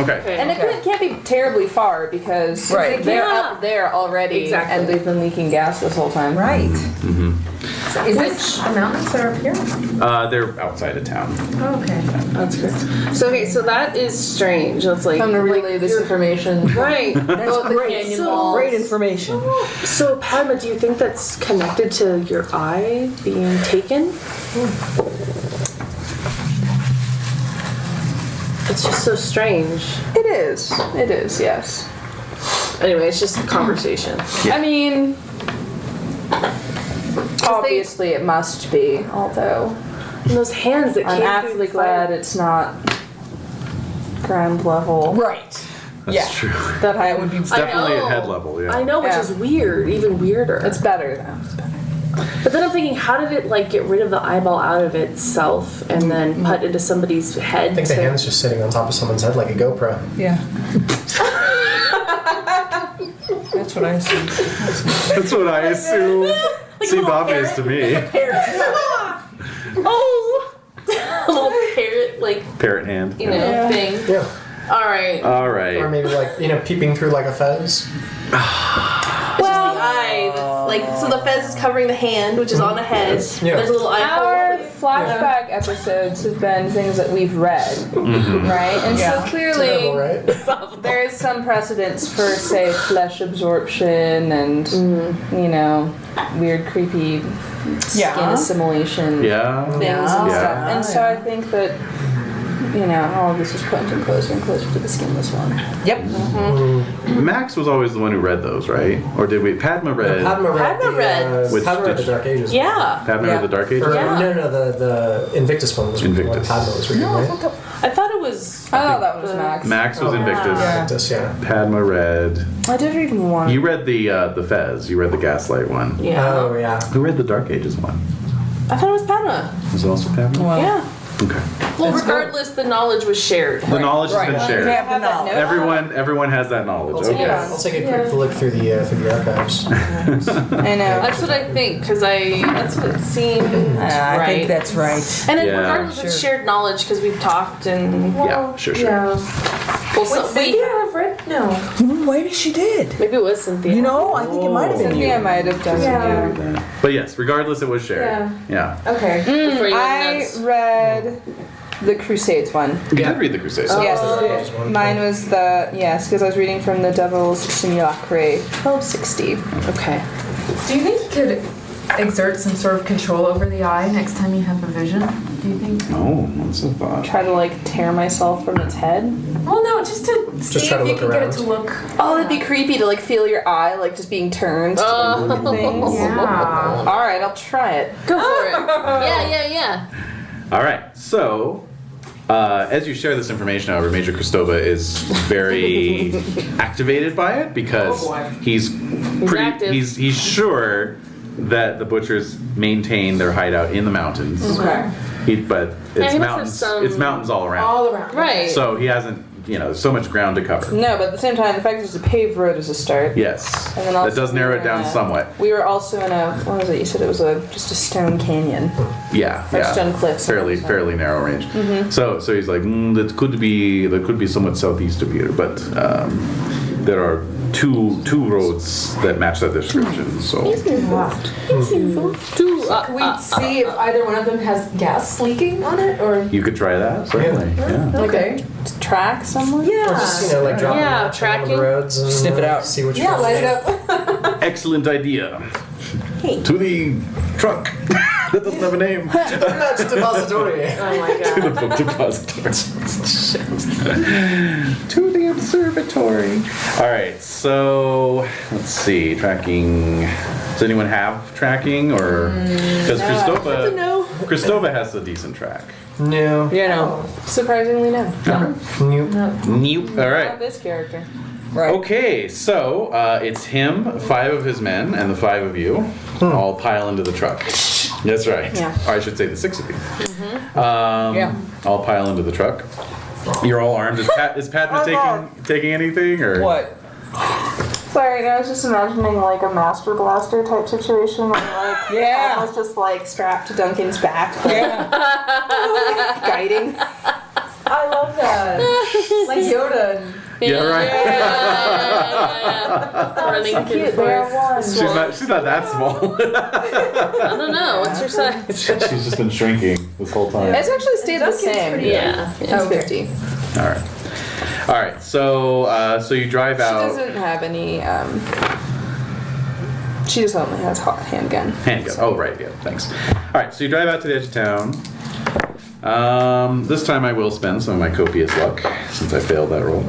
Okay. And it can't be terribly far because Right. they're up there already Exactly. and they've been leaking gas this whole time. Right. Is this the mountains that are up here? They're outside of town. Oh, okay. That's good. So okay, so that is strange. That's like I'm going to relay this information. right. That's great. So- Great information. So Padma, do you think that's connected to your eye being taken? It's just so strange. It is. It is, yes. Anyway, it's just a conversation. I mean, obviously it must be, although And those hands that I'm came actually through the glad fire. it's not ground level. Right. That's true. That That would be. It's definitely know. at head level, yeah. I know, which Yeah. is weird, even weirder. It's better though. It's better. But then I'm thinking, how did it like get rid of the eyeball out of itself and then put into somebody's head? I think the hand's just sitting on top of someone's head like a GoPro. Yeah. That's what I assume. That's what I assume. Seemed obvious to me. Oh, a little parrot like Parrot hand. thing. Yeah. All right. All Or right. maybe like, peeping through like a fez. It's just the eye. That's, like, so the fez is covering the hand, which is on a head. Yeah. There's a little eye Our hole. flashback episodes have been things that we've read, right? And so Terrible, clearly right? there is some precedence for, say, flesh absorption and, weird, creepy skin Yeah. assimilation Yeah. things and Yeah. stuff. And so I think that, all of this is pointing closer and closer to the skinless one. Yep. Max was always the one who read those, right? Or did we? Padma read. Padma read. Which Padma read the did- Dark Ages. Yeah. Padma read the Dark Ages? Or, Yeah. No, the Invictus one was the one Invictus. Padma was reading, right? I thought it was. Oh, that was Max. Max was Invictus. Invictus, yeah. Padma read. I did read one. You read the Fez. You read the Gaslight one. Yeah. Oh, yeah. Who read the Dark Ages one? I thought it was Padma. Was it also Padma? Yeah. Okay. Well, regardless, the knowledge was shared. The knowledge has been We shared. have the knowledge. Everyone has that knowledge. I'll take, Okay. I'll take a quick look through the archives. I know. That's what I think, because that's what it seemed I right. think that's right. And then Yeah. regardless, it's shared knowledge because we've talked and. Yeah, sure. Yeah. Well, so Would Cynthia have read? No. Maybe she did. maybe it was Cynthia. I think it might have been Cynthia you. might have done Yeah. But yes, regardless, it was shared. Yeah. Okay. Before you went I nuts. read the Crusades one. You did read the Crusades. Yes, one. mine was because I was reading from the Devil's Simulacre 1260. Okay. Do you think you could exert some sort of control over the eye next time you have a vision? Do you think? Oh, what's a thought? Try to tear myself from its head. Well, no, just to see try to if you look can get it around. to look. Oh, that'd be creepy to feel your eye just being turned to things. Yeah. All right, I'll try it. Go for it. Yeah. All right. So, as you share this information, however, Major Christova is very activated by it because he's active. he's sure that the butchers maintain their hideout in the mountains. Okay. But he it's must have mountains. some- It's mountains all around. All around. Right. So he hasn't, so much ground to cover. No, but at the same time, the fact that it's a paved road is a start. Yes. And then That also does narrow it we were down in a- somewhat. We were also in what was it? You said it was just a stone canyon. Yeah. Or Yeah. stone cliffs. Fairly narrow range. So he's like, that could be somewhat southeast of here, but there are two roads that match that description. So Can we see if either one of them has gas leaking on it, or you could try that, certainly. Yeah. okay? To track someone? Or Yeah. just, drop Yeah, them on tracking. the roads and Sniff it out. see which Yeah, one. light it up. Excellent idea. To the truck that doesn't have a name. That's depository. Oh my To the god. book depository. To the observatory. All right, so let's see. Tracking. Does anyone have tracking, or because Christova has a decent track. No. Surprisingly, no. Nope. All right. Not this character. Right. Okay, so it's him, 5 of his men, and the 5 of you all pile into the truck. That's right. Yeah. Or I should say the 6 of you. Yeah. I'll pile into the truck. You're all armed. Is Padma taking anything or What? Sorry, I was just imagining like a Master Blaster type situation where like Yeah. almost just like strapped to Duncan's back, but Yeah. guiding. I love that. Like Yoda. And Yeah, right. Running Cute, through the they are forest. one. She's not that small. I don't know. What's your size? She's just been shrinking this whole time. It's actually stayed the Duncan's same. pretty Yeah. It's Okay. 50. All right. So you drive She out. doesn't have any. She just only has handgun. Handgun. Oh, right. Yeah. Thanks. All right. So you drive out to the edge of town. This time I will spend some of my copious luck since I failed that roll.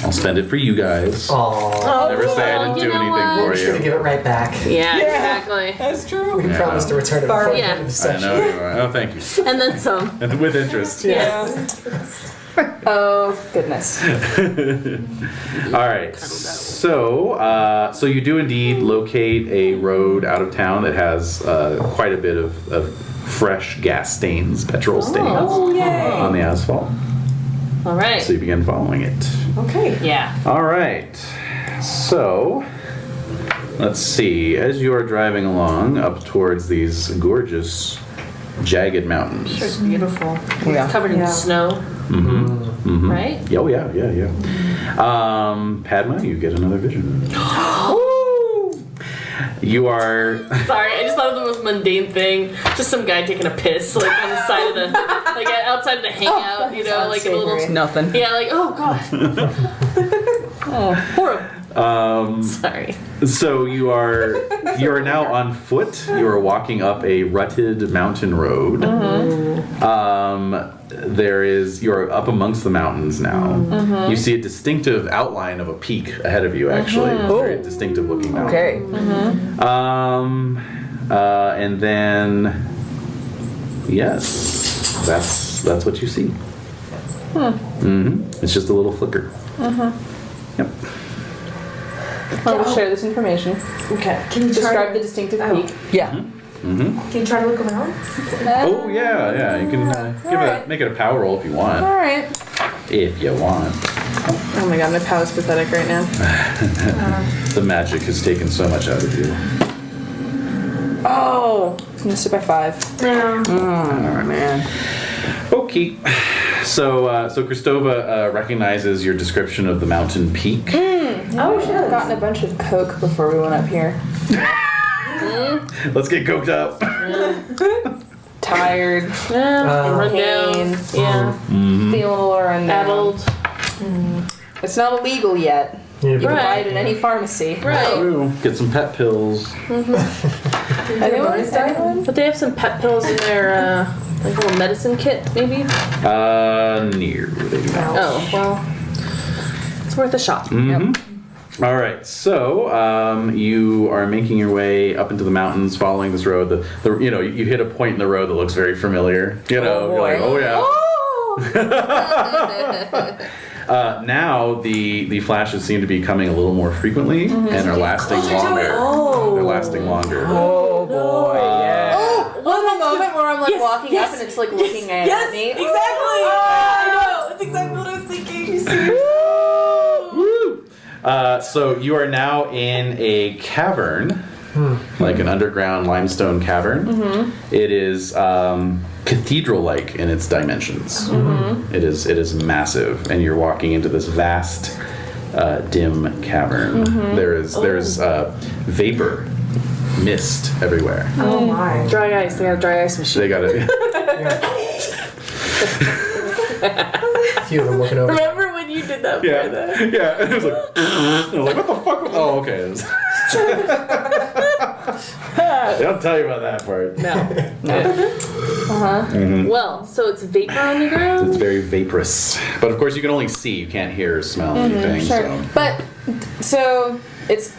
I'll spend it for you guys. Aww. Never say I didn't you do know anything what? for Should you. give it right back. Yeah, exactly. That's true. We Yeah. promised to return it before the Yeah. end of the I session. know you are. Oh, thank you. And then some. And with interest. Yes. Oh goodness. All right. So you do indeed locate a road out of town that has quite a bit of fresh gas stains, petrol stains oh yay. on the asphalt. All right. So you begin following it. Okay. Yeah. All right. So let's see. As you are driving along up towards these gorgeous, jagged mountains. It's beautiful. Yeah. Covered in Yeah. snow. Mm-hmm. Right? Oh yeah. Padma, you get another vision. You are. Sorry, I just thought of the most mundane thing. Just some guy taking a piss, like on the side of the, like outside of the hangout, you know, like in a little. Nothing. Yeah, like oh god. Oh, horrible. Sorry. So you are now on foot. You are walking up a rutted mountain road. You're up amongst the mountains now. You see a distinctive outline of a peak ahead of you. Actually, very distinctive looking mountain. Okay. And then yes, that's what you see. It's just a little flicker. Yep. I will share this information. Okay. Can you Describe the distinctive peak. Yeah. Can you try to look around? Oh yeah. You can make it a power roll if you want. All right. If you want. Oh my god, my power's pathetic right now. The magic has taken so much out of you. Oh, I missed it by 5. No. Oh man. Okay. So Christova recognizes your description of the mountain peak. Oh, she I've does. gotten a bunch of coke before we went up here. Let's get coked up. Tired, Run down. pain, Yeah. feeling a little run down. Addled. It's not illegal yet. Yeah, You can Right. buy it in any pharmacy. Right. Ooh, get some pet pills. Anyone? But they have some pet pills in their like little medicine kit, maybe. Near. They do not. Oh well. It's worth a shot. All right. So you are making your way up into the mountains, following this road. You hit a point in the road that looks very familiar. You're like, oh yeah. Now the flashes seem to be coming a little more frequently and are lasting longer. They're lasting longer. Oh boy. Yeah. Well, the moment where I'm like walking up and it's like looking at me. Exactly. I know. That's exactly what I was thinking. Woo! So you are now in a cavern, like an underground limestone cavern. It is cathedral-like in its dimensions. It is massive, and you're walking into this vast, dim cavern. There's vapor, mist everywhere. Oh my. Dry ice. They got a dry ice machine. They got it. A few of them looking over. Remember when you did that? Yeah. It was like, I was like, what the fuck? Oh, okay. They don't tell you about that part. No. Well, so it's vapor on the ground. It's very vaporous, but of course you can only see. You can't hear or smell anything. Sure. So. But, so, it's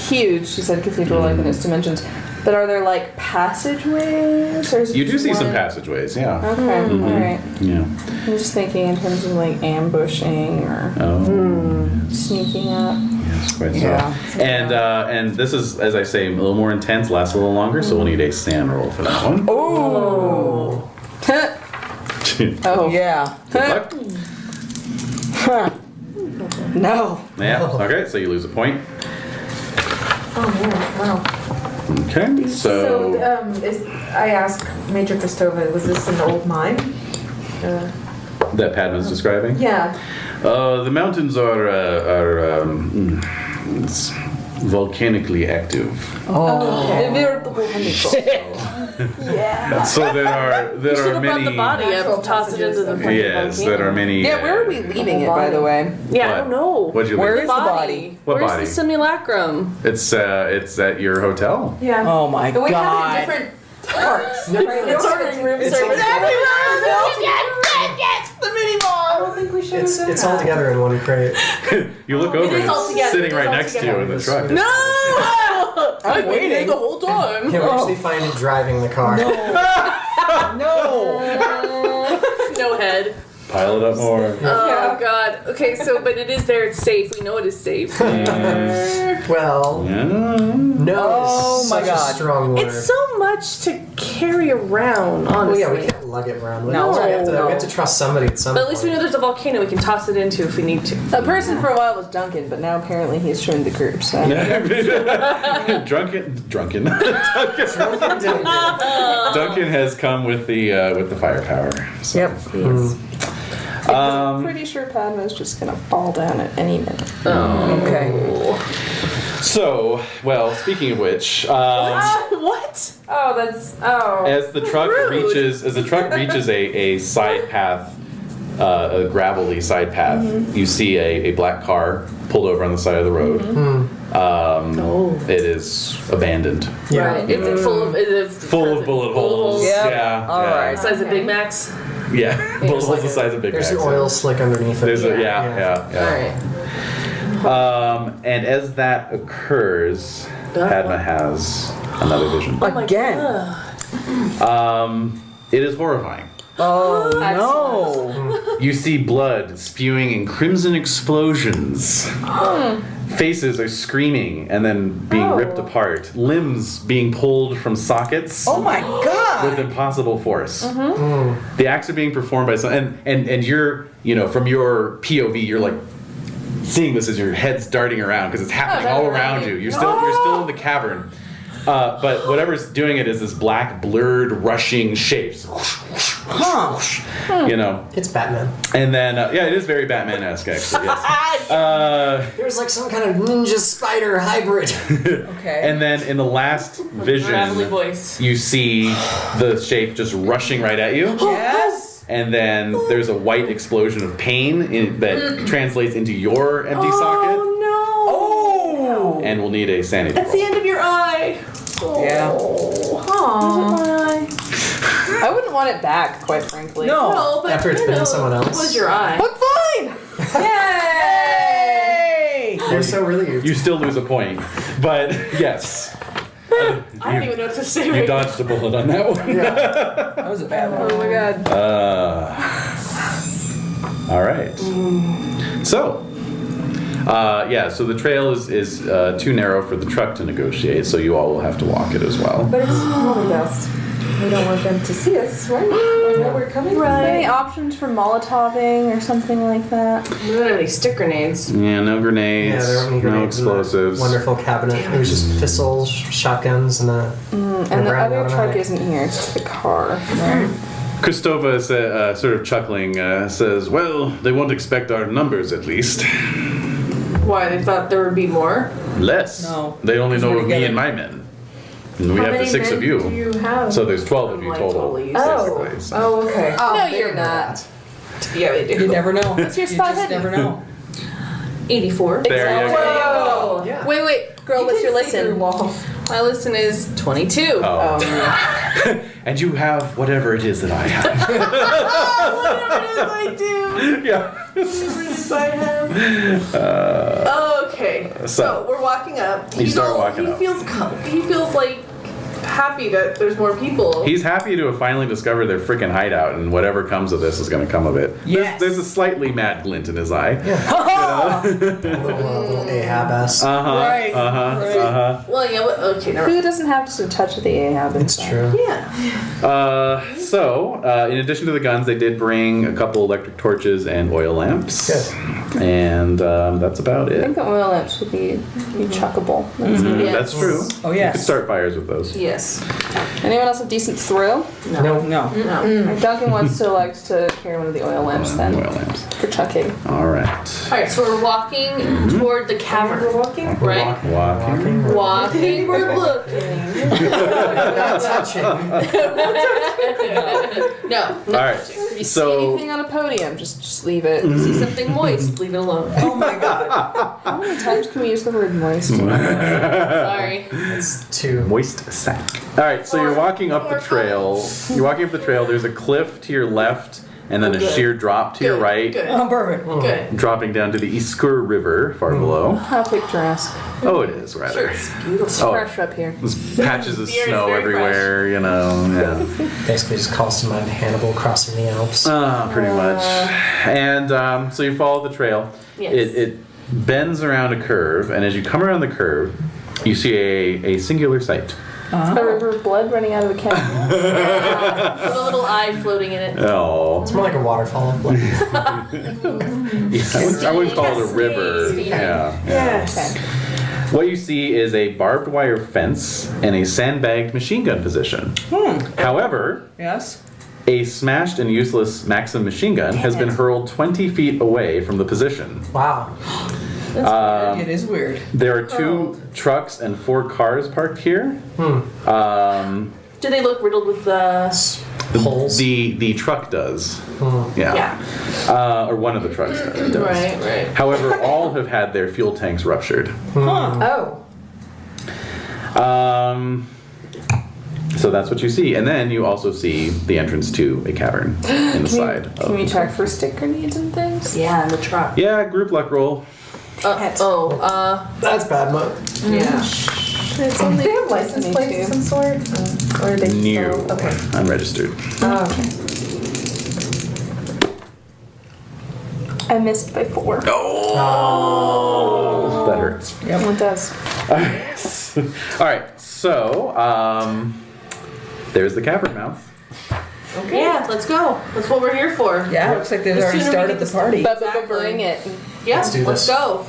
huge, she said, cathedral-like in its dimensions. But But are there like passageways? Or is it You do just see some one- passageways, yeah. Okay, alright. Yeah. I'm just thinking in terms of like ambushing or Oh. sneaking up. Yes, quite Yeah. so. And this is, as I say, a little more intense, lasts a little longer, so we'll need a stand roll for that one. Oh. Oh. Yeah. Good luck. No. Yeah. Okay, so you lose a point. Oh man, wow. Okay, so I asked Major Christova, was this an old mine? that Padma's describing. Yeah. The mountains are it's volcanically active. The veritable honeycomb. Yeah. So there are Should have brought many. the body up, toss it into the fucking Yes, volcano. there are many. Yeah, where are we leaving it, by the way? Yeah, I What? don't know. What'd you Where leave? is the body? What Where's body? the simulacrum? It's at your hotel. Yeah. Oh my But we have god. it in different parts. No, It's ordering room it's service. I don't think we should have done it's all that. together in one crate. You look over is and all it's together, sitting it is right all next to you together. in the truck. No! I'm waiting. the whole time. Yeah, we actually find it driving the car. No. No head. Pile it up more. Oh god. Okay, so but it is there. It's safe. We know it is safe. Well, Yeah. no Oh is my such God. a strong word. It's so much to carry around. Well, Honestly. yeah, we can't lug it around. with No, us. We have to, no. we have to trust somebody at some But at least we point. know there's a volcano we can toss it into if we need to. A person for a while was Duncan, but now apparently he's joined the group. So Drunken. Drunken Duncan has come with the firepower. So. Yep. I'm pretty sure Padma's just gonna fall down at any minute. Okay. So, well, speaking of which, What? Oh, as the truck reaches a side path, a gravelly side path, you see a black car pulled over on the side of the road. It is abandoned, Yeah. Right. It's full of full of bullet holes. Yep. Yeah, All yeah. right. Size of Big Macs. Yeah, bullet holes like the size of Big There's Macs. an oil slick underneath it. There's a, All right. And as that occurs, Padma has another vision. Again. It is horrifying. Oh no. You see blood spewing in crimson explosions. Faces are screaming and then being ripped apart. Limbs being pulled from sockets Oh my god. with impossible force. The acts are being performed by some, and you're, from your POV, you're like seeing this as your head's darting around because it's happening all around you. You're still in the cavern. But whatever's doing it is this black, blurred, rushing shapes. It's Batman. And then, it is very Batman-esque, actually, yes. There's like some kind of ninja spider hybrid. Okay. And then in the last Gravelly vision, voice. you see the shape just rushing right at you. Yes. And then there's a white explosion of pain that translates into your empty socket. Oh. And we'll need a sanity That's the roll. end of your eye. Yeah. I wouldn't want it back, quite frankly. No. No, but After it's been someone else. It was your eye. I'm fine. Yay. You're so relieved. You still lose a point. But yes. I don't even know what to say. You right dodged a bullet on that one. That was a bad one. Oh my god. All right. So, so the trail is too narrow for the truck to negotiate, so you all will have to walk it as well. But it's probably best. We don't want them to see us, right? They know we're coming. Any options for Molotoving or something like that? We don't have any stick grenades. Yeah, no grenades, Yeah, there weren't any no grenades in that explosives. wonderful cabinet. It was just pistols, shotguns, and a And the round other truck automatic. isn't here, it's just the car. Christova, sort of chuckling, says, "Well, they won't expect our numbers, at least. Why? They thought there would be more? Less. No. They only know we're of me together. and my men. And we How have the many 6 of men you. do you have? So there's 12 of you Like, total. totally basically, so. Oh, okay. No, you're not. Yeah, they do. You never know. What's your You spot just hidden? never know. 84. There you go. Whoa. Yeah. Wait, girl, what's your listen? My listen is 22. Oh. And you have whatever it is that I have. Whatever it is I do. Yeah. Whatever it is I have. Okay. So, So we're walking up. you start walking up. He feels like happy that there's more people. He's happy to have finally discovered their freaking hideout, and whatever comes of this is going to come of it. Yes. There's a slightly mad glint in his eye. A little Ahab-esque. Right. Well, yeah. Okay, never. Who doesn't have just a touch of the Ahab It's inside? true. Yeah. In addition to the guns, they did bring a couple electric torches and oil lamps. Good. And that's about I it. think the oil lamps would be chuckable. That's Yes. That's true. Oh, You yes. could start fires with those. Yes. Anyone else have decent thrill? No. No. No. Duncan wants to like to carry one of the oil lamps then Oil lamps. for chucking. All right. All right, so we're walking toward the cavern. We're walking? Right. Walking. Walking. We're looking. Not touching. No. All right. If you see So anything on a podium, just leave it. See something moist, leave it alone. Oh my god. How many times can we use the word moist? Sorry. It's too. moist sack. All right. So you're walking up the trail. You're walking up the trail. There's a cliff to your left, and then a Good. sheer drop to your Good, right, Good. Oh, perfect. Good. dropping down to the Iskur River far below. How picturesque. Oh, it is rather. Sure, it's beautiful. It's Oh. fresh up here. There's patches of The air is snow very everywhere, you know. Yeah. Basically just calls to mind Hannibal crossing the Alps. Pretty much. And so you follow the trail. Yes. It bends around a curve, and as you come around the curve, you see a singular sight. A river of blood running out of the cavern. With a little eye floating in it. Oh. It's more like a waterfall. Yeah, I wouldn't call it a river. Yeah. Yes. What you see is a barbed wire fence and a sandbagged machine gun position. However, Yes. a smashed and useless Maxim machine gun has been hurled 20 feet away from the position. Wow. It is weird. There are 2 trucks and 4 cars parked here. Do they look riddled with Holes. The truck does. Yeah. Or one of the trucks does. Right. However, all have had their fuel tanks ruptured. Oh. So that's what you see. And then you also see the entrance to a cavern in the side. Can we check for stick grenades and things? Yeah, in the truck. Yeah, group luck roll. That's bad mode. Yeah. It's Do only they have license plates of some sort? Or are they New. still... Okay. Unregistered. Oh, okay. I missed by 4. Oh! That hurts. It does. All right. So, there's the cavern mouth. Okay. Yeah, let's go. That's what we're here for. Yeah, looks like they've The already sooner we started get the this- party. But Exactly. bring it. Yeah, Let's do this. go.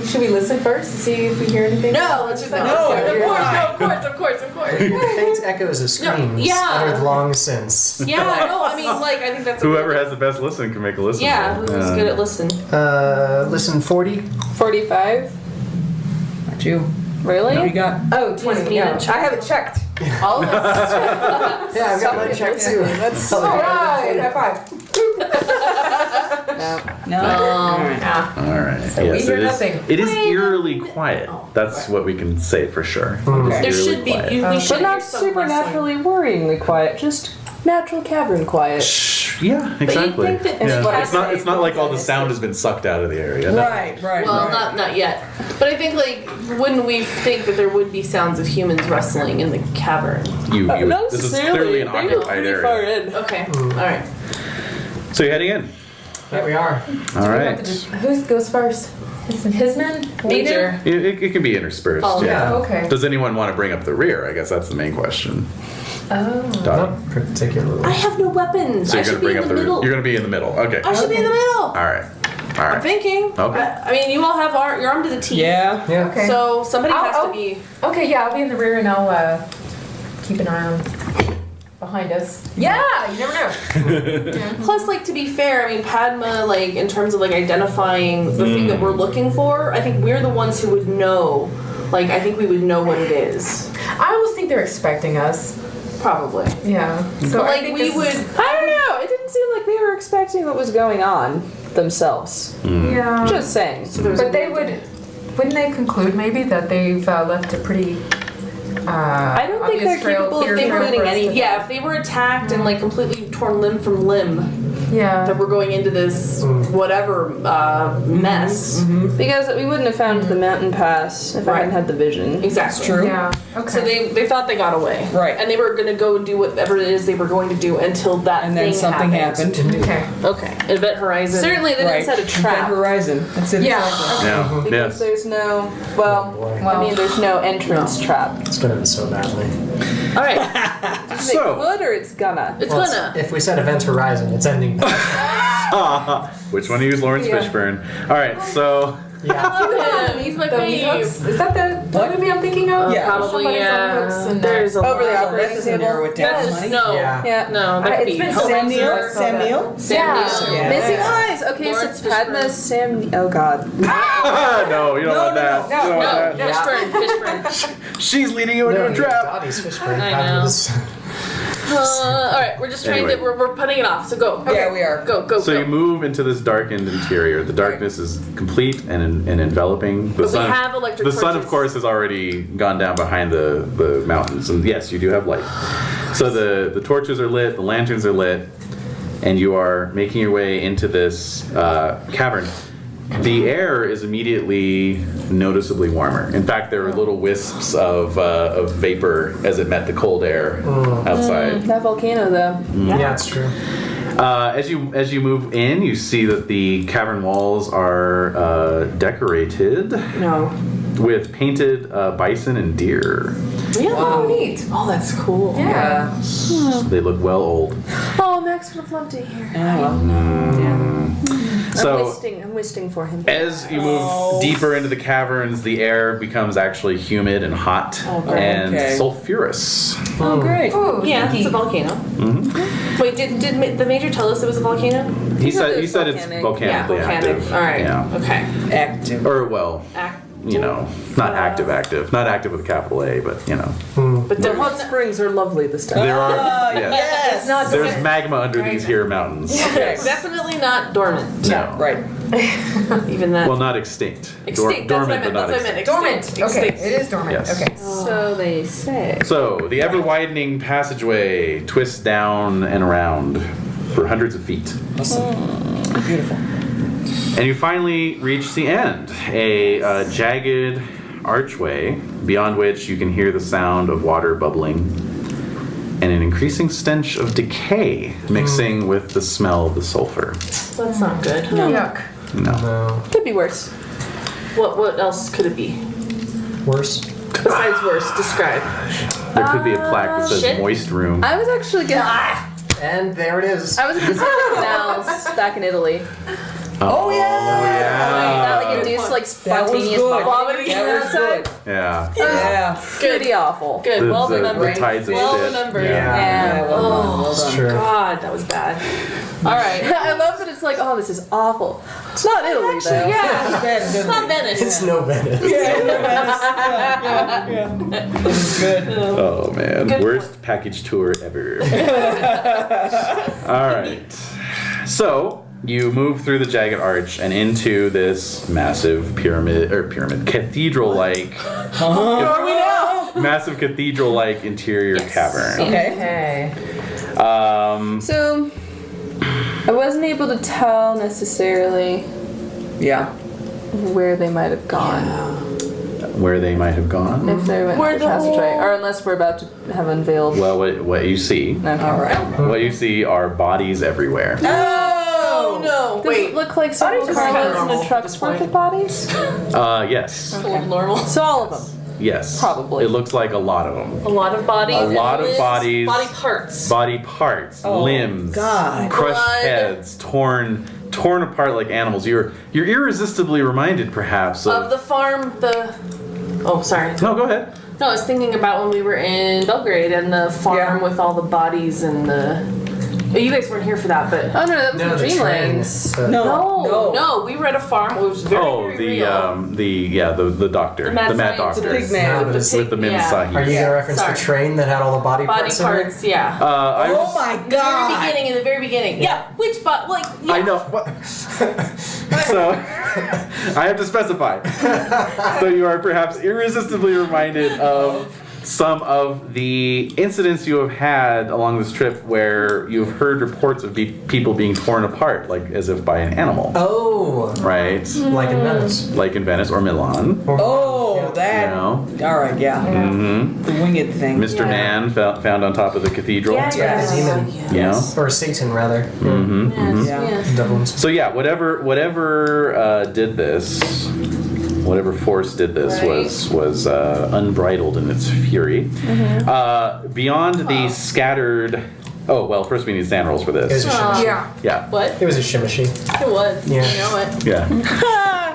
Should we listen first to see if we hear anything? No, let's just No, Of course. Faint echoes of screams yeah. uttered long since. Yeah, no, I mean, like, I think that's Whoever has the best listen can make a listen. Yeah, roll. who's good at listening? Listen 40. 45? Not you. Really? What do you got? Oh, 20. me Yeah. to check. I haven't checked. All of us. Yeah, I've got mine checked too. That's all right. High five. No. All right. we hear nothing. It is eerily quiet. That's what we can say for sure. Okay. There should be. We But should not hear some supernaturally worryingly quiet, just natural cavern quiet. Shh. Yeah, exactly. think that Yeah. what I It's not. say It's not like all the is- sound has been sucked out of the area. No. Right. Well, not yet. But I think, like, wouldn't we think that there would be sounds of humans wrestling in the cavern? You. Not This is necessarily. clearly an They were occupied pretty area. far in. Okay. All right. So you're heading in. There we are. All right. Who goes first? Is it his men? Major. It can be interspersed. Follow Yeah. Oh, okay. Does anyone want to bring up the rear? I guess that's the main question. Oh. Dottie. Not particularly. I have no weapons. So I you're should gonna bring be in up the the. middle. You're gonna be in the middle. Okay. I should be in the middle. All right. All I'm right. thinking. Okay. I mean, you all have you're armed to the teeth. Yeah. Yeah. Okay. So somebody has I'll- to be. Okay, yeah, I'll be in the rear and I'll keep an eye on behind us. Yeah, you never know. Plus, like, to be fair, I mean, Padma, like, in terms of, like, identifying the thing that we're looking for, I think we're the ones who would know. Like, I think we would know what it is. I almost think they're expecting us. Probably. Yeah. So But, I like, think we this is- would. I don't know. It didn't seem like they were expecting what was going on themselves. Yeah. Just saying. But they wouldn't they conclude maybe that they've left a pretty I don't think obvious they're trail capable of clear If they were for us to- if they were attacked and, like, completely torn limb from limb, that we're going into this whatever mess. Because we wouldn't have found the mountain pass if I hadn't had the vision. Exactly. True. Yeah. Okay. So they thought they got away. Right. And they were going to go do whatever it is they were going to do until that And then thing something happened. Okay. Okay. Event Horizon. Certainly they didn't set a Event trap. Horizon. That's it. Yeah. Yeah. Because Yes. there's no, I mean, there's no entrance trap. It's gonna end so badly. All right. Is it So- good or it's gonna? It's Well, gonna. if we said Event Horizon, it's ending. Which one to use Lawrence Fishburne? All right, so Yeah. He's my The babe. Hooks? Is that the movie I'm thinking of? Yeah. Probably, Somebody's on hooks yeah. and There's a Over the lot. operating This is in there table. with Dad's money. No. Yeah. Yeah. No, that could It's be. been Hellraiser. Sam Neill? Sam Neill? Sam Neill. Yeah. Missing eyes. Okay, Lawrence so Padma, Fishburne. Sam. Oh God. no, you don't want that. You don't want No, that. Fishburne. She's leading you into No, a trap. Dottie's Fishburne. I know. Was- All right, we're just trying Anyway. to. We're putting it off. So go. Yeah, we are. Go. So go. you move into this darkened interior. The darkness is complete and enveloping. The But we have electric The sun, of torches. course, has already gone down behind the mountains, and yes, you do have light. So the torches are lit, the lanterns are lit, and you are making your way into this cavern. The air is immediately noticeably warmer. In fact, there are little wisps of vapor as it met the cold air outside. That volcano though. yeah, it's true. As you move in, you see that the cavern walls are decorated No. with painted bison and deer. Really? Oh, neat. Oh, that's cool. Yeah. They look well old. Oh, Max would have loved to hear. So I'm wisting for him. as you move deeper into the caverns, the air becomes actually humid and hot and Okay. sulfurous. Oh, great. Ooh, Yeah, sneaky. it's a volcano. Wait, did the Major tell us it was a volcano? He said it's it's volcanic. volcanically Volcanic. active. All right. Yeah. Okay. Active. Or well, you know, not active, not active with a capital A, but you know, But The hot springs are lovely this time. there are. Yes. Yes. It's not. There's magma under these here mountains. Yes. Definitely not dormant. No. Right. Even that. Well, not extinct. Extinct. Dormant, That's but what I not meant. extinct. Dormant. Extinct. Okay, Extinct. it is dormant. Yes. Okay. So they say. So the ever-widening passageway twists down and around for hundreds of feet. Beautiful. And you finally reach the end, a jagged archway beyond which you can hear the sound of water bubbling and an increasing stench of decay mixing with the smell of the sulfur. That's not good. Yuck. No. No. Could be worse. What else could it be? Worse. Besides worse, describe. There could be a plaque that says shit. moist room. I was actually gonna. And there it is. I was gonna say the canals back in Italy. Oh, yeah. That like induced like That was spontaneous good. vomiting That was outside. good. Yeah. Yeah. Pretty awful. Good. The, Well the, remembered. the tides of Well shit. remembered. Yeah. Yeah. Well done. Well It's done. true. God, that was bad. All right. I love that it's like, oh, this is awful. It's not Italy though. Yeah. Bad, It's not Venice. It's no Venice. Oh man, Good worst package tour ever. All right, so you move through the jagged arch and into this massive cathedral-like, massive cathedral-like interior cavern. Okay. Okay. So I wasn't able to tell necessarily Yeah. where they might have gone. Where they might have gone. If they went Where to the the passageway. whole- Or unless we're about to have unveiled. Well, what you see, Okay. All right. what you see are bodies everywhere. Oh no! Does Wait. it look like several Bodies are kinda carloads in normal a at truck's this worth point. of bodies? Yes, Normal. So all of them. yes, Probably. It looks like a lot of them. A lot of bodies. A and lot of limbs, bodies. Body parts. Body parts, limbs, God. crushed Blood. heads, torn apart like animals. You're irresistibly reminded, perhaps, Of the farm. Oh, sorry. No, go ahead. No, I was thinking about when we were in Belgrade and the farm Yeah. with all the bodies and the. Oh, you guys weren't here for that, but. Oh no, that was No, the the train. Dreamlands. No, we were at a farm. It was very, very real. The doctor, The the mad mad scientist. doctor, The big man. No, with the Mim yeah. Sahib. Are you gonna reference Sorry. the train that had all the body Body parts in it? parts, yeah. I Oh was- my In the very God. beginning, in the very beginning. Yeah, which but like yeah. I know. What? So, I have to specify. So you are perhaps irresistibly reminded of some of the incidents you have had along this trip where you've heard reports of people being torn apart, like as if by an animal. Oh, Right? like in Venice. Like in Venice or Milan. Oh, that. You know? All right, yeah. Mm-hmm. The winged thing. Mr. Man found on top of the cathedral. A demon. You know? Or Satan, rather. Mm-hmm. Yeah. Devils. So yeah, whatever did this, whatever force did this was unbridled in its fury. Beyond the scattered. Oh well, first we need stand rolls for It was this. a shimishi. Yeah. What? It was a shimishi. It was. Yeah. You know what? Yeah.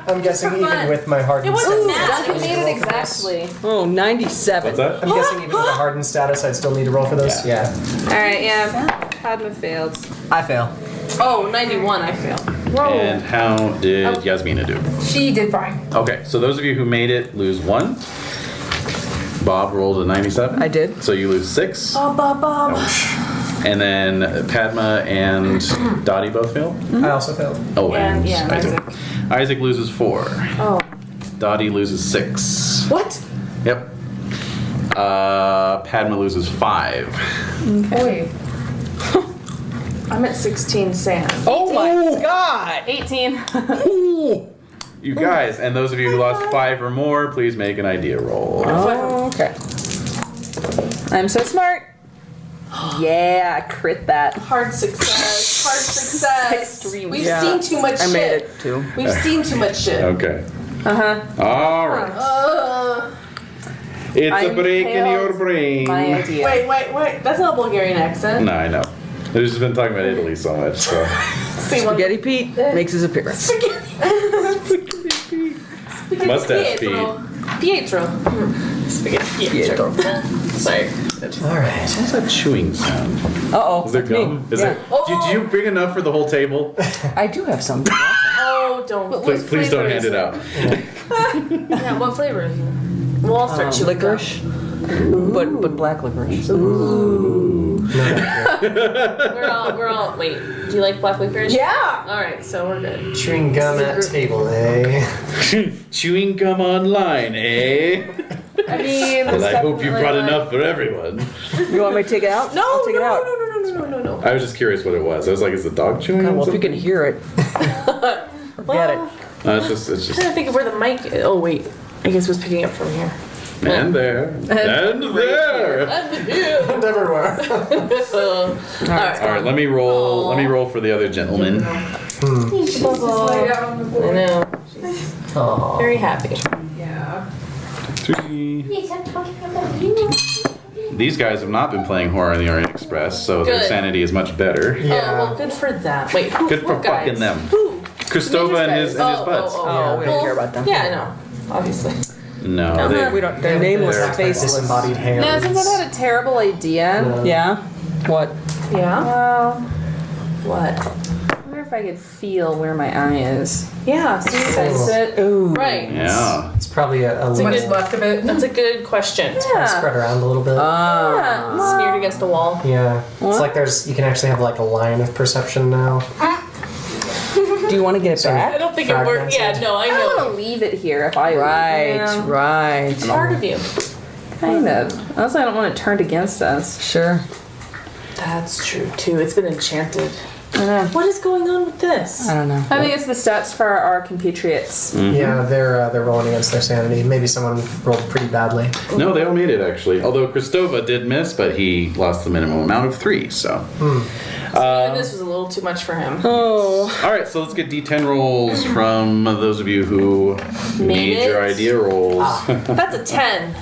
I'm guessing even with my hardened It wasn't status, mad. I'd still You need made to it roll for this. exactly. Oh, 97. What's that? I'm guessing even with a hardened status, I'd still need to roll for this. Yeah. Alright, yeah. Padma failed. I fail. Oh, 91, I failed. And how did Yasmina do? She did fine. Okay, so those of you who made it lose 1. Bob rolled a 97. I did. So you lose 6. Oh, Bob. And then Padma and Dottie both failed. I also failed. Oh, and Yeah, Isaac. Isaac loses 4. Oh. Dottie loses 6. What? Yep. Padma loses 5. Wait. I'm at 16 sand. Oh my god! 18. Ooh. You guys, and those of you who lost 5 or more, please make an idea roll. Oh, okay. I'm so smart. Yeah, I crit that. Hard success. Hard success. Extreme. We've Yeah. seen too much I shit. made it too. We've seen too much shit. Okay. All right. It's a I'm break in your failed brain. My idea. Wait. That's not a Bulgarian accent. No, I know. We've just been talking about Italy so much. So. Spaghetti Pete makes his appearance. Mustache Pietro. Spaghetti Pietro. Sorry. All right. What's that chewing sound? Uh-oh. Is there gum? Is Yeah. it? Did you bring enough for the whole table? I do have some. Oh, don't. Please don't hand it out. Yeah, what flavor is it? Well, I'll start chewing Licorice. But black licorice. We're all. Wait. Do you like black licorice? Yeah. All right, so we're good. Chewing gum at table, eh? Chewing gum online, eh? I mean, Well, I hope you brought enough for everyone. You want me to take it out? No, I'll take it out. no. I was just curious what it was. I was like, is the dog chewing? Well, if you something? can hear it, forget it. It's just, I'm trying to think of where the mic is. Oh, wait. I guess it was picking up from here. and there, and there. And everywhere. All right. All right, let me roll. Let me roll for the other gentleman. I know. Aw. Very happy. Yeah. 3. These guys have not been playing Horror on the Orient Express, so their Good. sanity is much better. Oh, well, good for them. Wait, who? Good for what guys? fucking them. Who? Christova and his butts. Oh, we don't care about them. Yeah, I know. Obviously. No, they, We don't. They're nameless, They're faceless. disembodied hands. No, since I had a terrible idea. Yeah. What? Yeah. Well, What? I wonder if I could feel where my eye is. Yeah. Sense it. Ooh. Right. yeah. It's probably a What's little left of it? That's a good question. spread around a little bit. Smeared against a wall. Yeah. It's like you can actually have like a line of perception now. Do you want to get it I back? don't think it worked. Yeah, no, I I know. want to leave it here if I Right, right. It's hard of you. Kind of. Also, I don't want it turned against us. Sure. That's true too. It's been enchanted. I know. What is going on with this? I don't know. I think it's the stats for our compatriots. Yeah, they're rolling against their sanity. Maybe someone rolled pretty badly. No, they all made it actually. Although Christova did miss, but he lost the minimum amount of 3. So. And this was a little too much for him. Oh. All right, so let's get D10 rolls from those of you who made your it? idea rolls. That's a 10.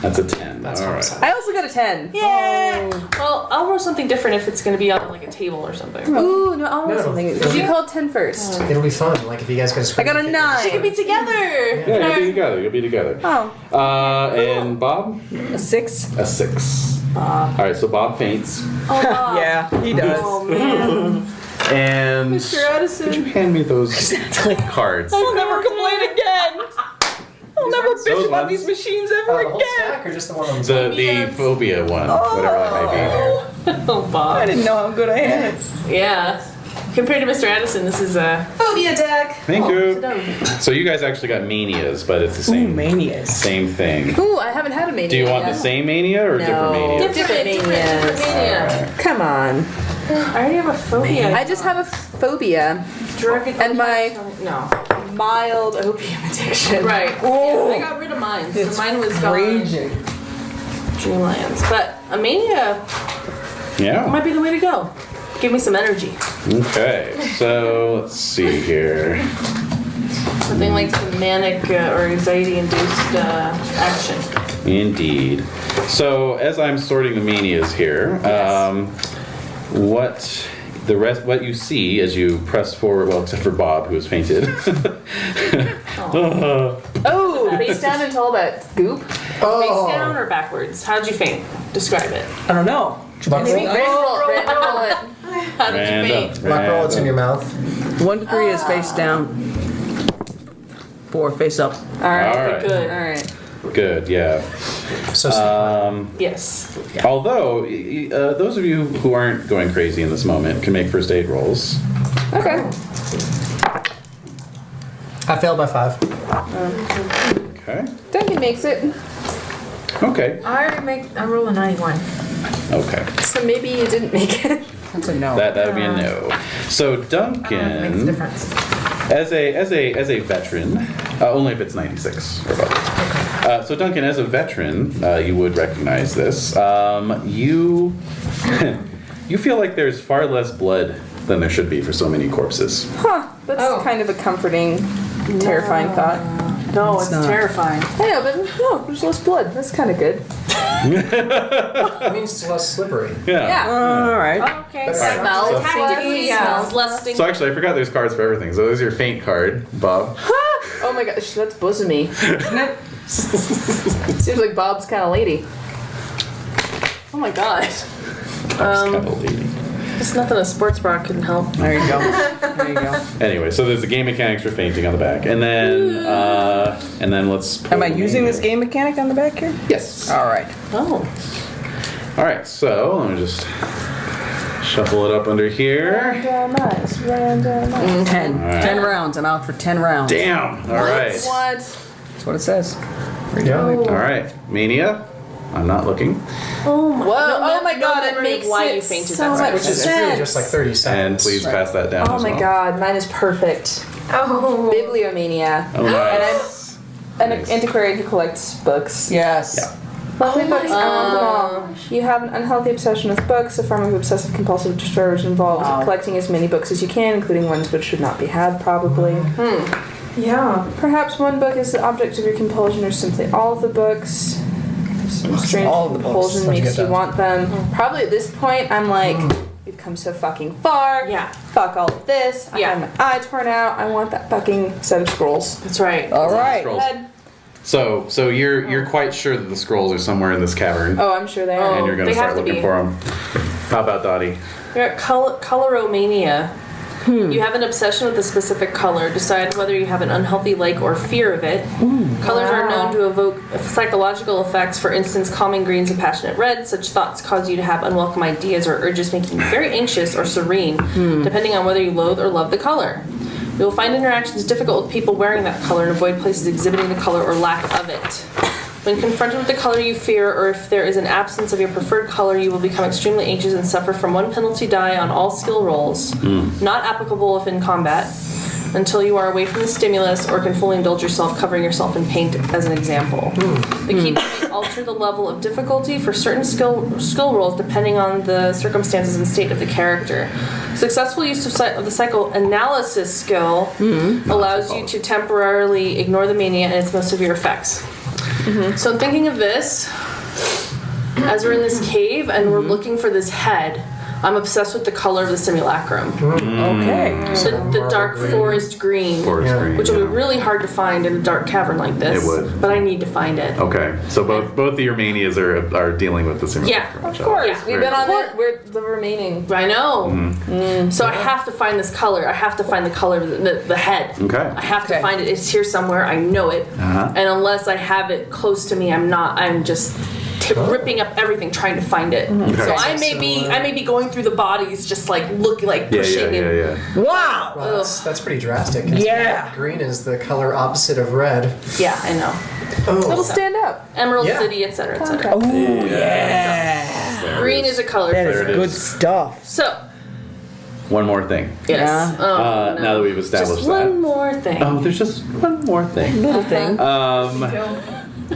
That's a 10. All right. I also got a 10. Yeah. Well, I'll roll something different if it's going to be on like a table or something. Ooh, no, I'll roll No. something. Because you called 10 first. It'll be fun. Like if you guys could. I got a 9. We could be together. Yeah, you'll be together. You'll be together. Oh. And Bob? A 6? A 6. All right, so Bob faints. Yeah, he does. Oh man. And Mr. Addison. could you hand me those cards? I'll never complain again. I'll never bitch Those about ones? these machines The ever whole again. stack or just the one on the The phobia one, whatever that might Oh, Bob. I didn't know how good I had it. Yeah. Compared to Mr. Addison, this is a phobia deck. Thank you. So So you guys actually got manias, but it's the same manias. same thing. Ooh, I haven't had a mania. Do you want yet. the same mania or different manias? Different manias. mania. Come on. I already have a phobia. I just have a phobia. And my mild opium addiction. Right. Yeah, I got rid of mine. So mine was gone. Dreamlands. But a mania Yeah. might be the way to go. Give me some energy. Okay. So let's see here. Something like some manic or anxiety-induced action. Indeed. So as I'm sorting the manias here, what you see as you press forward, well, except for Bob, who has fainted. Oh, face down into all that goop. Face down or backwards? How'd you faint? Describe it. I don't know. Maybe roll it. How did you faint? Luck roll, it's in your mouth. 1 to 3 is face down. 4 face up. All right. All right. Good. All right. Good, yeah. So Yes. Although, those of you who aren't going crazy in this moment can make first aid rolls. Okay. I failed by 5. Okay. Duncan makes it. Okay. I roll a 91. Okay. So maybe you didn't make it. That's a no. That would be a no. So Makes a Duncan, difference. as a veteran, only if it's 96 or above. So Duncan, as a veteran, you would recognize this. You you feel like there's far less blood than there should be for so many corpses. Huh. That's kind of a comforting, terrifying thought. No, it's not. terrifying. I know, but no, there's less blood. That's kind of good. It means it's less slippery. Yeah. All right. Okay. Smells. So- Smells less stinky. So actually, I forgot there's cards for everything. So there's your faint card, Bob. Oh my gosh, that's bosomy. Seems like Bob's kind of lady. Oh my god. Bob's kind of lady. There's nothing a sports bra couldn't help. There you go. There you go. Anyway, so there's the game mechanics for fainting on the back, and then let's. Am I using this game mechanic on the back here? Yes. All right. Oh. All right. So let me just shuffle it up under here. Randomized. 10. All right. 10 rounds. I'm out for 10 rounds. Damn. All right. What? That's what it says. All right. Mania. I'm not looking. Oh my, oh my no god, it memory of makes why it you fainted, so that's much right. Which is really just like 30 And seconds. please pass that down. Oh as my well. god, mine is perfect. Oh. Bibliomania. Oh, nice. And I'm an antiquarian who collects books. Yes. Yeah. Lovely books, I want them all. You have an unhealthy obsession with books, a form of obsessive compulsive disorder which involves collecting as many books as you can, including ones which should not be had, probably. Yeah. Perhaps one book is the object of your compulsion, or simply all of the books. Some strange all of the books. compulsion How'd you makes get you that? want them. Probably at this point, I'm like, we've come so fucking far. Yeah. Fuck all of this. I Yeah. had my eye torn out. I want that fucking set of scrolls. That's right. All right. Scrolls. Head. So you're quite sure that the scrolls are somewhere in this cavern, Oh, I'm sure they are. and you're gonna they start have to looking be. for them. How about Dottie? You're at coloromania. You have an obsession with a specific color. Decide whether you have an unhealthy like or fear of it. Colors are known to evoke psychological effects. For instance, calming greens and passionate reds. Such thoughts cause you to have unwelcome ideas or urges, making you very anxious or serene, depending on whether you loathe or love the color. You will find interactions difficult with people wearing that color and avoid places exhibiting the color or lack of it. When confronted with the color you fear, or if there is an absence of your preferred color, you will become extremely anxious and suffer from 1 penalty die on all skill rolls, not applicable if in combat, until you are away from the stimulus or can fully indulge yourself, covering yourself in paint as an example. The keyboard may alter the level of difficulty for certain skill rolls depending on the circumstances and state of the character. Successful use of the psychoanalysis skill allows you to temporarily ignore the mania and its most severe effects. So I'm thinking of this as we're in this cave and we're looking for this head. I'm obsessed with the color of the simulacrum. Okay. The dark forest green, Forest green, which will yeah. be really hard to find in a dark cavern like this. It would. But I need to find it. Okay, so both of your manias are dealing with the simulacrum. Yeah, Of course, Yeah. we've been on it. We're the remaining. I know. So I have to find this color. I have to find the color of the head. Okay. I have to Okay. find it. It's here somewhere. I know it. Uh-huh. And unless I have it close to me, I'm just ripping up everything, trying to find it. So I may be going through the bodies, just like pushing. Wow. Well, that's pretty drastic. Yeah. Green is the color opposite of red. Yeah, I know. It'll Oh. stand up. Emerald Yeah. City, etc., etc. Oh, yeah. Green is a color. That for is me. good stuff. So, One more thing. yes. Yeah. Oh, no. Now that we've established just that. one more thing. Oh, there's just one more thing. Little thing.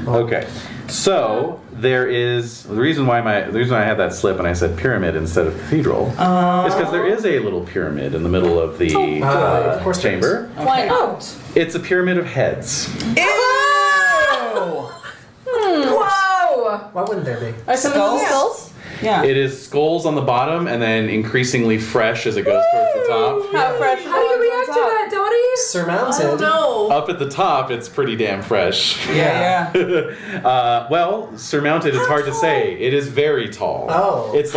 Okay. So there is the reason why I had that slip and I said pyramid instead of cathedral is because there is a little pyramid in the middle of the of course there chamber. Why not? It's a pyramid of heads. Ew! Whoa! Why wouldn't there be? Are some of them skulls? Yeah. It is skulls on the bottom and then increasingly fresh as it goes towards the top. How fresh? How do you react to that, Dottie? Surmounted. No. Up at the top, it's pretty damn fresh. Yeah. Well, surmounted, it's hard to say. It is very tall. Oh. It's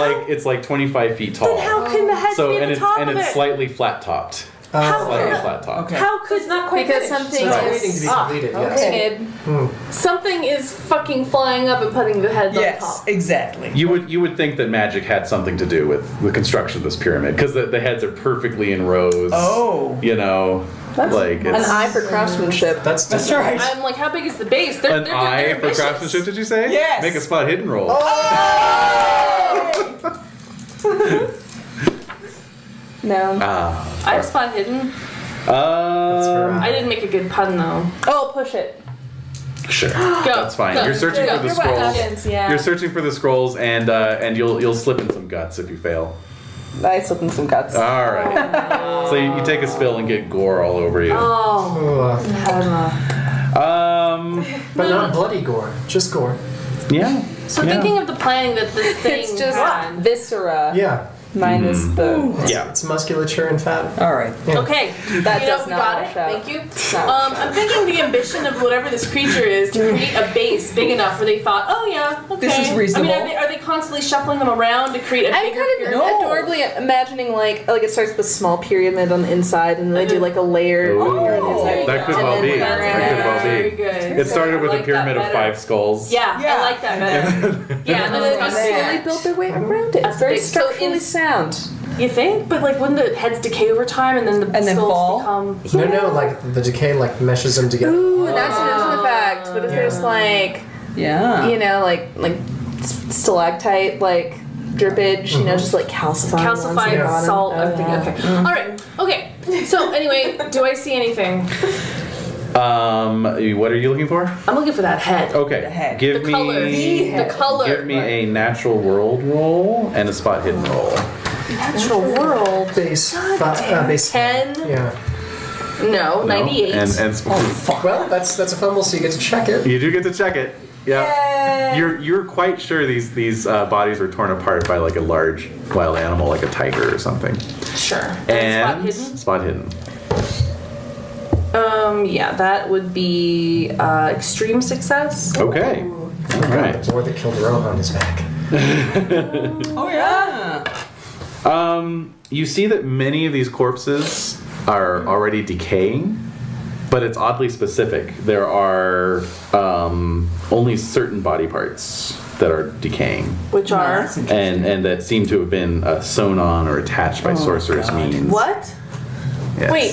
like 25 feet tall. How can the head So be at the top and of it's it? slightly flat topped. Oh. Slightly flat topped. Okay. How could It's not quite Because finished. something It's Ah. waiting to be completed, yes. Kid. something is fucking flying up and putting the heads on Yes, top? exactly. You would think that magic had something to do with the construction of this pyramid because the heads are perfectly in rows. Oh. You know, like An it's eye for craftsmanship. That's right. I'm like, how big is the base? They're, an they're, eye they're for ambitious. craftsmanship. Did you say? Yes. Make a spot hidden roll. No. I have spot hidden. I didn't make a good pun though. Oh, push it. Sure. Go. That's fine. Go. You're searching Go. for the You're what scrolls. happens, yeah. You're searching for the scrolls, and you'll slip in some guts if you fail. I slipped in some guts. All right. So you take a spill and get gore all over you. Oh, But not bloody gore, just gore. Yeah. so Yeah. thinking of the planning that this thing It's just had. viscera Yeah. minus the. Yeah. It's musculature and fat. All right. Okay, That you know, does we not got wash it. out. Thank you. Not I'm thinking the ambition of whatever this creature is to create a base big enough where they thought, oh yeah, okay. This is reasonable. I mean, are they constantly shuffling them around to create a I'm bigger kind of pyramid? No. adorably imagining like it starts with a small pyramid on the inside and then they do like a layer. Ooh, there that you could go. well And be. then That could well Very be. good. It started with I a like pyramid that of better. 5 skulls. Yeah, Yeah. I like that better. Yeah, and then it got Slowly built their way around it. It's very big. So structurally in- sound. You think? But like, wouldn't the heads decay over time and then the And then skulls fall? become? No, like the decay like meshes them together. Ooh, not to mention the fact, but if there's like Yeah. like stalactite like drippage, just like calcifying ones on the Calcified bottom. salt. Oh, I'm thinking. yeah. Okay. All right. Okay. So anyway, do I see anything? What are you looking for? I'm looking for that head. Okay. The head. Give The me color. The color. Give me a natural world roll and a spot hidden roll. Natural world. Base 10. Yeah. No, 98. And Well, that's a fumble, so you get to check it. you do get to check it. Yeah. You're quite sure these bodies were torn apart by like a large wild animal, like a tiger or something. Sure. And spot hidden. Spot hidden. Yeah, that would be extreme success. Okay. All right. The boar that killed Rohan on his back. Oh yeah. You see that many of these corpses are already decaying, but it's oddly specific. There are only certain body parts that are decaying, Which are and that seem to have been sewn on or attached by sorcerer's means. what? Yes. Wait.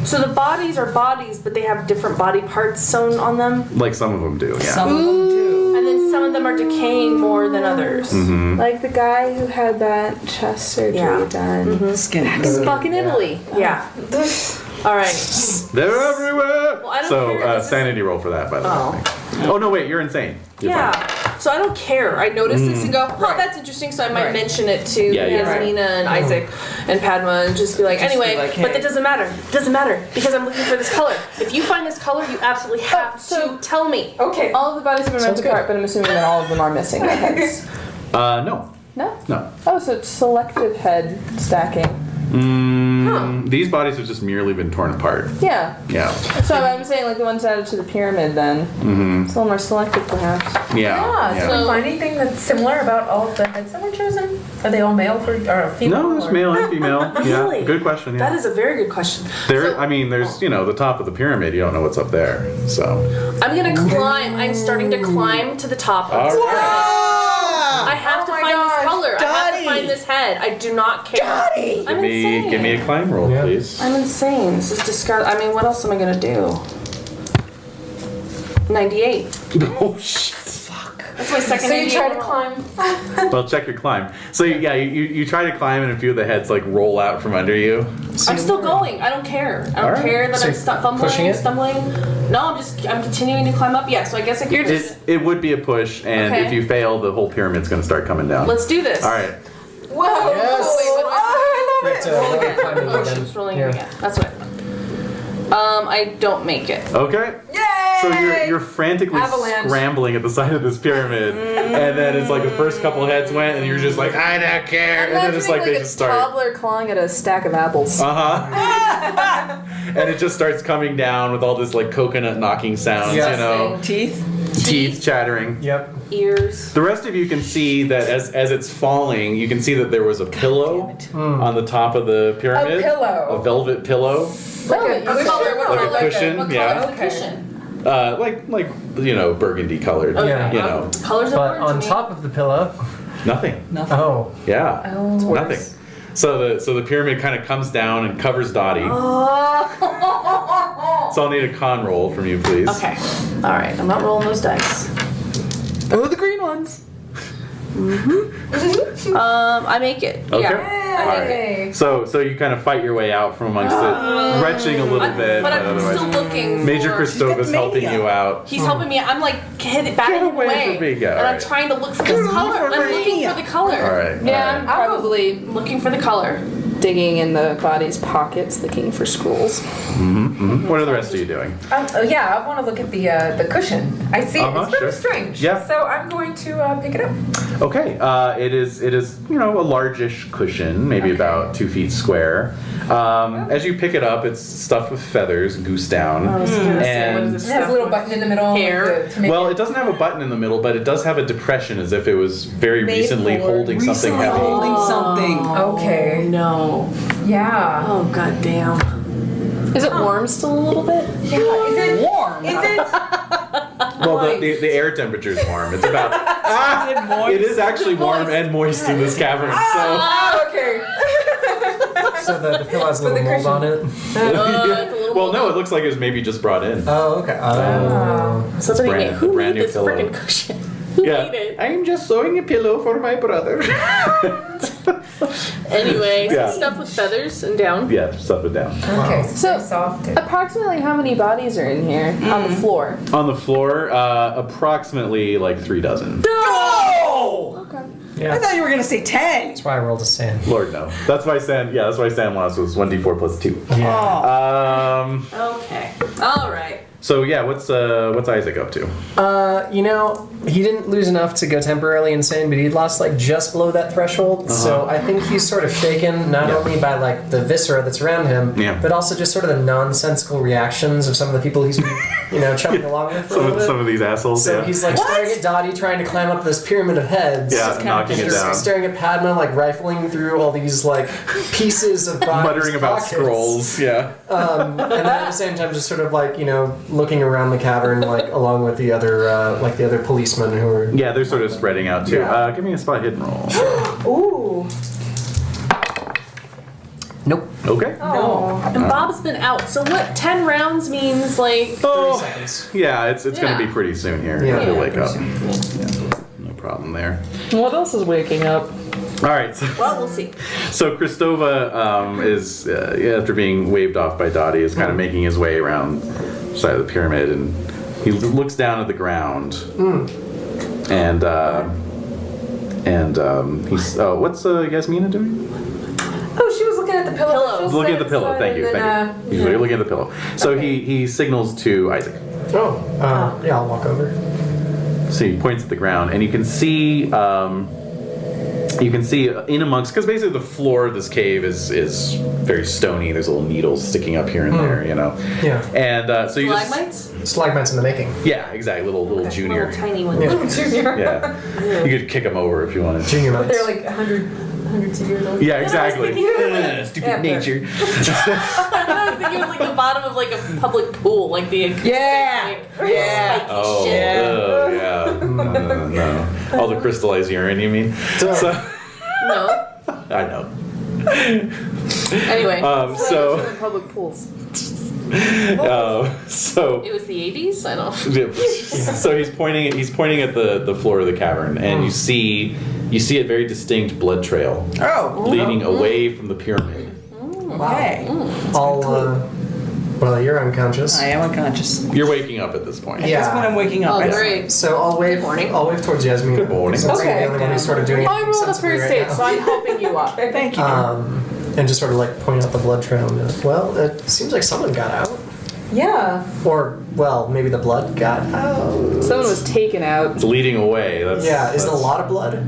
So the bodies are bodies, but they have different body parts sewn on them, Like some of them do. Yeah. Some of them do. and then some of them are decaying more than others. Mm-hmm. Like the guy who had that chest surgery Yeah. done. Skin. In fucking Italy. Yeah. All right. They're everywhere. Well, I don't so care. This is- sanity roll for that, by the way. Oh no, wait, you're insane. You're Yeah. fine. So I don't care. I notice this and go, oh, Right. that's interesting. So I might Right. mention it to Yeah, you're right. Yasmina and Isaac and Padma and just be like, Just anyway, be like, but hey. that doesn't matter. It doesn't matter because I'm looking for this color. If you find this color, you absolutely have so- to tell me. Okay. All of the bodies have been ripped Sounds good. apart, but I'm assuming that all of them are missing their heads. No. No? No. Oh, so it's selective head stacking. These bodies have just merely been torn apart. Yeah. Yeah. So I'm saying like the ones added to the pyramid then. Mm-hmm. It's a little more selective perhaps. Yeah. Yeah, yeah. so we find anything that's similar about all of the heads that were chosen? Are they all male or female? No, there's or- male and female. Really? Yeah. Good question. Yeah. That is a very good question. There. So- I mean, there's the top of the pyramid. You don't know what's up there. So. I'm gonna climb. I'm starting to climb to the top of this All pyramid. I have to Oh my find gosh, this color. I have to Dottie. find this head. I do not care. Dottie! I'm insane. Give me a climb roll, Yeah. please. I'm insane. This is disgusting. I mean, what else am I gonna do? 98. Oh shit. That's my second. So you 98 try to roll. climb. Well, check your climb. So you try to climb, and a few of the heads like roll out from under you. I'm still going. I don't care. I don't Alright. care that So I'm pushing it? stumbling. No, I'm continuing to climb up. Yeah, so I guess I can just. It would be a push, and Okay. if you fail, the whole pyramid's going to start coming down. Let's do this. All right. Whoa! Yes. Oh, wait, what do I You have to roll Again. climbing Oh, again. she's rolling Yeah. again. That's what. I don't make it. Okay. Yay! So you're frantically Avalanche. scrambling at the side of this pyramid, and then it's like the first couple heads went, and you're just like, I don't care, and then it's like they a just start. toddler clawing at a stack of apples. And it just starts coming down with all this like coconut knocking sounds, Yeah. you know, Teeth? teeth chattering. Yep. Ears. The rest of you can see that as it's falling, you can see that there was a pillow on the top of the pyramid. A pillow. A velvet pillow. Like a What color? What Like a color? cushion, What yeah. color is the Okay. cushion? Like you know, burgundy colored. Yeah. You know, Colors But important on to me. top of the pillow, nothing. oh, Yeah, Oh. nothing. So the pyramid kind of comes down and covers Dottie. So I'll need a con roll from you, please. Okay. All right. I'm not rolling those dice. Oh, the green ones. I make it. Okay. Yeah. All right. So you kind of fight your way out from amongst it, retching a little bit, But but I'm still otherwise. looking. Major for- Christova's helping mania. you out. He's helping me. I'm like batting him away away, from me, yeah, and I'm alright. trying to look for the color. I'm looking for the color. All right. Yeah, all I'm right. probably Looking for the color. digging in the body's pockets, looking for scrolls. What are the rest of you doing? Yeah, I want to look at the cushion. I see it. Uh-huh, It's very sure. strange. Yeah. So I'm going to pick it up. Okay. It is a largish cushion, maybe about 2 feet square. As you pick it up, it's stuffed with feathers, goose down, and It has a little button in the middle. Hair. To make well, it doesn't have a button in the middle, but it does have a depression, as if it was very Made recently for- holding something Recently heavy. holding something. Okay. No. Yeah. Oh god damn. Is it warm still a little bit? Yeah. Is it Warm. Is it? Well, the air temperature is warm. It's about. It is actually warm and moist in this cavern. So. Oh, okay. so the pillow has a But little the mold on it. It's a little Well, no, it looks like it was maybe just brought in. Oh, okay. Somebody brand- made, who brand made new this pillow. freaking cushion? Who made it? I'm just sewing a pillow for my brother. Anyway, Yeah. stuff with feathers and down. Yeah, stuff it down. Okay. So- So soft. Approximately how many bodies are in here on the floor? On the floor, approximately like 3 dozen. No! Okay. Yeah. I thought you were gonna say 10. That's why I rolled a sand. Lord no. That's why Sand loss was 1d4 plus 2. Yeah. Okay. All right. So yeah, what's Isaac up to? He didn't lose enough to go temporarily insane, but he lost like just below that threshold. So I think he's sort of shaken not Yeah. only by like the viscera that's around him, Yeah. but also just sort of the nonsensical reactions of some of the people he's been, chugging along with for a little bit. Some of these assholes. So Yeah. he's like staring at Dottie, trying to climb up this pyramid of heads. Yeah, knocking it down. Staring at Padma, like rifling through all these like pieces of bodies. Muttering about pockets. scrolls. Yeah. And then at the same time, just sort of like looking around the cavern, like along with the other policemen who are. Yeah, they're sort of spreading out too. Yeah. Give me a spot hidden roll. Ooh. Nope. Okay. And Bob's been out. So what? 10 rounds means like. 30 seconds. Yeah, it's going Yeah. to be pretty soon here. Yeah. He'll wake Pretty up. soon. Yeah, no problem there. What else is waking up? All right. Well, we'll see. So Christova is, after being waved off by Dottie, is kind of making his way around the side of the pyramid, and he looks down at the ground, and he's. Oh, what's Yasmina doing? Oh, she was looking at the pillow. Pillow. She'll Looking at sit the pillow. aside Thank you. and then, Thank you. He's looking at the pillow. So he signals to Isaac. Oh, yeah, I'll walk over. So he points at the ground, and you can see in amongst, because basically the floor of this cave is very stony. There's little needles sticking up here and there, Yeah. And so you just Stalagmites? Stalagmites in the making. yeah, exactly, little junior. Little tiny ones. Yeah. Junior. Yeah, you could kick them over if you wanted. Junior mites. They're like hundreds of years old. Yeah, exactly. Stupid Yeah, nature. I was thinking it was like the bottom of like a public pool, like the acoustic, Yeah. like, Yeah. spiky Oh, shit. yeah. No. All the crystallized urine, you mean? So, No. I know. Anyway. So, in public pools. so It was the 80s? I don't. so he's pointing at the floor of the cavern, and you see a very distinct blood trail Oh. leading away from the pyramid. Okay. Well, you're unconscious. I am unconscious. You're waking up at this point. Yeah. That's when I'm waking up. Oh, I- great. So I'll wave towards Yasmin. Good morning. Since Okay. you're the only one who's sort of doing I anything rolled a sensibly first right aid, now. so I'm helping you up. Thank you. And just sort of like point out the blood trail. And be like, well, it seems like someone got out. Yeah. Or, well, maybe the blood got out. Someone was taken out. It's leading away. That's, Yeah, is it a that's- lot of blood?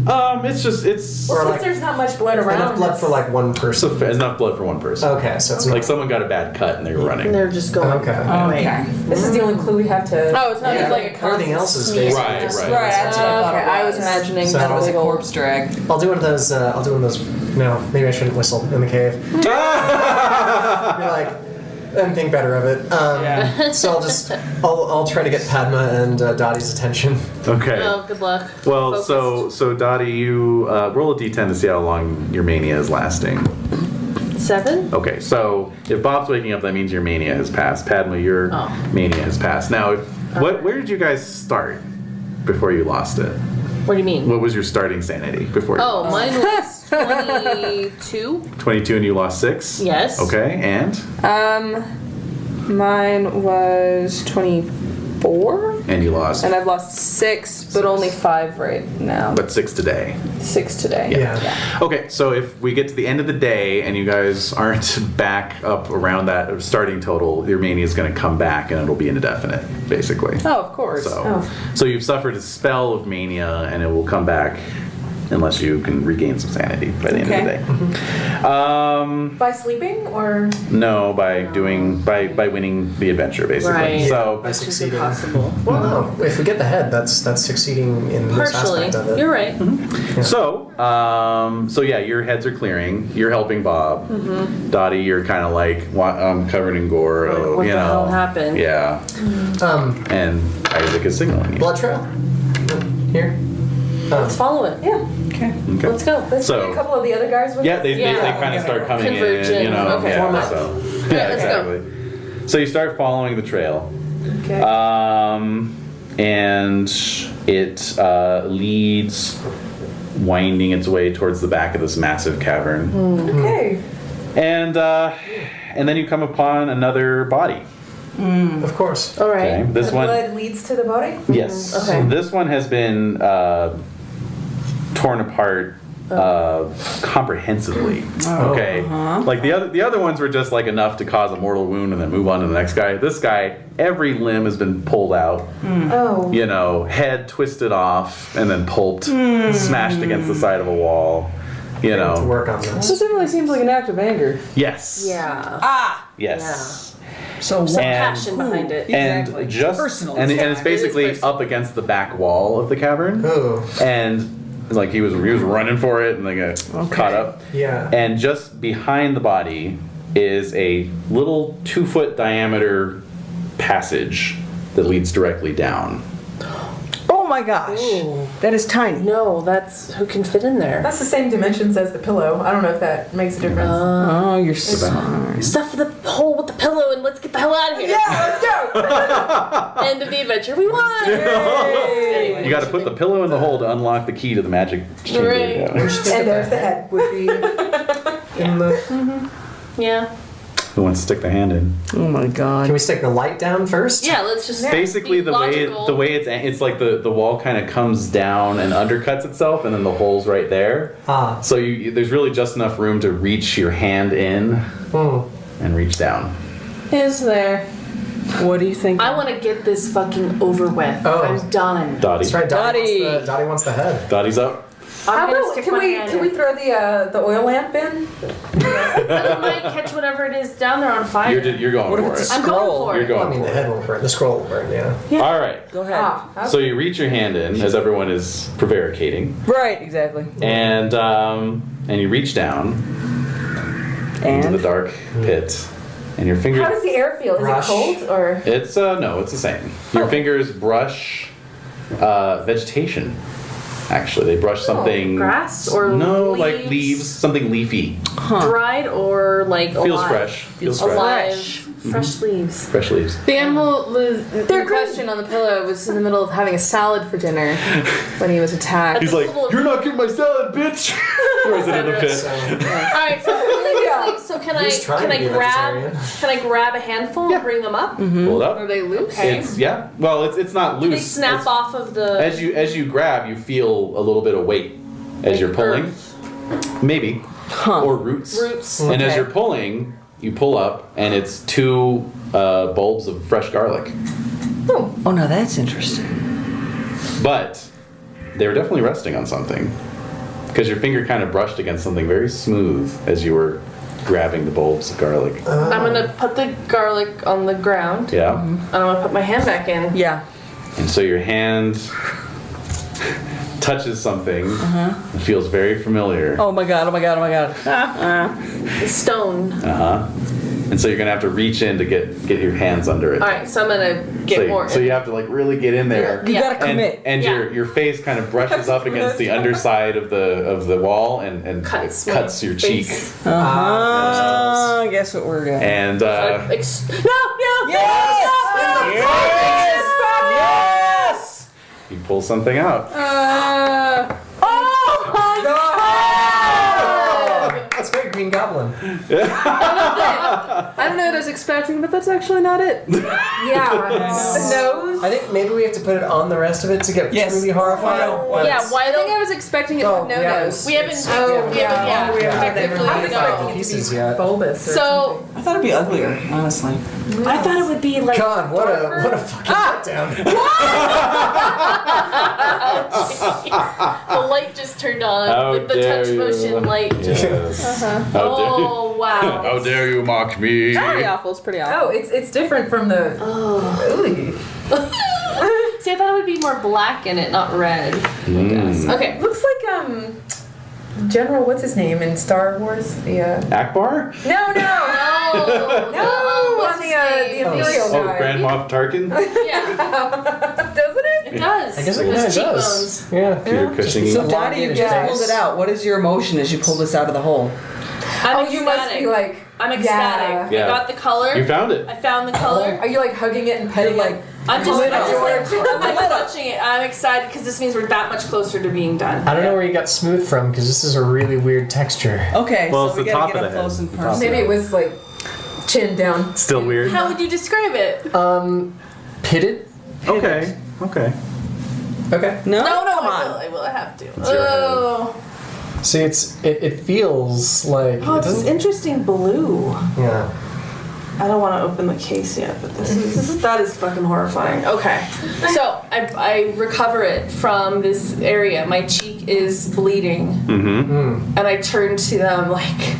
It's Or Since like there's not much blood around. enough blood for like one it's person? enough blood for one person. Okay, so it's Like someone got a bad cut and they were running. They're just going. Okay. Okay. This is the only clue we have to. Oh, it's not Yeah. just like a Everything else is sneeze. basically Right, just- right. Right, that's what I thought Okay, it I was was. imagining So- that It was a was corpse drag. I'll do one of those. No, maybe I shouldn't whistle in the cave. Be like, and think better of it. Yeah. So I'll try to get Padma and Dottie's attention. Okay. Oh, good luck. Well, Focused. so Dottie, you roll a d10 to see how long your mania is lasting. 7? Okay, so if Bob's waking up, that means your mania has passed. Padma, your mania has passed. Now, where did you guys start before you lost it? What do you mean? What was your starting sanity before you Oh, lost mine was 22. 22 and you lost 6? Yes. Okay, and? Mine was 24, And you lost, and I've lost 6, but only 5 right now. but 6 today. 6 today. Yeah. Okay, so if we get to the end of the day and you guys aren't back up around that starting total, your mania is going to come back and it'll be indefinite, basically. Oh, of course. So you've suffered a spell of mania and it will come back unless you can regain some sanity by the end of the day. By sleeping or? No, by winning the adventure, basically. Right. So By Which is succeeding. impossible. Well, no. If we get the head, that's succeeding in this Partially. aspect of it. You're right. So yeah, your heads are clearing. You're helping Bob. Dottie, you're kind of like, I'm covered in gore. What you the know. hell happened? Yeah. And Isaac is signaling you. Blood trail. Here. Let's follow it. Yeah. Okay. Let's go. Let's So- get a couple of the other guys with Yeah, us. they kind of start coming Convergent. in, you know. Okay. Yeah, Form up. so, Yeah, yeah, let's go. exactly. So you start following the trail. Okay. And it leads, winding its way towards the back of this massive cavern. Okay. And then you come upon another body. Of course. All right. Okay, this The one. blood leads to the body? Yes. Okay. This one has been torn apart comprehensively. Okay. Like the other ones were just like enough to cause a mortal wound and then move on to the next guy. This guy, every limb has been pulled out. Oh. You know, head twisted off and then pulped, smashed against the side of a wall. You To know. work on this. This definitely seems like an act of anger. Yes. Yeah. Ah! Yes. So Some And- passion behind it. Exactly. And just Personal and attack. it's basically It is personal. up against the back wall of the cavern. Ooh. And like he was running for it and they got caught up. Yeah. And just behind the body is a little 2-foot diameter passage that leads directly down. Oh my gosh. Ooh. That is tiny. No, that's who can fit in there. That's the same dimensions as the pillow. I don't know if that makes a difference. Oh, you're smart. Stuff the hole with the pillow and let's get the hell out of here. Let's go! End of the adventure. We won. Anyway. You got to put the pillow in the hole to unlock the key to the magic chamber. Right. Yeah. And there's the head. Would be in the. Yeah. Who wants to stick their hand in? Oh my Can god. we stick the light down first? Yeah. Let's just Basically, be the way logical. it's like the wall kind of comes down and undercuts itself, and then the hole's right there. Ah. So there's really just enough room to reach your hand in and reach down. Is there? What do you think? I want to get this fucking over with. Oh. I'm done. Dottie. That's right. Dottie. Dottie wants the head. Dottie's up. How I'm gonna about, stick can my we hand can in. we throw the oil lamp in? That might catch whatever it is down there on fire. You're going What if for it's it. a I'm going scroll? for You're it. Well, I going mean, the for head it. won't burn. The scroll will burn. Yeah. All right. Go ahead. So you reach your hand in as everyone is prevaricating, Right, exactly. and you reach down into the And dark pit, and your How fingers. does the air feel? Is Rush. it cold or? It's no, it's the same. Your fingers brush vegetation. Actually, they brush something. Grass or No, leaves? like leaves, something leafy. Dried or like Feels alive? fresh. Feels fresh. Alive. Fresh leaves. Fresh leaves. The animal was the question on the pillow was in the middle of having a salad for dinner when he was attacked. He's like, "You're not getting my salad, bitch!" Throws it in the pit. Alright, so can He's trying to be a grab a handful and bring them up? Pull it up. Are they loose? It's Well, it's not loose. They snap It's- off of the As you grab, you feel a little bit of weight as you're pulling. Maybe. Or roots. roots. And as Okay. you're pulling, you pull up, and it's 2 bulbs of fresh garlic. Oh, now that's interesting. But they were definitely resting on something, because your finger kind of brushed against something very smooth as you were grabbing the bulbs of garlic. I'm gonna put the garlic on the ground. Yeah. And I'm gonna put my hand back in. Yeah. And so your hand touches something. It feels very familiar. Oh my god, oh my god, oh my god. The stone. And so you're gonna have to reach in to get your hands under it. Alright, so I'm gonna get more. So you have to like really get in there. You gotta And, commit. and Yeah. your face kind of brushes up against the underside of the wall and Cuts cuts my your cheek. face. Guess what we're doing. And No! Yes! you pull something out. That's great, Green Goblin. I don't know what I was expecting, but that's actually not it. Yeah. The nose. I think maybe we have to put it on the rest of it to get Yes. truly horrifying. Yeah, why I think don't I was expecting it to Oh, have no yeah, nose. we haven't We haven't technically had no. the pieces yet. Bulbous. Or So I thought it'd be uglier, honestly. I thought it would be like God, what a fucking letdown. the light just turned on. How Like the dare touch you. motion light. Yes. Oh wow. How dare you mock me? It's pretty awful. It's pretty awful. Oh, it's different from the. Ooh. See, I thought it would be more black in it, not red. Okay. Looks like General, what's his name in Star Wars? The Akbar? no, No. on the Imperial Oh, guy. Grand Moff Tarkin? Yeah, Doesn't it? it does. I guess it Those kind of cheekbones. does. Yeah. Peter Cushing. So why do you just Yes. pulled it out? What is your emotion as you pull this out of the hole? I'm Oh, ecstatic. you must be like. I'm ecstatic. Yeah. I got the color. You found it. I found the color. Are you like hugging it and petting it? I'm just Lit like up. touching it. I'm excited because this means we're that much closer to being done. I don't know where you got smooth from because this is a really weird texture. Okay, Well, so it's we the gotta top get of up the close head. and The top. personal. Maybe it was like chin down. Still weird? How would you describe it? Pitted? Okay. Okay. Okay. No, No, come on. I will. I have to. your Oh, See, it feels like oh, it it's this doesn't. interesting blue. Yeah. I don't want to open the case yet, but this is that is fucking horrifying. Okay, so I recover it from this area. My cheek is bleeding, and I turn to them like,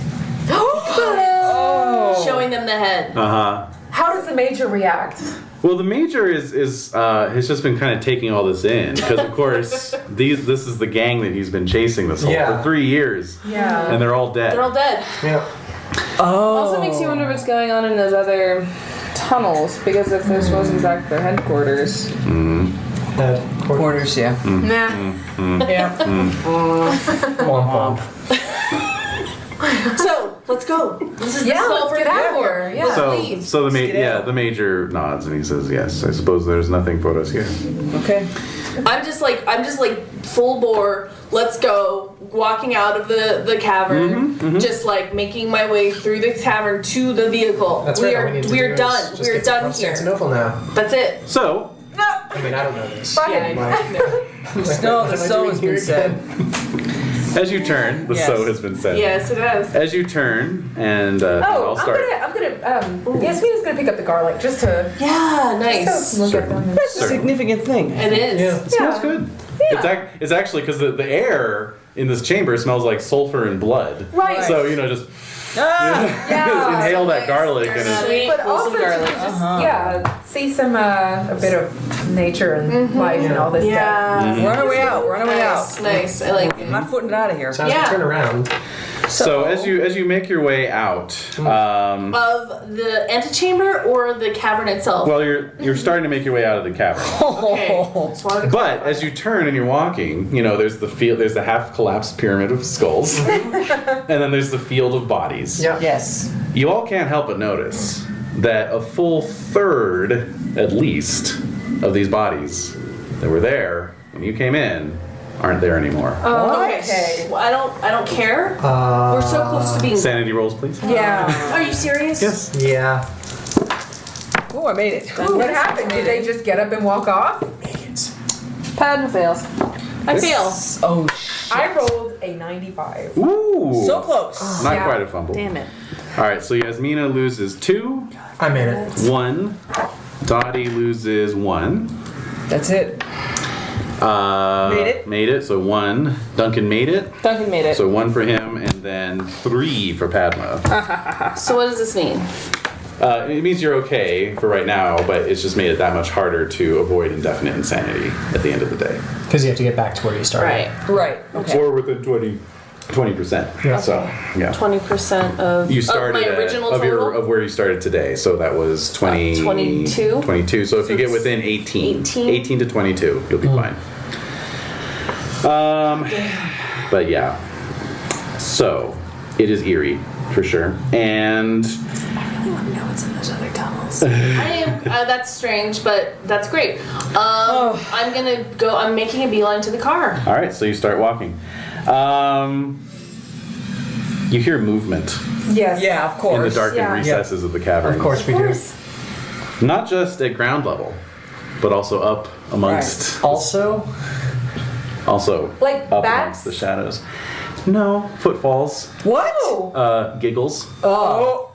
showing them the head. How does the major react? Well, the major is has just been kind of taking all this in because, of course, this is the gang that he's been chasing this whole Yeah. for 3 years, Yeah. and they're all dead. They're all dead. Yeah. Also makes you wonder what's going on in those other tunnels, because if this was in fact their headquarters. Quarters, yeah. Nah. Yeah. Womp womp. So let's go. This is Yeah, all let's we're get out here of for. here. Yeah. Let's So, leave. so the major nods and he says, "Yes, I suppose there's nothing for us here." Okay. I'm just like full bore. Let's go. Walking out of the cavern, just like making my way through the cavern to the vehicle. That's we right. are all we need to we're do is done. just We're get to done here. Constantinople now. That's it. So, I mean, I don't know this. Yeah, No, What the am I so doing has here been said. again? as you turn, the Yes. so has been said. yes, it has. As you turn, and Oh, I'll start. I'm gonna. Yasmina's gonna pick up the garlic just to Yeah, nice. look at them. That's a significant thing. It is. Yeah. It smells good. It's actually because the air in this chamber smells like sulfur and blood. Right. So just Yeah. Inhale that garlic and it's, Sweet, But wholesome also garlic. to just see some a bit of nature and life and all this stuff. Yeah. Run away out. Run away Nice, out. nice. I like it. I'm not footing it out of here. So as Yeah. we turn around, so as you make your way out, Of the antechamber or the cavern itself? well, you're starting to make your way out of the cavern. Okay. Just wanted to But clarify. as you turn and you're walking, there's the half collapsed pyramid of skulls, and then there's the field of bodies. yeah. Yes. You all can't help but notice that a full third, at least, of these bodies that were there when you came in aren't there anymore. Oh, okay. Okay. Well, I don't care. We're so close to being. Sanity rolls, please. Yeah. Are you serious? Yes. Yeah. Oh, I made it. What happened? Did they just get up and walk off? Padma fails. I fail. Oh, shit. I rolled a 95. Ooh. So close. Not Yeah. quite a fumble. Damn it. All right, so Yasmina loses 2, I made it. 1. Dottie loses 1. That's it. Made it. Made it. So 1. Duncan made it. Duncan made it. So 1 for him, and then 3 for Padma. So what does this mean? It means you're okay for right now, but it's just made it that much harder to avoid indefinite insanity at the end of the day. Because you have to get back to where you started. Right. Right. Okay. Or within 20%. Yeah. So, yeah. 20% of You started of my original of total. of where you started today, so that was 20. 22? 22. So if So you get it's within 18, 18? 18 to 22, you'll be fine. But yeah. So it is eerie for sure, and I am. That's strange, but that's great. I'm gonna go. I'm making a beeline to the car. all right. So you start walking. You hear movement Yes. Yeah, of course. in the darkened Yeah. recesses of the cavern. Of course we do. Not just at ground level, but also up amongst, Also, Like up bats? amongst the shadows. No footfalls, What? giggles, Oh.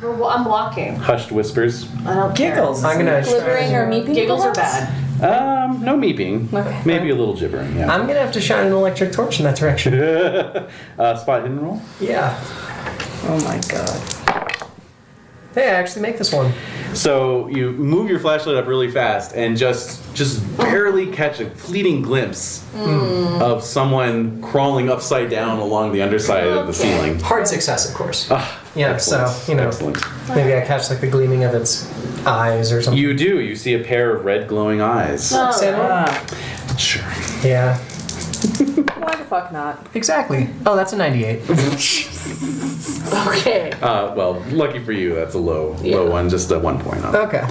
I'm walking. hushed whispers. I don't Giggles. I'm gonna Glittering or meeping? Giggles are perhaps? bad. No meeping. Okay. Maybe a little gibbering. Yeah. I'm gonna have to shine an electric torch in that direction. Spot hidden roll. Yeah. Oh my god. Hey, I actually make this one. So you move your flashlight up really fast and just barely catch a fleeting glimpse of someone crawling upside down along the underside of the ceiling. Hard success, of course. Yeah, so, excellent. maybe I catch like the gleaming of its eyes or something. You do. You see a pair of red glowing eyes. Sandra? Sure. Yeah. Why the fuck not? Exactly. Oh, that's a 98. Okay. Well, lucky for you, that's a low one, just a 1 point on. Okay.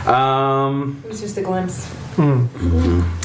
It was just a glimpse.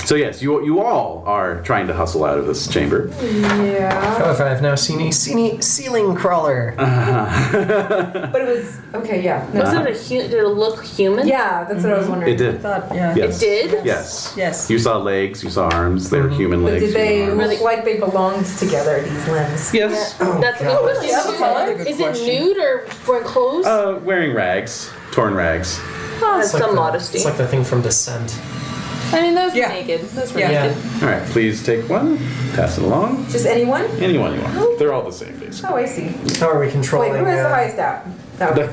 So yes, you all are trying to hustle out of this chamber. Yeah. However, I've now seen a ceiling crawler. But it was okay. Yeah. No. Was it did it look human? Yeah, that's what I was wondering. It did. Thought, yeah. Yes. It did? Yes. Yes. You saw legs. You saw arms. They were human But legs. did they human arms. look like they belonged together? These limbs. Yes. That's a good God. question. That's another good Is question. it nude or wearing clothes? Wearing rags, torn rags. Has It's like some the- modesty. It's like the thing from Descent. I mean, those Yeah. were naked. Those were Yeah. naked. All right, please take one. Pass it along. Just anyone? Anyone you want. They're all the same, basically. Oh, I see. How are we Wait, controlling? who has the highest stat? No. Renee.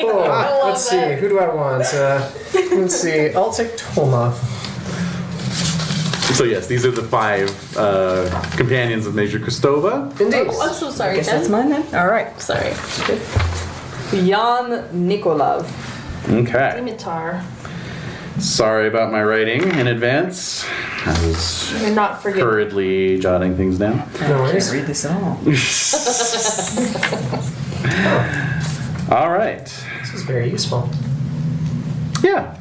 Oh, I love let's see. that. Who do I want? Let's see. I'll take Toma. So yes, these are the 5 companions of Major Kristova. Indeed. Oh, I'm so sorry, Guess that's Jen. mine then. All right. Sorry. Jan Nikolov. Okay. Dimitar. Sorry about my writing in advance. I was You're not forgiven. hurriedly jotting things down. No I can't worries. read this at all. All right. This is very useful. Yeah.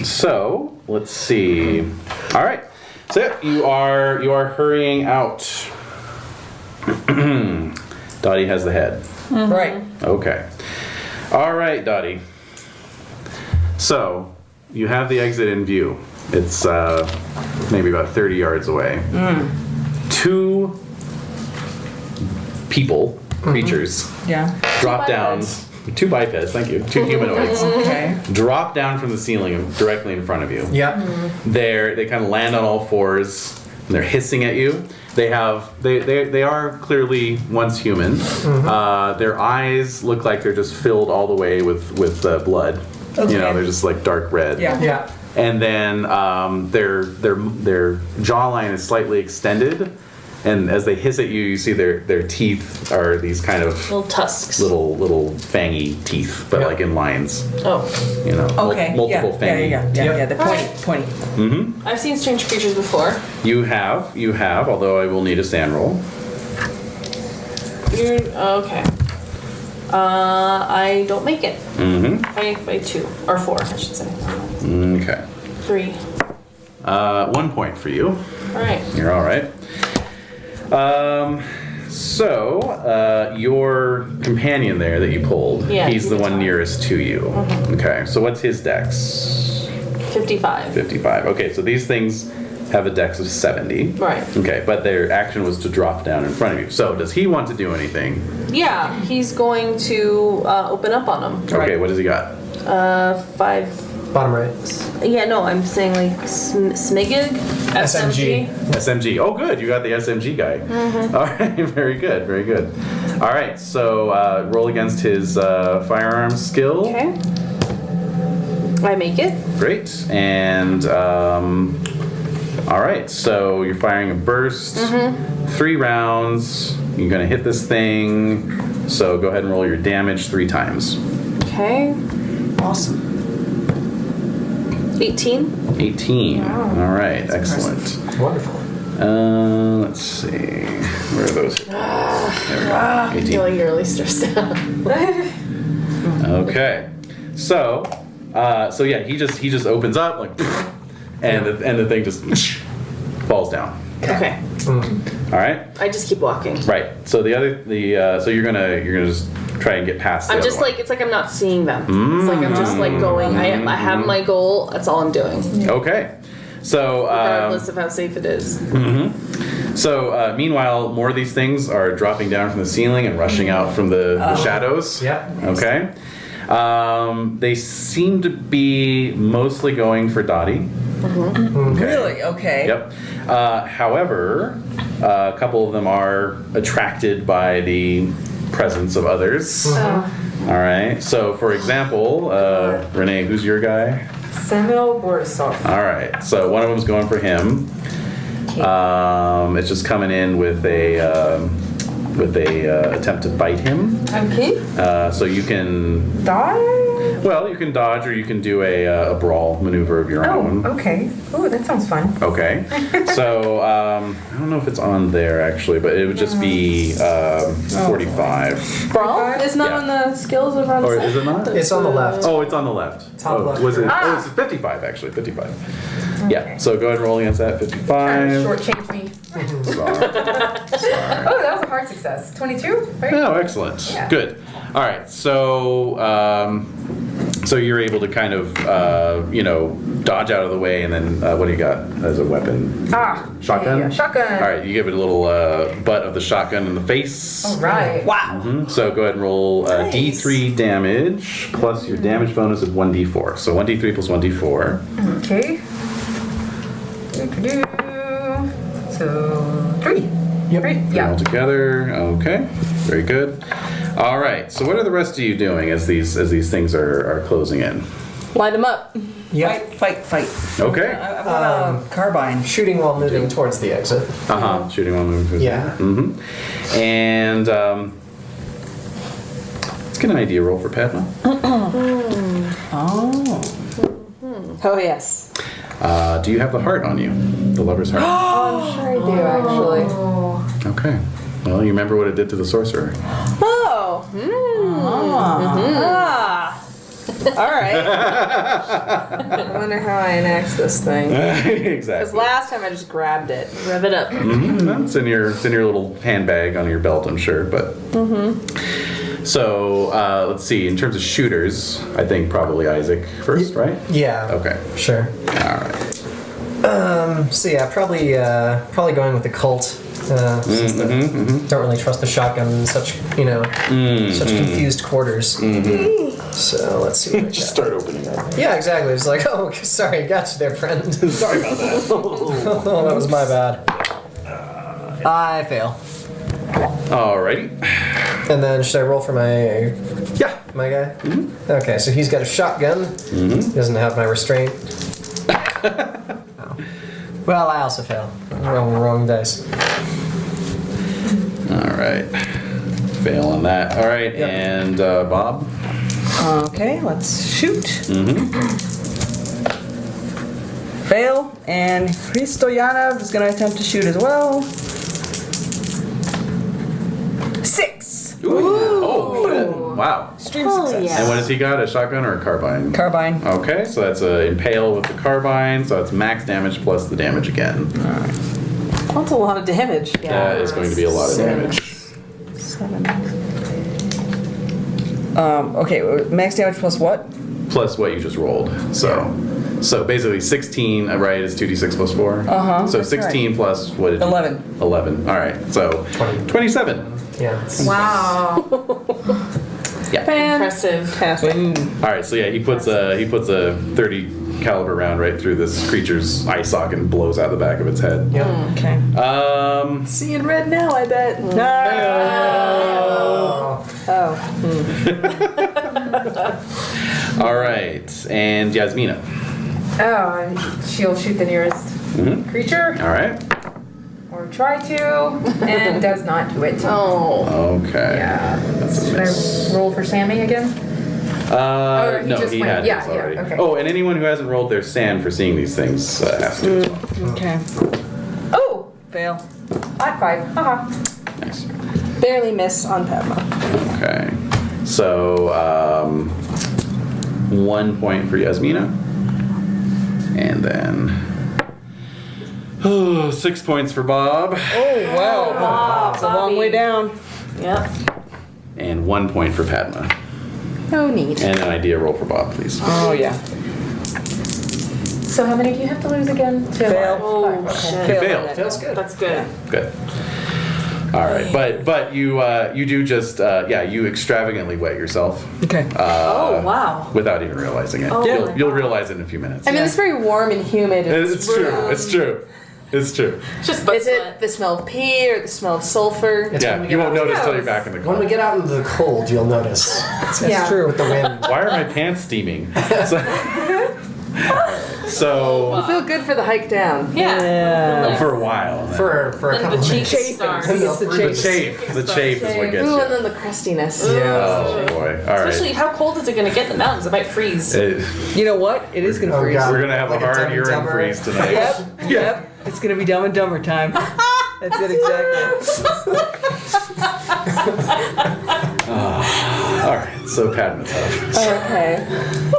So let's see. All right. So you are hurrying out. Dottie has the head. Right. Okay. All right, Dottie. So you have the exit in view. It's maybe about 30 yards away. 2 people, creatures, Yeah. drop down. 2 bipeds, thank you. 2 humanoids. Okay. Drop down from the ceiling directly in front of you. Yeah. They kind of land on all fours. and they're hissing at you. They are clearly once human. Their eyes look like they're just filled all the way with blood. Okay. You know, they're just like dark red. Yeah. And then their jawline is slightly extended, and as they hiss at you, you see their teeth are these kind of Little tusks. little fangy teeth, but like in lines. Oh. You know, Okay. multiple fangy. Yeah. The pointy. I've seen strange creatures before. You have, although I will need a sand roll. Okay. I don't make it. By 2 or 4, I should say. Okay. 3. 1 point for you. All right. You're all right. So your companion there that you pulled, Yeah, he's the he's one fine. nearest to you. Okay, so what's his dex? 55. 55. Okay, so these things have a dex of 70. Right. Okay, but their action was to drop down in front of you. So does he want to do anything? Yeah, he's going to open up on him. Okay, what does he got? 5. Bottom right. Yeah, no, I'm saying like Smigig? SMG. SMG. Oh, good. You got the SMG guy. All right. Very good. Very good. All right. So roll against his firearms skill. Okay. I make it. Great. And all right. So you're firing a burst. 3 rounds. You're going to hit this thing. So go ahead and roll your damage 3 times. Okay. Awesome. 18. 18. All right. Excellent. Wonderful. Let's see. Where are those? There we go. 18. Feeling you're really stressed out. Okay. So yeah, he just opens up like, and the thing just falls down. Okay. All right. I just keep walking. Right. So so you're gonna just try and get past. The I'm other just one. like, it's like I'm not seeing them. It's like I'm just like going. I have my goal. That's all I'm doing. Okay. So Regardless of how safe it is. so meanwhile, more of these things are dropping down from the ceiling and rushing out from the shadows. Yep. Okay. They seem to be mostly going for Dottie. Okay. Really? Okay. Yep. However, a couple of them are attracted by the presence of others. All right. So, for example, Renae, who's your guy? Samuel Borisov. All right. So one of them's going for him. It's just coming in with a attempt to bite him. Okay. So you can. Die? Well, you can dodge, or you can do a brawl maneuver of your own. Oh, okay. Oh, that sounds fun. Okay. So, I don't know if it's on there actually, but it would just be 45. Brawl is not Yeah. on the skills over on the Or side. is it not? It's on the left. Oh, it's on the left. Top left. Was it? Ah. Oh, it's 55 actually. 55. Yeah. So go ahead and roll against that. 55. Shortchange me. Sorry. Oh, that was a hard success. 22, right? Oh, excellent. Yeah. Good. All right. So, so you're able to kind of, dodge out of the way, and then what do you got as a weapon? Shotgun? Yeah, shotgun. All right. You give it a little butt of the shotgun in the face. All right. Wow. So go ahead and roll D3 damage plus your damage bonus of 1d4. So 1d3 plus 1d4. Okay. Do-do-do. So 3. Yep. 3. Yeah. All together. Okay. Very good. All right. So what are the rest of you doing as these things are closing in? Light them up. Yep. Fight. Okay. I want a carbine. Shooting while moving towards the exit. Shooting one move. Yeah. And let's get an idea roll for Padma. Oh, yes. Do you have the heart on you? The lover's heart. I'm sure I do, actually. Okay. Well, you remember what it did to the sorcerer. Oh. All right. I wonder how I enact this thing. Because Exactly. last time I just grabbed it. Rev it up. It's in your little handbag on your belt, I'm sure. But so let's see. In terms of shooters, I think probably Isaac first, right? Yeah. Okay. Sure. All right. So yeah, probably going with the Colt. Since don't really trust the shotgun in such such confused quarters. So let's see. What I Just got. start opening up. Yeah, exactly. It's like, oh, sorry, got you there, friend. Sorry about that. Oh, that was my bad. I fail. Alrighty. And then should I roll for my Yeah. my guy? Mm-hmm. Okay, so he's got a shotgun. Mm-hmm. He doesn't have my restraint. Oh. Well, I also fail. Wrong dice. Alright. Fail on that. Alright, Yep. and Bob? Okay, let's shoot. Mm-hmm. Fail, and Hristoyanov is going to attempt to shoot as well. 6. Ooh. Oh, shit. Wow. Extreme success. yeah. And what has he got? A shotgun or a carbine? Carbine. Okay, so that's a impale with the carbine, so it's max damage plus the damage again. That's a lot of damage. That is going to be a lot of damage. 7. Okay, max damage plus what? Plus what you just rolled. So basically 16, right, is 2d6 plus 4? Uh-huh, So that's 16 right. plus what did you- 11. 11. Alright, so 27. Yeah. Wow. Yeah. Impressive. Alright, so yeah, he puts a 30 caliber round right through this creature's eye socket and blows out the back of its head. Yep. Okay. Seeing red now, I bet. Oh. Alright, and Yasmina. Oh, and she'll shoot the nearest Mhm. creature, Alright. or try to, and does not do it. Oh. Okay. Yeah. That's a Should miss. I roll for Sammy again? Or he No, just he went- had yeah, this already. yeah, okay. Oh, and anyone who hasn't rolled their sand for seeing these things has to as well. Okay. Oh! Fail. High five. Haha. Nice. Barely miss on Padma. Okay. So, 1 point for Yasmina. And then 6 points for Bob. Oh, wow. It's a long way down. Yep. And 1 point for Padma. No need. And an idea roll for Bob, please. Oh, yeah. So how many do you have to lose again? Two. Fail. Oh, Okay. shit. You failed. Feels good. That's good. Good. All right, but you do just you extravagantly wet yourself Okay. Oh, wow. without even realizing it. Oh, you'll my you'll God. realize it in a few minutes. I mean, it's very warm and humid. It's true. It's true. It's true. Just butt Is it sweat. the smell of pee or the smell of sulfur? It's Yeah, when we you get won't out- notice till you're back in the When we car. get out into the cold, you'll notice. Yeah. true. With the wind. Why are my pants steaming? So I feel good for the hike down. Yeah. for a while. For a And couple the minutes. cheeks start. It's the The chase. chafe. The chafe is what gets Ooh, and you. then the crustiness. Yeah. Oh boy. All Especially, right. how cold is it going to get in the mountains? It might freeze. You know what? It is going to Oh, freeze. God. We're gonna have Like a a hard Dumb and urine Dumber. freeze tonight. Yep. It's going to be Dumb and Dumber time. That's it exactly. All right. So Padma's up. Okay.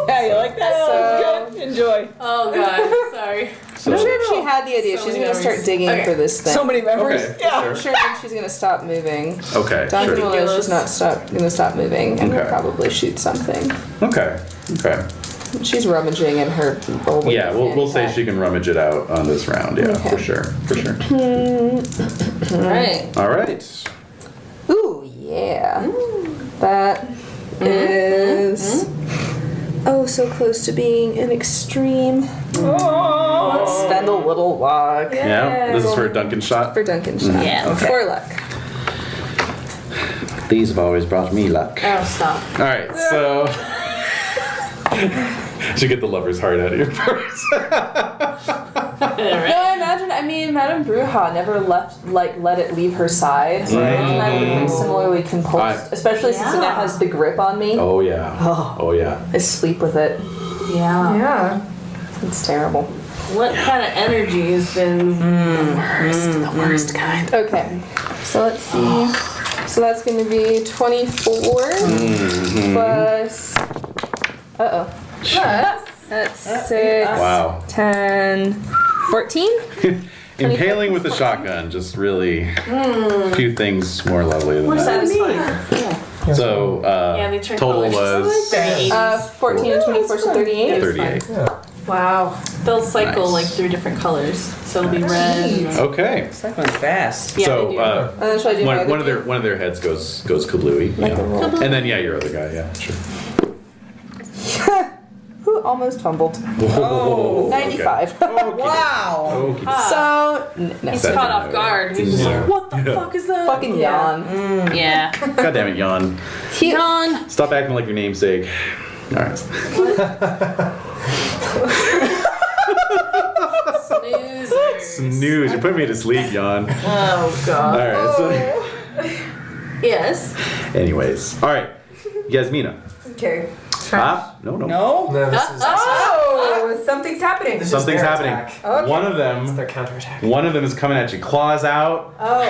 Yeah, you like that? So- Good. Enjoy. Oh, God. Sorry. I'm sure if she had the idea, So she's many going to start memories. digging Okay. for this thing. So many memories. Okay. Yeah. I'm sure then she's going to stop moving. Okay. Duncan Sure. will know she's not going to stop moving, and Okay. will probably shoot something. Okay. Okay. She's rummaging in her old Yeah, we'll say fanny she can rummage it out on this round. Yeah, Okay. for sure. For sure. All right. All right. pack. Ooh, yeah. That is oh so close to being an extreme. Let's spend a little luck Yeah. This is for a Duncan shot. for Duncan shot. Yeah. Okay. For luck. These have always brought me luck. Oh, stop. All right. So. Should get the lover's heart out of your purse. No, I mean, Madame Bruja never let it leave her side. So I imagine I would have been similarly compulsed, especially since it now Yeah. has the grip on me. Oh yeah. Oh yeah. I sleep with it. Yeah. Yeah. It's terrible. What kind of energy has been The worst kind. Okay, so let's see. So that's going to be 24 plus. That's 6, Wow. 10, 14. Impaling with the shotgun, just really few things more lovely than more that. satisfying? So Yeah, they turn total colors. was 14 and 24, so 38. 38. Wow. They'll cycle Nice. like through different colors. So it'll be red. Okay. That one's fast. Yeah, So they do. And then should I do my other one of their heads goes kablooey. Like Yeah. a roll. And then your other guy, yeah, sure. almost fumbled. Whoa, 95. Okay. Wow. Okay. So, no. He's caught off guard. He's just like, what the fuck is that? Fucking yawn. Yeah. God damn it, Yawn. Yawn. Stop acting like your namesake. All right. Snoozer. Snooze. You're putting me to sleep, Yawn. Oh, God. All right. So, Yes. anyways. All right. Yasmina. Okay. Ah, no. No? No, this is Oh, something's happening. This is Something's their happening. attack. Okay. One of It's them. their counterattack. One of them is coming at you, claws out, Oh,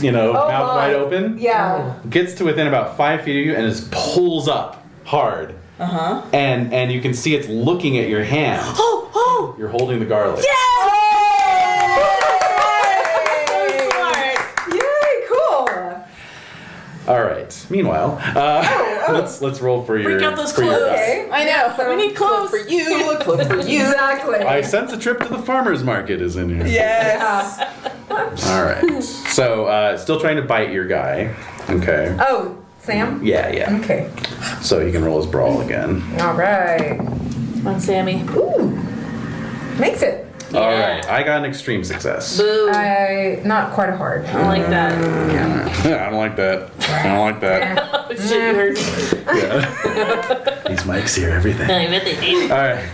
mouth my. wide open. yeah. Gets to within about 5 feet of you and just pulls up hard. Uh-huh. And you can see it's looking at your hand. Oh, You're holding the garlic. Yay, cool. All right. Meanwhile, let's roll for your. Break out those for your clothes. guy. Okay. I know. So, We need clothes. For you, a clip for you. Exactly. I sense a trip to the farmer's market is in here. Yes. All right. So still trying to bite your guy. Okay. Oh, Sam? Yeah. Okay. So you can roll his brawl again. All right. Come on, Sammy. Ooh. Makes it. All right. I got an extreme success. Boo. Not quite a hard. I don't like that. I don't like that. I don't like that. Oh, shit, you heard. Yeah. These mics hear everything. I bet they do. All right.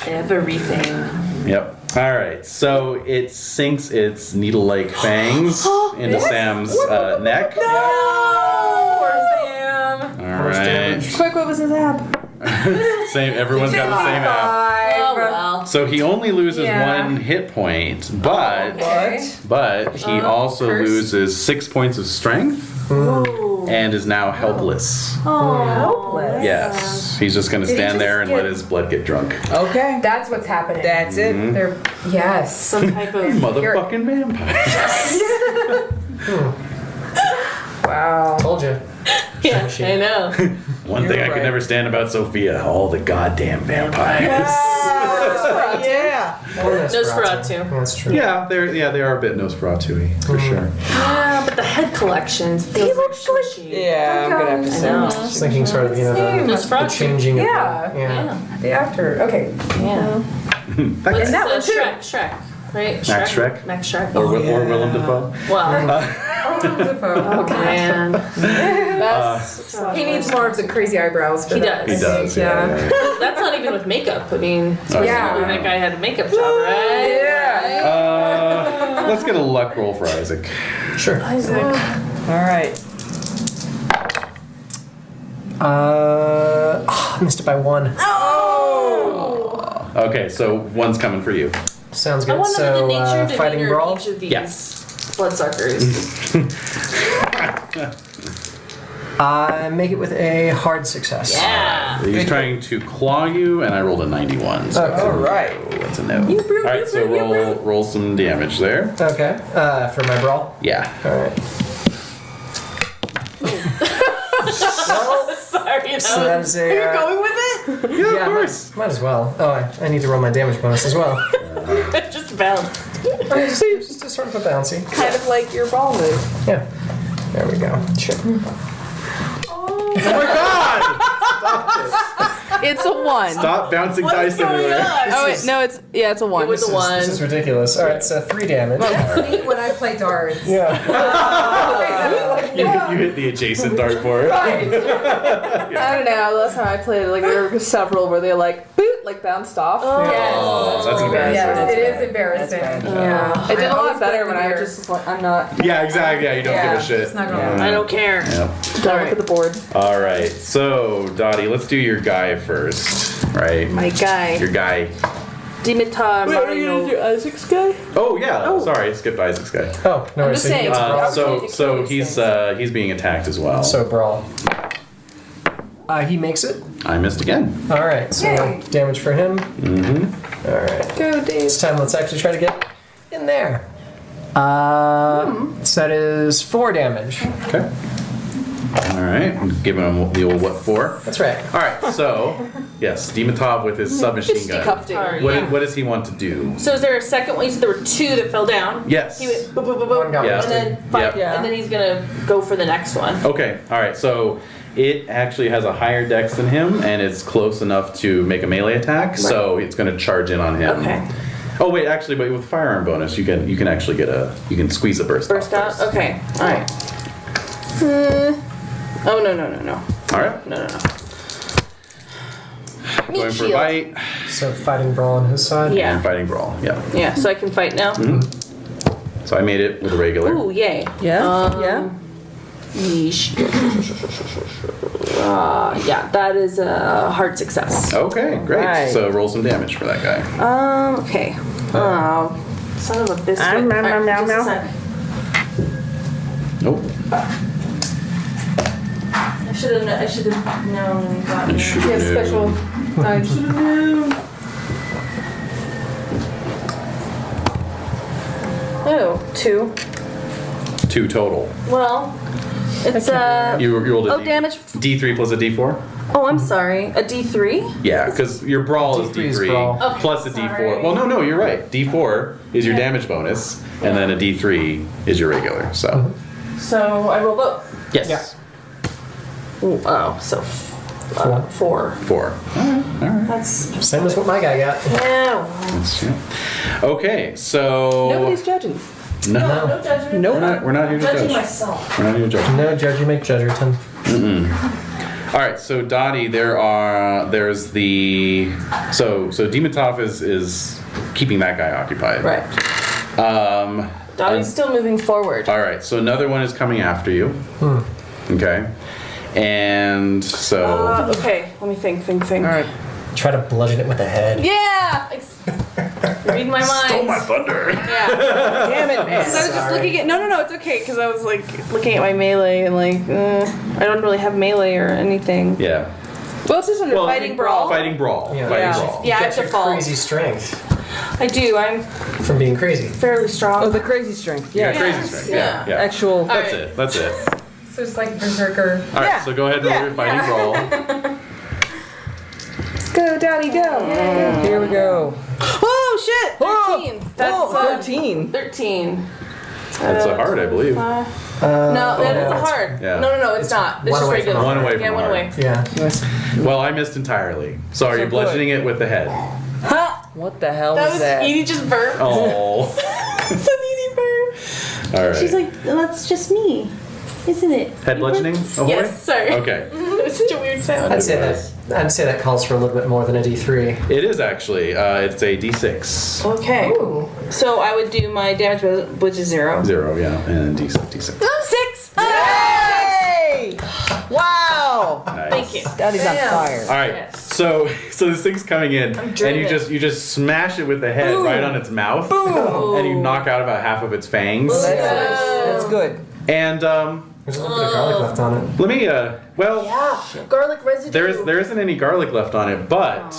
Everything. Yep. All right. So it sinks its needle-like fangs into Sam's neck. Poor Sam. All right. Quick, what was his app? Same. Everyone's got the same app. Oh, well. So he only loses Yeah. 1 hit point, but Okay. he also curse. loses 6 points of strength and is now helpless. Helpless. Yes. He's just going to Did he stand just there and get- let his blood get drunk. Okay. That's what's happening. That's it. They're, yes. Some type of. Motherfucking vampires. Wow. Told you. Yeah, I know. One thing I could right. never stand about Sofia, all the goddamn vampires. Yeah. Nosferatu. That's true. Yeah, they are a bit Nosferatu-y, for sure. Yeah, but the head collection feels like squishy. Yeah, I'm gonna have to I say. know. Just thinking sort of, the Nosferatu. changing of Yeah. the, yeah. Yeah. The actor. Okay. Yeah. That What's guy. that one too. Shrek, right? Max Shrek? Max Shrek. Or Willem Dafoe. Well, Oh, man. he needs more of the crazy eyebrows. For He that, does. He I does, think, yeah. That's not even with makeup. I mean, Yeah. that guy had a makeup job, right? Yeah. Let's get a luck roll for Isaac. Sure. Isaac. All right. Missed it by 1. Okay, so 1's coming for you. Sounds I good. want to know the So, nature fighting demeanor brawl. of each of these Yes. bloodsuckers. I make it with a hard success. Yeah. He's trying to claw you, and I rolled a 91. So Okay. All right. that's a no. All right, so roll some damage there. Okay. For my brawl. Yeah. All right. Sorry, So that is a. going with Yeah, of course. Might as well. Oh, I need to roll my damage bonus as well. it? Just bounce. Just a sort of a bouncy. Kind of like your ball move. Yeah. There we go. Sure. Oh my god! It's a 1. Stop bouncing dice everywhere. Oh wait, no, it's a 1. It was a one. This is ridiculous. All right, so 3 damage. That's neat when I play darts. Yeah. You hit the adjacent dart for it. I don't know. Last time I played, like there were several where they like boot, like bounced off. Oh, that's embarrassing. Yes, it is embarrassing. Yeah. I did a lot always better play when I the was just like, I'm not Yeah, exactly. Yeah, you don't give a shit. It's not gonna I don't care. Yep. done look at the board. All right, so Dottie, let's do your guy first, right? My guy. Your guy. Dimitar Marino. Isaac's guy? Oh yeah, sorry, skipped Isaac's guy. Oh, no worries. just saying, So, So he's being attacked as well. so brawl. He makes it. I missed again. All right, so Yay. damage for him. Mm-hmm. All right. Go, Dave. This time, let's actually try to get in there. So that is 4 damage. Okay. All right, give him the old what for? That's right. All right, so yes, Dimitov with his submachine gun. Cuffed him. Alright. What does he want to do? So is there a second one? You said there were 2 that fell down. Yes. He went boop, boop, boop, boop, One got Yeah. and then roasted. fight, Yep. and then he's gonna go for the next one. Okay. All right. So it actually has a higher dex than him, and it's close enough to make a melee attack, so it's going to charge in on him. Okay. Oh wait, actually, but with firearm bonus, you can actually you can squeeze a burst. Burst off out? first. Okay. Alright. Oh, no. All right. No. Going for a bite. So fighting brawl on his side. Yeah. And fighting brawl. Yeah. Yeah, so I can fight now? So I made it with a regular. Ooh, yay. Yeah? Yeesh. Yeah, that is a hard success. Okay, great. Right. So roll some damage for that guy. Okay. Oh, son of a biscuit. Alright, just a sec. Nope. I should have known when we got You here. should You have special. I should have known. Oh, 2. 2 total. Well, it's You rolled a damage. D3 plus a D4? Oh, I'm sorry. A D3? Yeah, because your brawl is D3 is D3 brawl. Okay, plus a sorry. D4. Well, no, you're right. D4 is your damage bonus, and then a D3 is your regular. So So I roll both. yes, Yeah. Ooh, oh, so 4. 4. All right. That's Same as what my guy got. yeah. Yeah. Okay, so Nobody's judging. no, No judgment. Nope. we're not here to Judging judge. myself. We're not here to judge. No judge, you make Judgerton. All right, so Dottie, there's the so Demetov is keeping that guy occupied. Right. Dottie's still moving forward. All right, so another one is coming after you. Okay, and so Okay, let me think. All right. Try to bludgeon it with the head. Yeah! Read my mind. stole my thunder. Yeah. Damn it, man. I was just looking at. No, it's okay, because I was like looking at my melee and like, I don't really have melee or anything. Yeah. Well, it's just under fighting brawl. Fighting brawl. Yeah. Fighting Yeah. brawl. Yeah, I Get your default. crazy strength I do. I'm from being crazy. fairly strong. Oh, the crazy strength. Yeah, Yeah. crazy strength. Yeah. Yeah. Actual. That's Alright. it. That's it. So it's like Berserker. All right, Yeah. so go ahead and roll your fighting brawl. Go, Daddy, go. Here we go. Oh shit! 13. That's Whoa, 13. 13. That's a hard, I believe. No, that is a hard. Yeah. No, it's not. It's One just away from regular. One away Yeah, from one hard. away. Yeah. Well, I missed entirely. So are you good. bludgeoning it with the head? What the hell That was was that? Edie just burped. Oh. It's an Edie burp. All right. She's like, that's just me, isn't it? head bludgeoning? Oh, boy? Yes, sorry. Okay. It was such a weird sound. I'd say that calls for a little bit more than a D3. It is actually. It's a D6. Okay. Ooh. So I would do my damage, which is 0. 0, yeah, and D6. 6. Hey! Wow! Nice. Thank you. Daddy's on Damn. fire. All right, Yes. so this thing's coming in, and driven. you just smash it with the head right on its mouth, and you knock out about half of its fangs. That's good. And There's a little bit of garlic left on it. let me well, Yeah. Garlic residue. there isn't any garlic left on it, but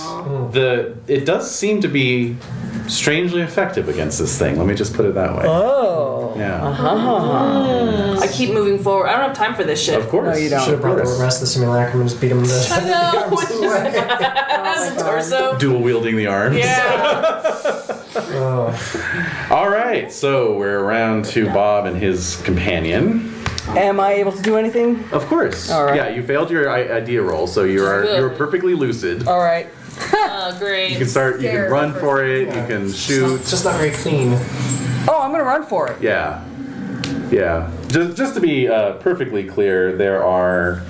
it does seem to be strangely effective against this thing. Let me just put it that way. Oh. Yeah, I keep moving forward. I don't have time for this shit. of course. No, you don't. Should have brought the rest of the simulacrum and just beat him to I know. Which is the torso. Dual wielding the arms. Yeah. All right, so we're around to Bob and his companion. Am I able to do anything? Of course. All right. Yeah, you failed your idea roll, so you're perfectly lucid. All right. Oh, great. You can start. You can run for it. You can shoot. It's just not very clean. Oh, I'm gonna run for it. Yeah. Yeah. Just to be perfectly clear, there are.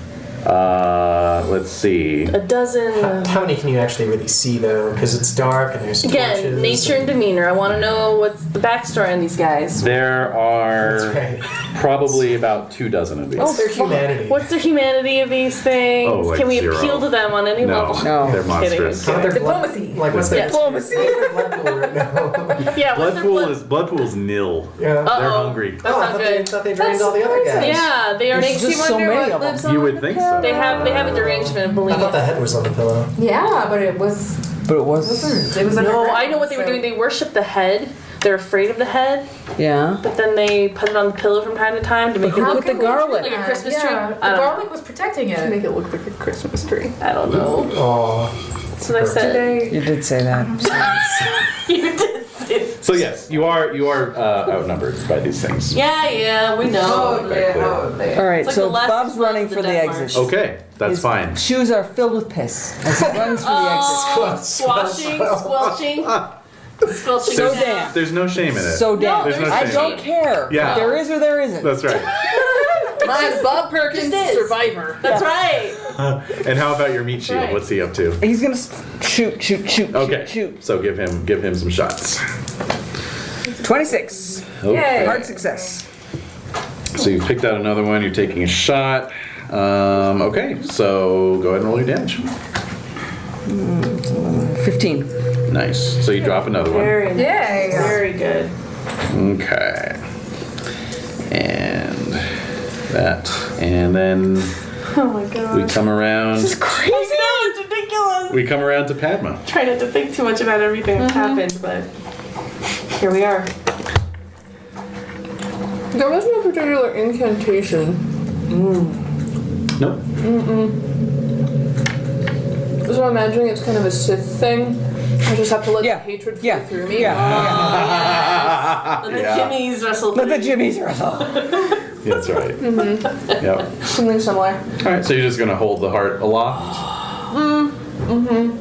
Let's see. A dozen. How many can you actually really see though? Because it's dark and there's Again, torches. nature and demeanor. I want to know what's the backstory on these guys. There are That's right. probably about 24 of these. What's their humanity? What's the humanity of these things? Oh, like Can we 0. appeal to them on any No, level? No. they're Kidding. monstrous. How about their Diplomacy. blood? Like what's their Diplomacy. blood pool right now? Yeah. what's their Blood pool's nil. Yeah. They're Uh-oh. hungry. That's Oh, I not thought good. they drained all the other guys. Yeah, they are. There's Makes you just so wonder many what of them. lives on. You would think so. They have a derangement of I thought the belief. head was on the pillow. Yeah, but it was. But it was. It was No, underground, I know what they were so- doing. They worship the head. They're afraid of the head, Yeah. but then they put it on the pillow from time to time to make it Who look put the garlic? like a Christmas tree. Yeah, the I don't know. garlic was protecting To it. make it look like a Christmas tree. I don't know. Oh. That's what I said. You did say that. You did say So yes, you are outnumbered by these things. Yeah, we know. All right, like so the last Bob's is running the for the Denmark. exit. Okay, that's His fine. Shoes are filled with piss as he runs for the exit. Squashing, squelching, squelching. So down. damn. There's no shame in it. So damn. There's no I shame. don't care. Yeah. There is or there isn't. That's right. Mine's Bob Perkins, survivor. That's right. And how about your meat shield? Right. What's he up to? He's gonna shoot. Okay. Shoot. So give him some shots. 26. Okay. Hard success. So you picked out another one. You're taking a shot. Okay. So go ahead and roll your damage. 15. Nice. So you drop another one. Very nice. Yay. Very good. Okay. And that. And then Oh my god. we come around. Crazy. I know, it's ridiculous. We come around to Padma. Try not to think too much about everything that's happened, but here we are. There was no particular incantation. Nope. So I'm imagining it's kind of a Sith thing. I just have to let Yeah. the hatred flow Yeah. through me. Yeah. Let the Jimmy's wrestle. Let the Jimmies wrestle. That's right. Yep. Something similar. All right. So you're just gonna hold the heart aloft.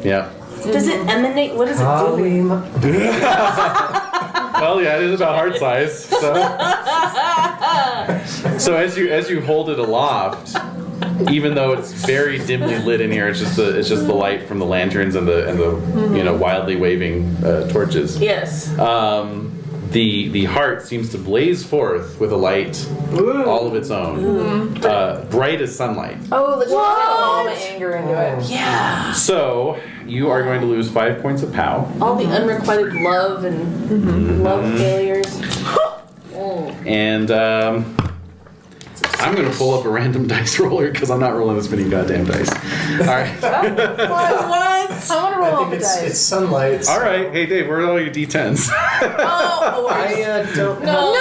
Yeah. Does it emanate? What does it do? Halim. Well, yeah, it is about heart size. So as you hold it aloft, even though it's very dimly lit in here, it's just the light from the lanterns and the wildly waving torches. Yes. The heart seems to blaze forth with a light all of its own, bright as sunlight. Oh, let's just get all my anger into it. Yeah. So you are going to lose 5 points of POW. All the unrequited love and love failures. And I'm going to pull up a random dice roller because I'm not rolling this many goddamn dice. All right. What? I want to roll all the It's dice. sunlight. All right. Hey, Dave, where are all your D10s? Oh, I don't no. know.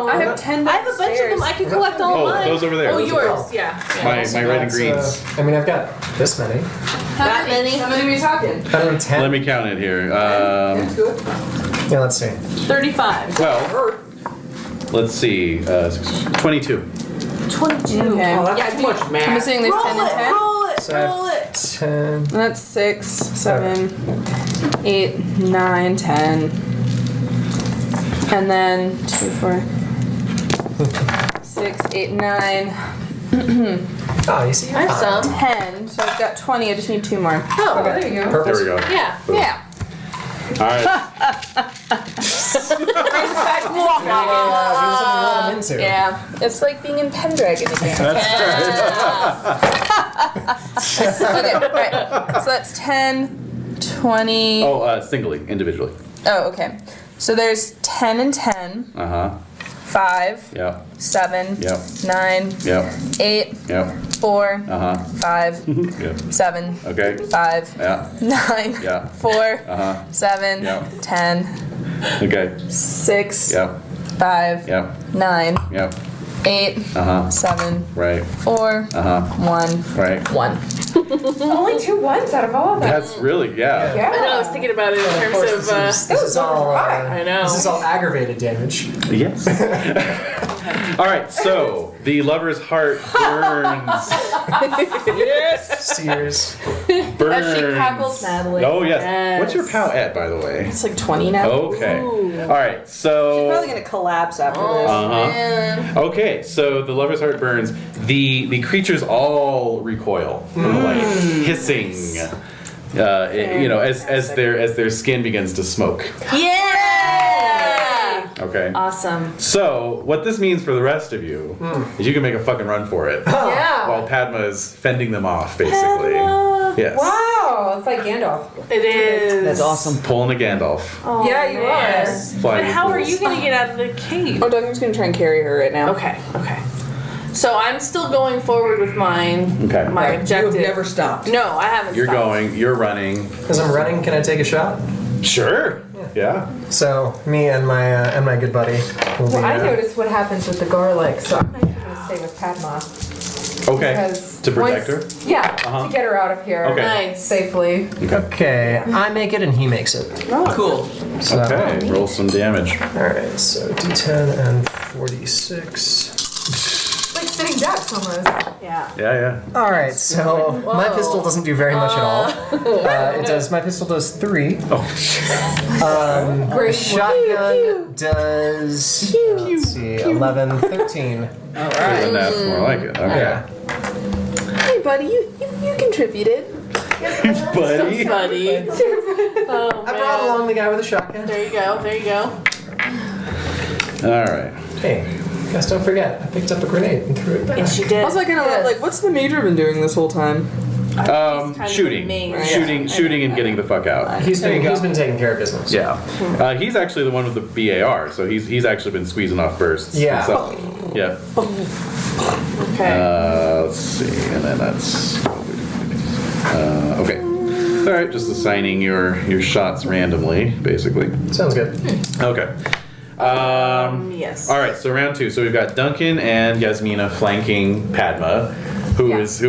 I have 10 I have a bunch of them. I can collect all Oh, mine. those over there. Oh, Those over yours. Yeah. My red and greens. I mean, I've got this many. That many? How many are we talking? 110. Let me count it here. That's good. Yeah, let's see. 35. Well, let's see. 22. 22. Okay. Oh, That's too much I'm math. assuming there's 10 and 10. Roll it. So I have Roll it. 10. That's 6, 7, 8, 9, 10. And then 2, 4, 6, 8, 9, Oh, you see? I have some. 10. So I've got 20. I just need 2 more. Oh, There you go. There we go. yeah. Yeah. All right. Yeah. It's like being in Pendragon again. Okay, right. So that's 10, 20. Oh, singly, individually. Oh, okay. So there's 10 and 10, Uh huh. 5, Yep. 7, Yep. 9, Yep. 8, Yep. 4, Uh huh. 5, Yep. 7, Okay. 5, Yeah. 9, Yeah. 4, Uh huh. 7, Yeah. 10, Okay. 6, Yep. 5, Yep. 9, Yep. 8, Uh huh. 7, Right. 4, Uh huh. 1, Right. 1. Only 2 ones out of all of them. That's really yeah. Yeah. I know. I was thinking about it in Of terms course, of. this is all. I know. This is all aggravated damage. Yes. All right. So the lover's heart burns. Sears. Burns. As she cackles madly. Oh yes. Yes. What's your POW at, by the way? It's like 20 now. Okay. Ooh. All right. So. Probably gonna collapse after this. Uh-huh. Man. Okay, so the lover's heart burns. The creatures all recoil from the light, hissing. As their skin begins to smoke. Yeah. Okay. Awesome. So what this means for the rest of you is you can make a fucking run for it Yeah. while Padma is fending them off, basically. Padma. Yes. Wow, it's like Gandalf. It is. That's awesome. Pulling a Gandalf. Oh, Yeah, you man. Flying But how are fools. you going to get out of the cave? Oh, Duncan's gonna try and carry her right now. Okay. So I'm still going forward with mine. Okay. My You objective. have never stopped. No, I haven't. You're stopped. going. You're running. As I'm running, can I take a shot? Sure. Yeah. So me and my good buddy will Well, be. I noticed what happens with the garlic, so I'm actually going to stay with Padma. Okay. Because To protect once- her? Yeah, Uh-huh. to get her out of here Okay. Nice. safely. Okay, I make it and he makes it. Cool. So, Okay, roll some damage. Alright, so D10 and 46. Like sitting ducks almost. Yeah. Yeah. Alright, so my pistol doesn't do very much at all. My pistol does 3. Oh, Great. Shotgun does, let's see, 11, 13. and that's more like it. Okay. Yeah. Hey, buddy, you contributed. Buddy. Buddy. I brought along the guy with a shotgun. There you go. There you go. All right. Hey, guys, don't forget, I picked up a grenade and threw it back. And she did. Also, I kind of Yes. like, what's the major been doing this whole time? Shooting, shooting, and getting the fuck out. He's been taking care of business. Yeah. He's actually the one with the BAR, so he's actually been squeezing off bursts. Yeah. himself. Yeah. Okay. Let's see, and then that's. Okay. All right, just assigning your shots randomly, basically. Sounds good. Okay. Yes. All right, so round 2. So we've got Duncan and Yasmina flanking Padma, who is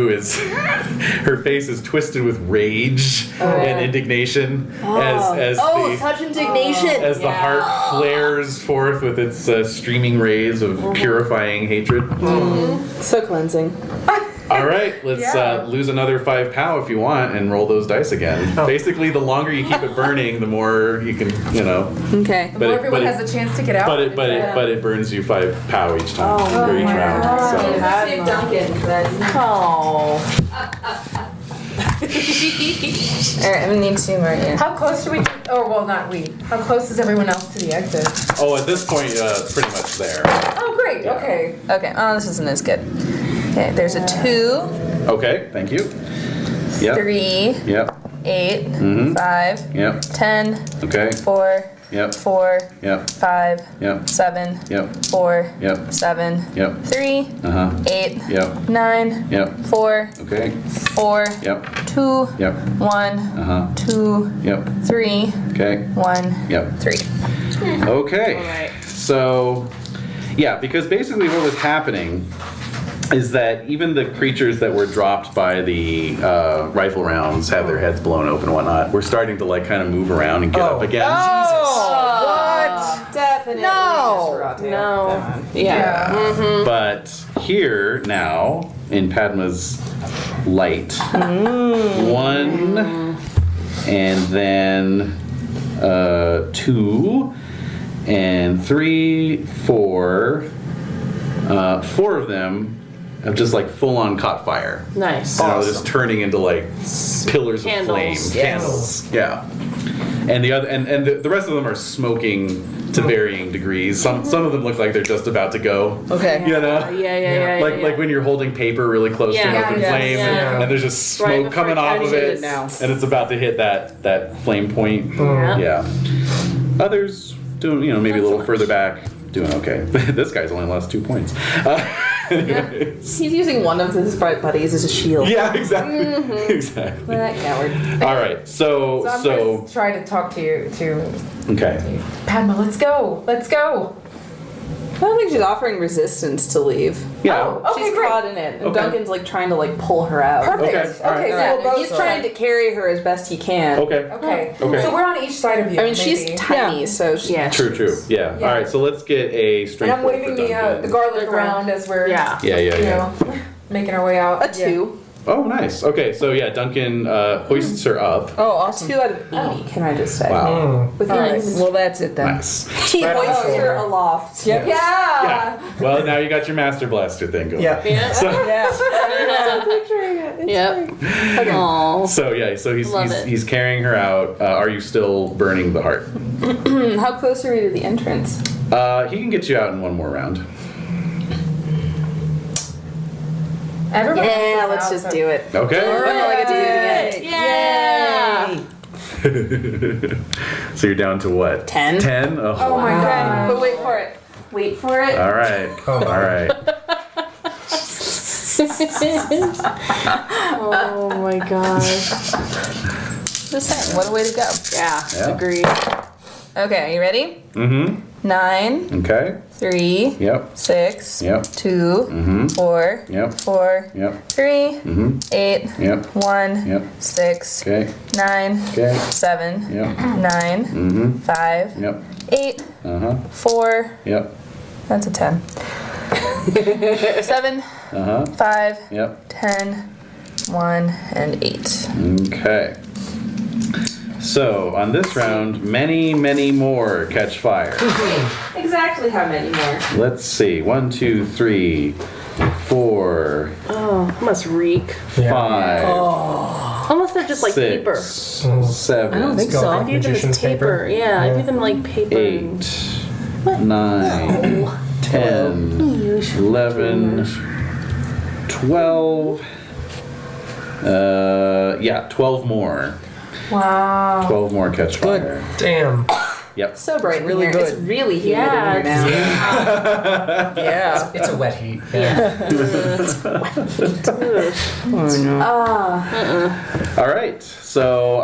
her face is twisted with rage and indignation as the such indignation. as the heart flares forth with its streaming rays of purifying hatred. So cleansing. All right, let's lose another 5 POW if you want and roll those dice again. Basically, the longer you keep it burning, the more you can, Okay. The more everyone has a chance to get out. But it burns you 5 POW each time for each round. So. Save Duncan for that. Oh. Alright, I'm gonna need 2 more here. How close do we? Oh well, not we. How close is everyone else to the exit? Oh, at this point, pretty much there. Oh great. Yeah. Okay. Okay, oh, this isn't as good. Okay, there's a 2, Okay, thank you. Yep. 3, Yep. 8, Mhm. 5, Yep. 10, Okay. 4, Yep. 4, Yep. 5, Yep. 7, Yep. 4, Yep. 7, Yep. 3, Uh huh. 8, Yep. 9, Yep. 4, Okay. 4, Yep. 2, Yep. 1, Uh huh. 2, Yep. 3, Okay. 1, Yep. 3. Okay. Alright. So, yeah, because basically what was happening is that even the creatures that were dropped by the rifle rounds had their heads blown open and whatnot. We're starting to kind of move around and get up again. What? Definitely. No. No. Yeah. But here now, in Padma's light, 1, and then 2, and 3, 4. 4 of them have just full-on caught fire. Nice. They're just turning into pillars of Candles. flame. Yes. Candles. Yeah. And the other and the rest of them are smoking to varying degrees. Some of them look like they're just about to go. Okay. You know? Yeah. Like when you're holding paper really close to an Yeah, open yeah, flame yeah. and there's just smoke Right before coming off of catching it it now. and it's about to hit that flame point. Yeah. Yeah. Others doing maybe a little further back doing okay. This guy's only lost 2 points. Anyways. He's using one of his bright buddies as a shield. Yeah, exactly. Exactly. That coward. All right. So I'm gonna try to talk to okay. Padma. Let's go. Let's go. I don't think she's offering resistance to leave. Yeah. Oh, okay, She's great. caught in it, and Okay. Duncan's trying to pull her out. Perfect. Okay, all right. Okay. Yeah, So we'll he's both trying to carry her as best he can. Okay. Okay. Okay. So we're on each side of you. I mean, she's maybe. tiny, so she, Yeah. True. Yeah. Yeah. All right. So let's get a And strength I'm roll waving for Duncan. the garlic around as we're Yeah. Yeah. making our way out. a 2. Oh, nice. Okay. So yeah, Duncan hoists her up. Oh, awesome. 2 out of 80, can I just say? Wow. With Nice. Well, that's it then. Nice. He Right on hoists the her shoulder. aloft. Yep. Yeah. Yeah. Well, now you got your master blaster thing going. Yeah. Yeah. So, Yeah. Yep. Aww. so Love it. he's carrying her out. Are you still burning the heart? How close are we to the entrance? He can get you out in one more round. Everyone else Yeah, is let's out, just so- do it. Okay. Then we'll get to do it again. Yeah. So you're down to what? 10. 10? Oh my god. But wait for it. Wait for it. All right. Oh. All right. Oh my gosh. Just saying, what a way to go. Yeah. Yeah. Agreed. Okay, are you ready? Mm-hmm. 9, Okay. 3, Yep. 6, Yep. 2, 4, Yep. 4, Yep. 3, Mm-hmm. 8, Yep. 1, Yep. 6, Okay. 9, Okay. 7, Yep. 9, Mm-hmm. 5, Yep. 8, Uh-huh. 4, Yep. that's a 10. 7, Uh-huh. 5, Yep. 10, 1, and 8. Okay. So, on this round, many, many more catch fire. Exactly how many more? Let's see. 1, 2, 3, 4, Oh, must reek. 5, Unless they're just like 6, paper. 7, I don't think Go so. like I view them as magician's paper. Yeah, I view them like paper. 8, 9, 10, 11, 12. 12 more. Wow. 12 more catch fire. Damn. Yep. So bright in Really here. good. It's really humid Yeah, in here now. Yeah. It's a wet heat. Yeah. Oh no. All right. So,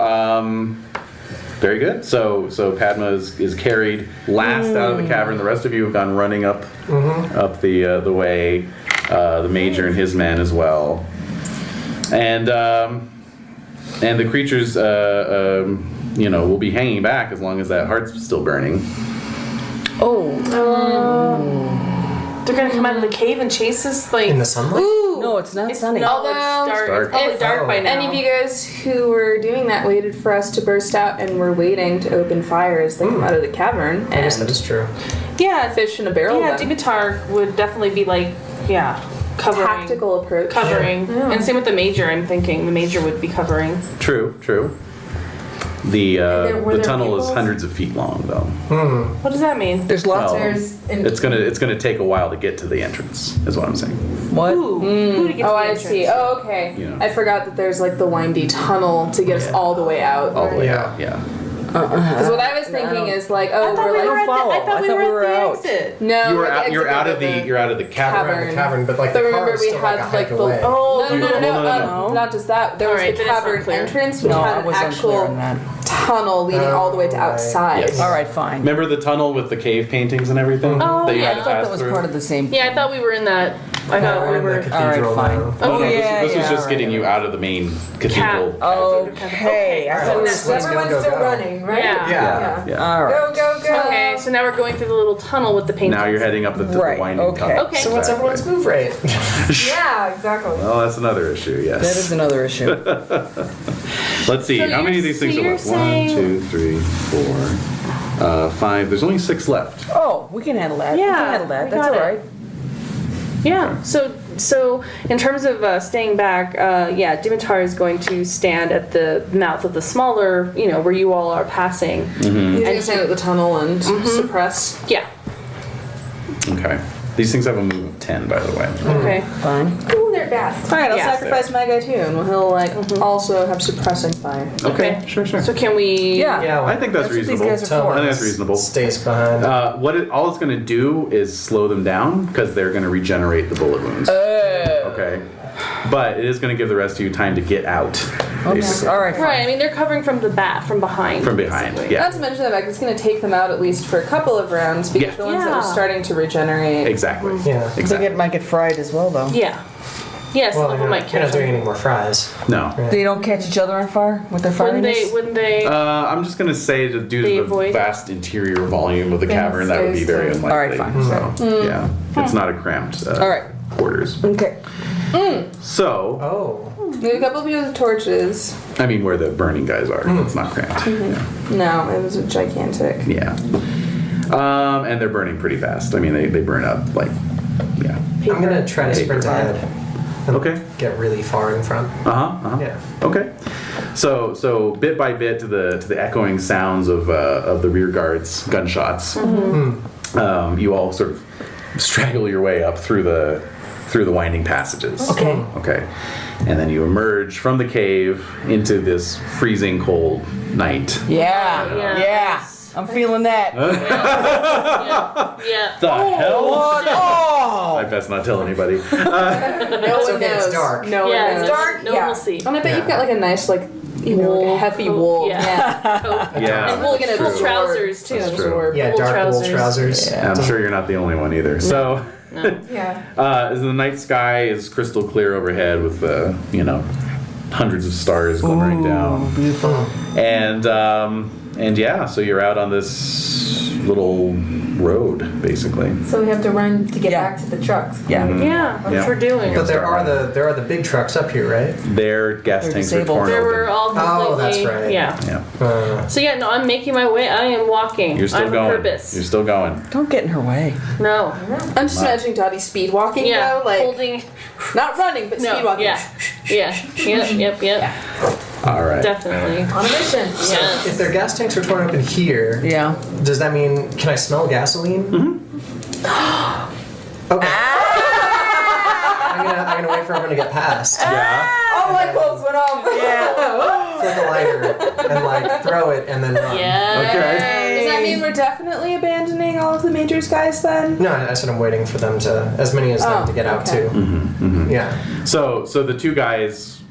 very good. So Padma is carried last out of the cavern. The rest of you have gone running up the way. The major and his men as well. And the creatures, will be hanging back as long as that heart's still burning. They're gonna come out of the cave and chase us like. In the sunlight? No, it's not sunny. No, Although- it's dark. Dark. It's probably If dark by now. Any of you guys who were doing that waited for us to burst out and were waiting to open fire as they come out of the cavern I guess that and is true. Yeah, fish in a barrel. yeah. then. Dimitar would definitely be like, covering. Tactical approach. Covering. Yeah. And same with the major. I'm thinking the major would be covering. True. The were the there tunnel is people? hundreds of feet long, though. What does that mean? There's lots Well, There's an It's gonna take a while to get to the entrance, is what I'm saying. of what? Ooh, who to get to Oh, the I entrance? see. Oh, okay. You know. I forgot that there's like the windy tunnel to get us all the way out. All the way Yeah. out. Yeah. Because what I was thinking is like, I thought we were at the, follow. I thought I we thought were we were at the out. exit. no, You're the out. You're exit out of the. You're out of the cavern. Around the cavern, but like But the remember, car is we still like had a like hike the away. no, No. not just that. There was Alright, the then it's not cavern clear. entrance, which No, had I an was unclear actual on that. tunnel leading all the way to right. outside. Yes. All right, fine. Remember the tunnel with the cave paintings and everything Oh, that you yeah. had I to thought pass that was through? part of the same. Yeah, I thought we were in that. I thought we We're in were. the cathedral All right, fine. now. Oh, no, yeah, this was yeah, just all getting right. you out of the main cathedral. Okay. I thought we were Let's go, everyone's go, still go. running, right? Yeah. Yeah. Yeah. All right. Go, go, go. Okay, so now we're going through the little tunnel with the paintings. Now you're heading up the Right, winding okay. tunnel. Okay. So what's everyone's move rate? Yeah, exactly. Well, that's another issue. Yes. That is another issue. Let's see. So How many of these things are you're left? saying- 1, 2, 3, 4, 5. There's only 6 left. Oh, we can handle that. We Yeah, can handle that. we That's got all it. right. Yeah. So in terms of staying back, Dimitar is going to stand at the mouth of the smaller, where you all are passing. He's gonna stand at the tunnel and suppress. Yeah. Okay. These things have a move of 10, by the way. Okay. Fine. Ooh, they're fast. All right, I'll Yeah. sacrifice my guy too, and he'll also have suppressing fire. Okay. Sure. So can we? Yeah. Yeah, I think that's That's what these reasonable. guys are for. I think that's reasonable. Stays behind. All it's going to do is slow them down because they're going to regenerate the bullet wounds. Okay. But it is going to give the rest of you time to get out. Basically. All right. Fine. Right. I mean, they're covering from behind. From behind. basically. Yeah. Not to mention the fact it's going to take them out at least for a couple of rounds because Yeah. the ones that Yeah. are starting to regenerate. Exactly. Yeah. Exactly. Might get fried as well, though. Yeah. Yes. Well, Some of them might you're not catch doing them. any more fries. No. They don't catch each other on fire with their Wouldn't fireness? they? I'm just going to say that due They to the avoid- vast interior volume of the cavern, that would be very unlikely. All right, fine. So, yeah. It's not a cramped All right. quarters. Okay. So, Oh. We have a couple of people with torches. I mean, where the burning guys are. It's not cramped. No, it was a gigantic. Yeah. And they're burning pretty fast. I mean, they burn up, like, yeah. I'm gonna try to sprint ahead. And Okay. Get really far in front. Yeah. Okay. So bit by bit to the echoing sounds of the rear guards gunshots, you all sort of straggle your way up through the winding passages. Okay. Okay. And then you emerge from the cave into this freezing cold night. Yeah. Yeah. Yeah. I'm feeling that. Yeah. The hell? What? Oh! I best not tell anybody. No one okay, it's knows. dark. No one Yeah. knows. It's dark. No one Yeah. will see. And I bet you've got like a nice you know, like a heavy wool. Yeah. Coat. Yeah. And wool, That's true. trousers too. That's true. Yeah, Wool dark wool trousers. And I'm sure you're not the only one either. So, Yeah. the night sky is crystal clear overhead with hundreds of stars glimmering down. Beautiful. And yeah, so you're out on this little road, basically. So we have to run to get Yeah. back to the trucks. Yeah. Yeah, Yeah. which we're doing. But there are the big trucks up here, right? Their gas They're tanks are disabled. torn They were open. all completely. Oh, that's right. Yeah. Yeah, So yeah, no, I'm making my way. I am walking. you're still I have going. a purpose. You're still going. Don't get in her way. No. I'm just imagining Dottie speed walking Yeah. though, like Holding. not running, but speed No. walking. Yeah. Yeah. Yep. All right. Definitely. On a mission. Yeah. If their gas tanks are torn open here, Yeah. does that mean can I smell gasoline? Okay. I'm gonna wait for everyone to get past. Yeah. Oh, light bulbs went off. Yeah. Flick a lighter and like throw it and then run. Yeah. Okay. Does that mean we're definitely abandoning all of the Major's guys then? No, I said I'm waiting for them to, as many as them to get out okay. too. Yeah. So the two guys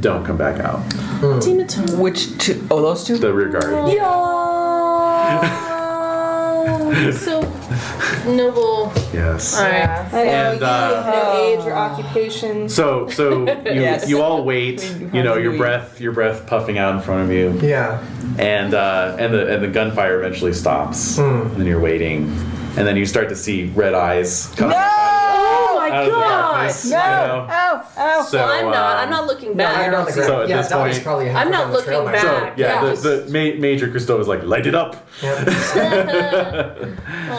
don't come back out. Which two? Oh, those two? The rear guard. So noble. Yes. All right. I know And, you have no age or occupation. So you Yes. you all wait. You know your breath puffing out in front of you, Yeah. and the gunfire eventually stops. And then you're waiting, and then you start to see red eyes coming Oh my out of the god. darkness. You know? Oh. So I'm not. I'm not looking No, back. you're on the ground. So at yeah, this Dottie's point- probably halfway I'm not down the trail looking by now. back. So yeah, Yeah. the Major Cousteau is like, light it up. Yeah.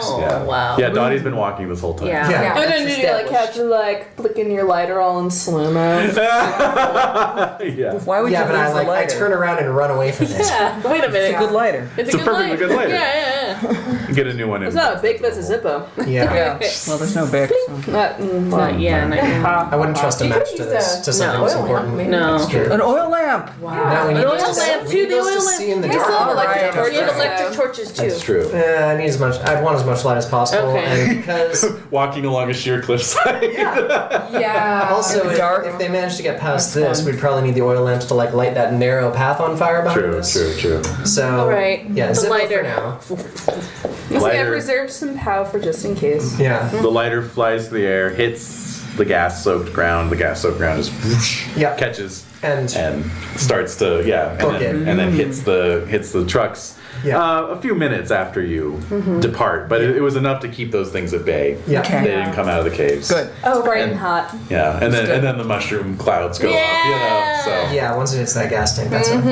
Oh Yeah. wow. Yeah, Dottie's been walking this whole time. Yeah. Yeah. I don't that's need to like established. have to like flicking your lighter all in slow mo. Yeah. Why would Yeah, you but lose I the like I lighter? turn around and run away from this. Yeah. Wait a minute. It's a good lighter. It's a perfectly good lighter. Yeah. Get a new one in. It's not a big, but it's a Zippo. Yeah. Yeah. Well, there's no Bic. So. Not yet. I wouldn't trust a You match could to use this the to something oil this lamp, important. maybe. No. That's true. An oil lamp. Now we need An oil those to lamp we too. need The those oil to lamp. see in the You dark. still have electric Right. torches. You have Yeah. electric torches too. That's true. I need as much. I'd want as much light as possible, Okay. and because Walking along a sheer cliffside. Yeah. also In the dark. if they manage to get past this, we'd probably need the oil lamps to like light that narrow path on fire behind True, us. true. So All right. yeah, The Zippo lighter. for now. I've Lighter. reserved some pow for just in case. Yeah, The lighter flies through the air, hits the gas-soaked ground. The gas-soaked ground just whoosh, yeah, catches and starts to Book it. and then hits the trucks. Yeah. A few minutes after you depart, but it was enough to keep those things at bay. yeah. Okay. They didn't come out of the caves. Good. Oh, bright and hot. Yeah, and then the mushroom clouds go up. You know, so Yeah, once it hits that gas tank, that's it.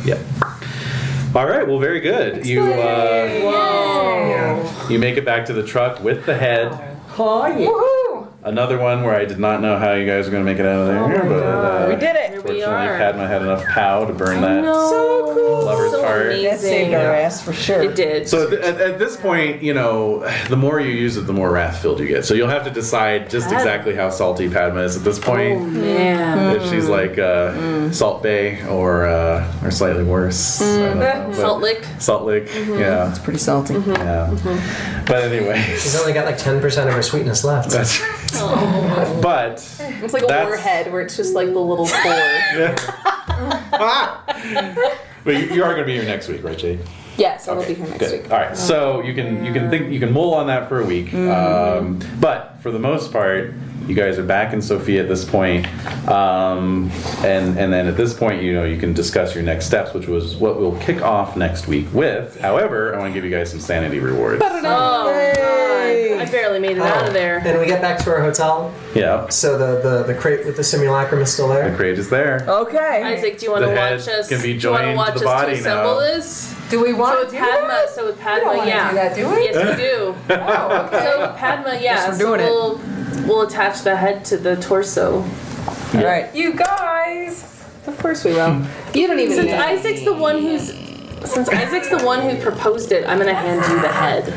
yep. All right. Well, very good. You Yeah. you make it back to the truck with the head. Oh, yeah. Woohoo! Another one where I did not know how you guys were going to make it out of there, but We did it. Here we fortunately, are. Padma had enough pow to burn that So cool. lover's So heart. amazing. That saved our ass for sure. It did. So at this point, you know, the more you use it, the more wrath filled you get. So you'll have to decide just exactly how salty Padma is at this point. Man. If she's like Salt Bay or slightly worse. I don't know, but- Salt lick. Salt Lick. Yeah. It's pretty salty. Yeah. But anyways, She's only got like 10% of her sweetness left. that's but It's like a That's- warhead where it's just like the little core. but you are going to be here next week, right, Jade? Yes, I will Okay, be here next good. week. All right, so you can mull on that for a week, but for the most part, you guys are back in Sofia at this point, and then at this point, you know, you can discuss your next steps, which was what we'll kick off next week with. However, I want to give you guys some sanity rewards. Oh God. I barely made it out of there. And we get back to our hotel. Yeah, So the crate with the simulacrum is still the there. crate is there. Okay. Isaac, do you want The to head watch us? can be do you want joined to watch to the us body to assemble now. this? Do we So want with to do Padma, that? so with We Padma, don't want to yeah. do that, do we? Yes, we do. Oh, okay. So with Padma, yeah. Yes, we're so doing it. we'll attach the head to the torso. All right. You guys! Of course we will. You don't even Since know. Isaac's the one who proposed it, I'm gonna hand you the head.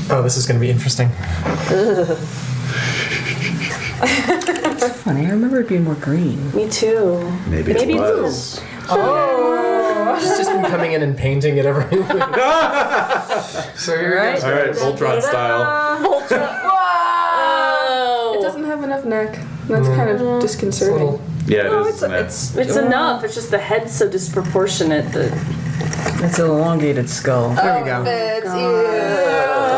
Oh, this is going to be interesting. Funny. I remember it being more green. Me too. Maybe Maybe it too. was. She's just been coming in and painting it every week. So you're Right. All right, Voltron style. Whoa! It doesn't have enough neck. That's kind of disconcerting. Yeah, it No, is. it's enough. It's just the head's so disproportionate that. It's an elongated skull. There we go.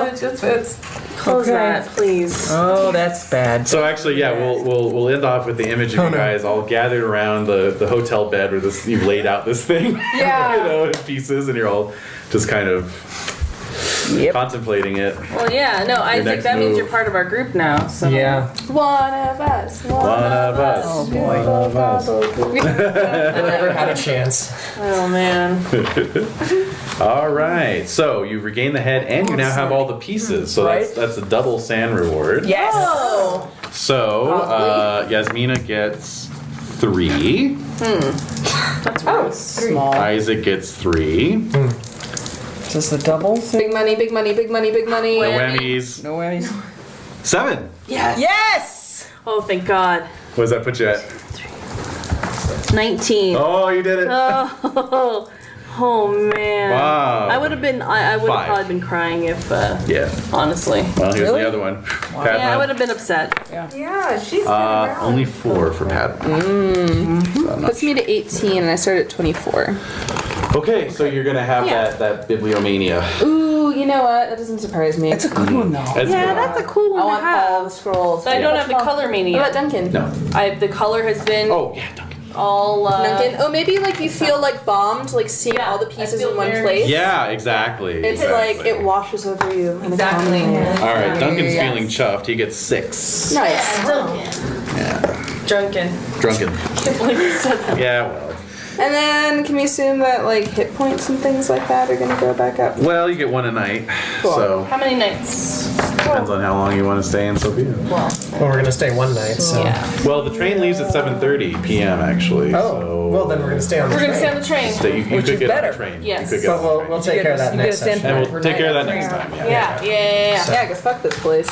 It just fits. Close that, please. Oh, that's bad. So actually, yeah, we'll end off with the image of you guys all gathered around the hotel bed where you've laid out this thing, in pieces, and you're all just kind of contemplating it. Well, yeah, no, I think next that means move. you're part of our group now. So. Yeah. One of us. One of us. Oh boy. One of us. I never had a chance. Oh man. All right. So you regain the head, and you now have all the pieces. So that's a double sand reward. Yes. Oh. So Yasmina gets 3. That's Small. Isaac gets 3. Is this the double thing? Big money, big money, big money, big money. No whammies. No whammies. 7. Yes. Oh, thank God. What does that put you at? 19. Oh, you did it. Oh man. Wow. I would have been. I would have 5. probably been crying if. Yeah. Honestly. Well, here's Really? the other one. Yeah, I would have been upset. Yeah, she's been around. Only 4 for Padma. So I'm not Puts me to 18 and I started at 24. Okay, so you're gonna have that bibliomania. Ooh, you know what? That doesn't surprise me. That's a good one though. That's Yeah, good. that's a cool one I to want have. all the scrolls. But I don't have the color mania. What about Duncan? No. The color has been Oh, yeah, Duncan. all. Duncan? Oh, maybe like you feel like bombed, like seeing all the I pieces feel in one very- place. Yeah, exactly. It's like it washes over you. in a Exactly. calming way. All right, Duncan's Yes. feeling chuffed. He gets 6. Nice. Drunken. Drunken. Can't believe you said that. Yeah, well. And then can we assume that like hit points and things like that are gonna go back up? Well, you get 1 a night. So How many nights? depends on how long you want to stay in Sofia. Well, we're gonna stay one night, so. Yeah. Well, the train leaves at 7:30 p.m. actually. Oh, so well then we're gonna stay on the We're train. gonna stay on the train. So you Which could is get better. on the train. Yes. You could get But on the we'll train. take care of that You get next a sand session. And we'll take care of that next time. Yeah. Yeah. Yeah, because fuck this place.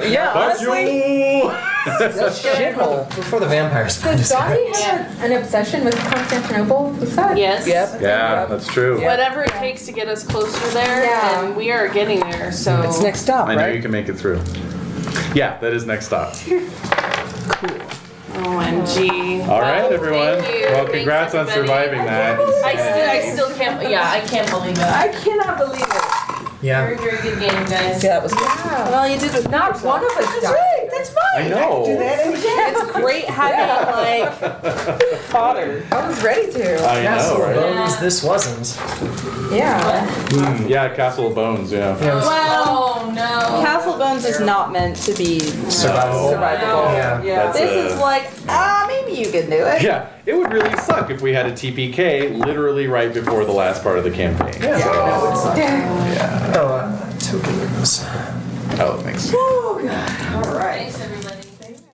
Yeah, honestly. Shithole. Before the vampires find Does us. Dottie have an obsession with Constantinople? Was that? Yes. Yep. Yeah, that's true. Whatever it takes to get us closer there, Yeah. and we are getting there. So It's next stop, I know right? you can make it through. Yeah, that is next stop. OMG. All right, everyone. Thank you. Well, Thanks, congrats on everybody. surviving that. I still can't. Yeah, I can't believe it. I cannot believe it. Yeah. Very, very good game, guys. Yeah, that was good. Well, you did with Not one of us died. That's fine. I know. It's great having like fodder. I was ready to. I know, right? Bones, this wasn't. Yeah. Yeah, Castle of Bones. Yeah. Oh no. Castle Bones is not meant to be Survivable. survivable. Yeah. That's This a- is like, maybe you can do it. Yeah, it would really suck if we had a TPK literally right before the last part of the campaign. Yeah. So, Oh, tokens. oh, thanks. All right.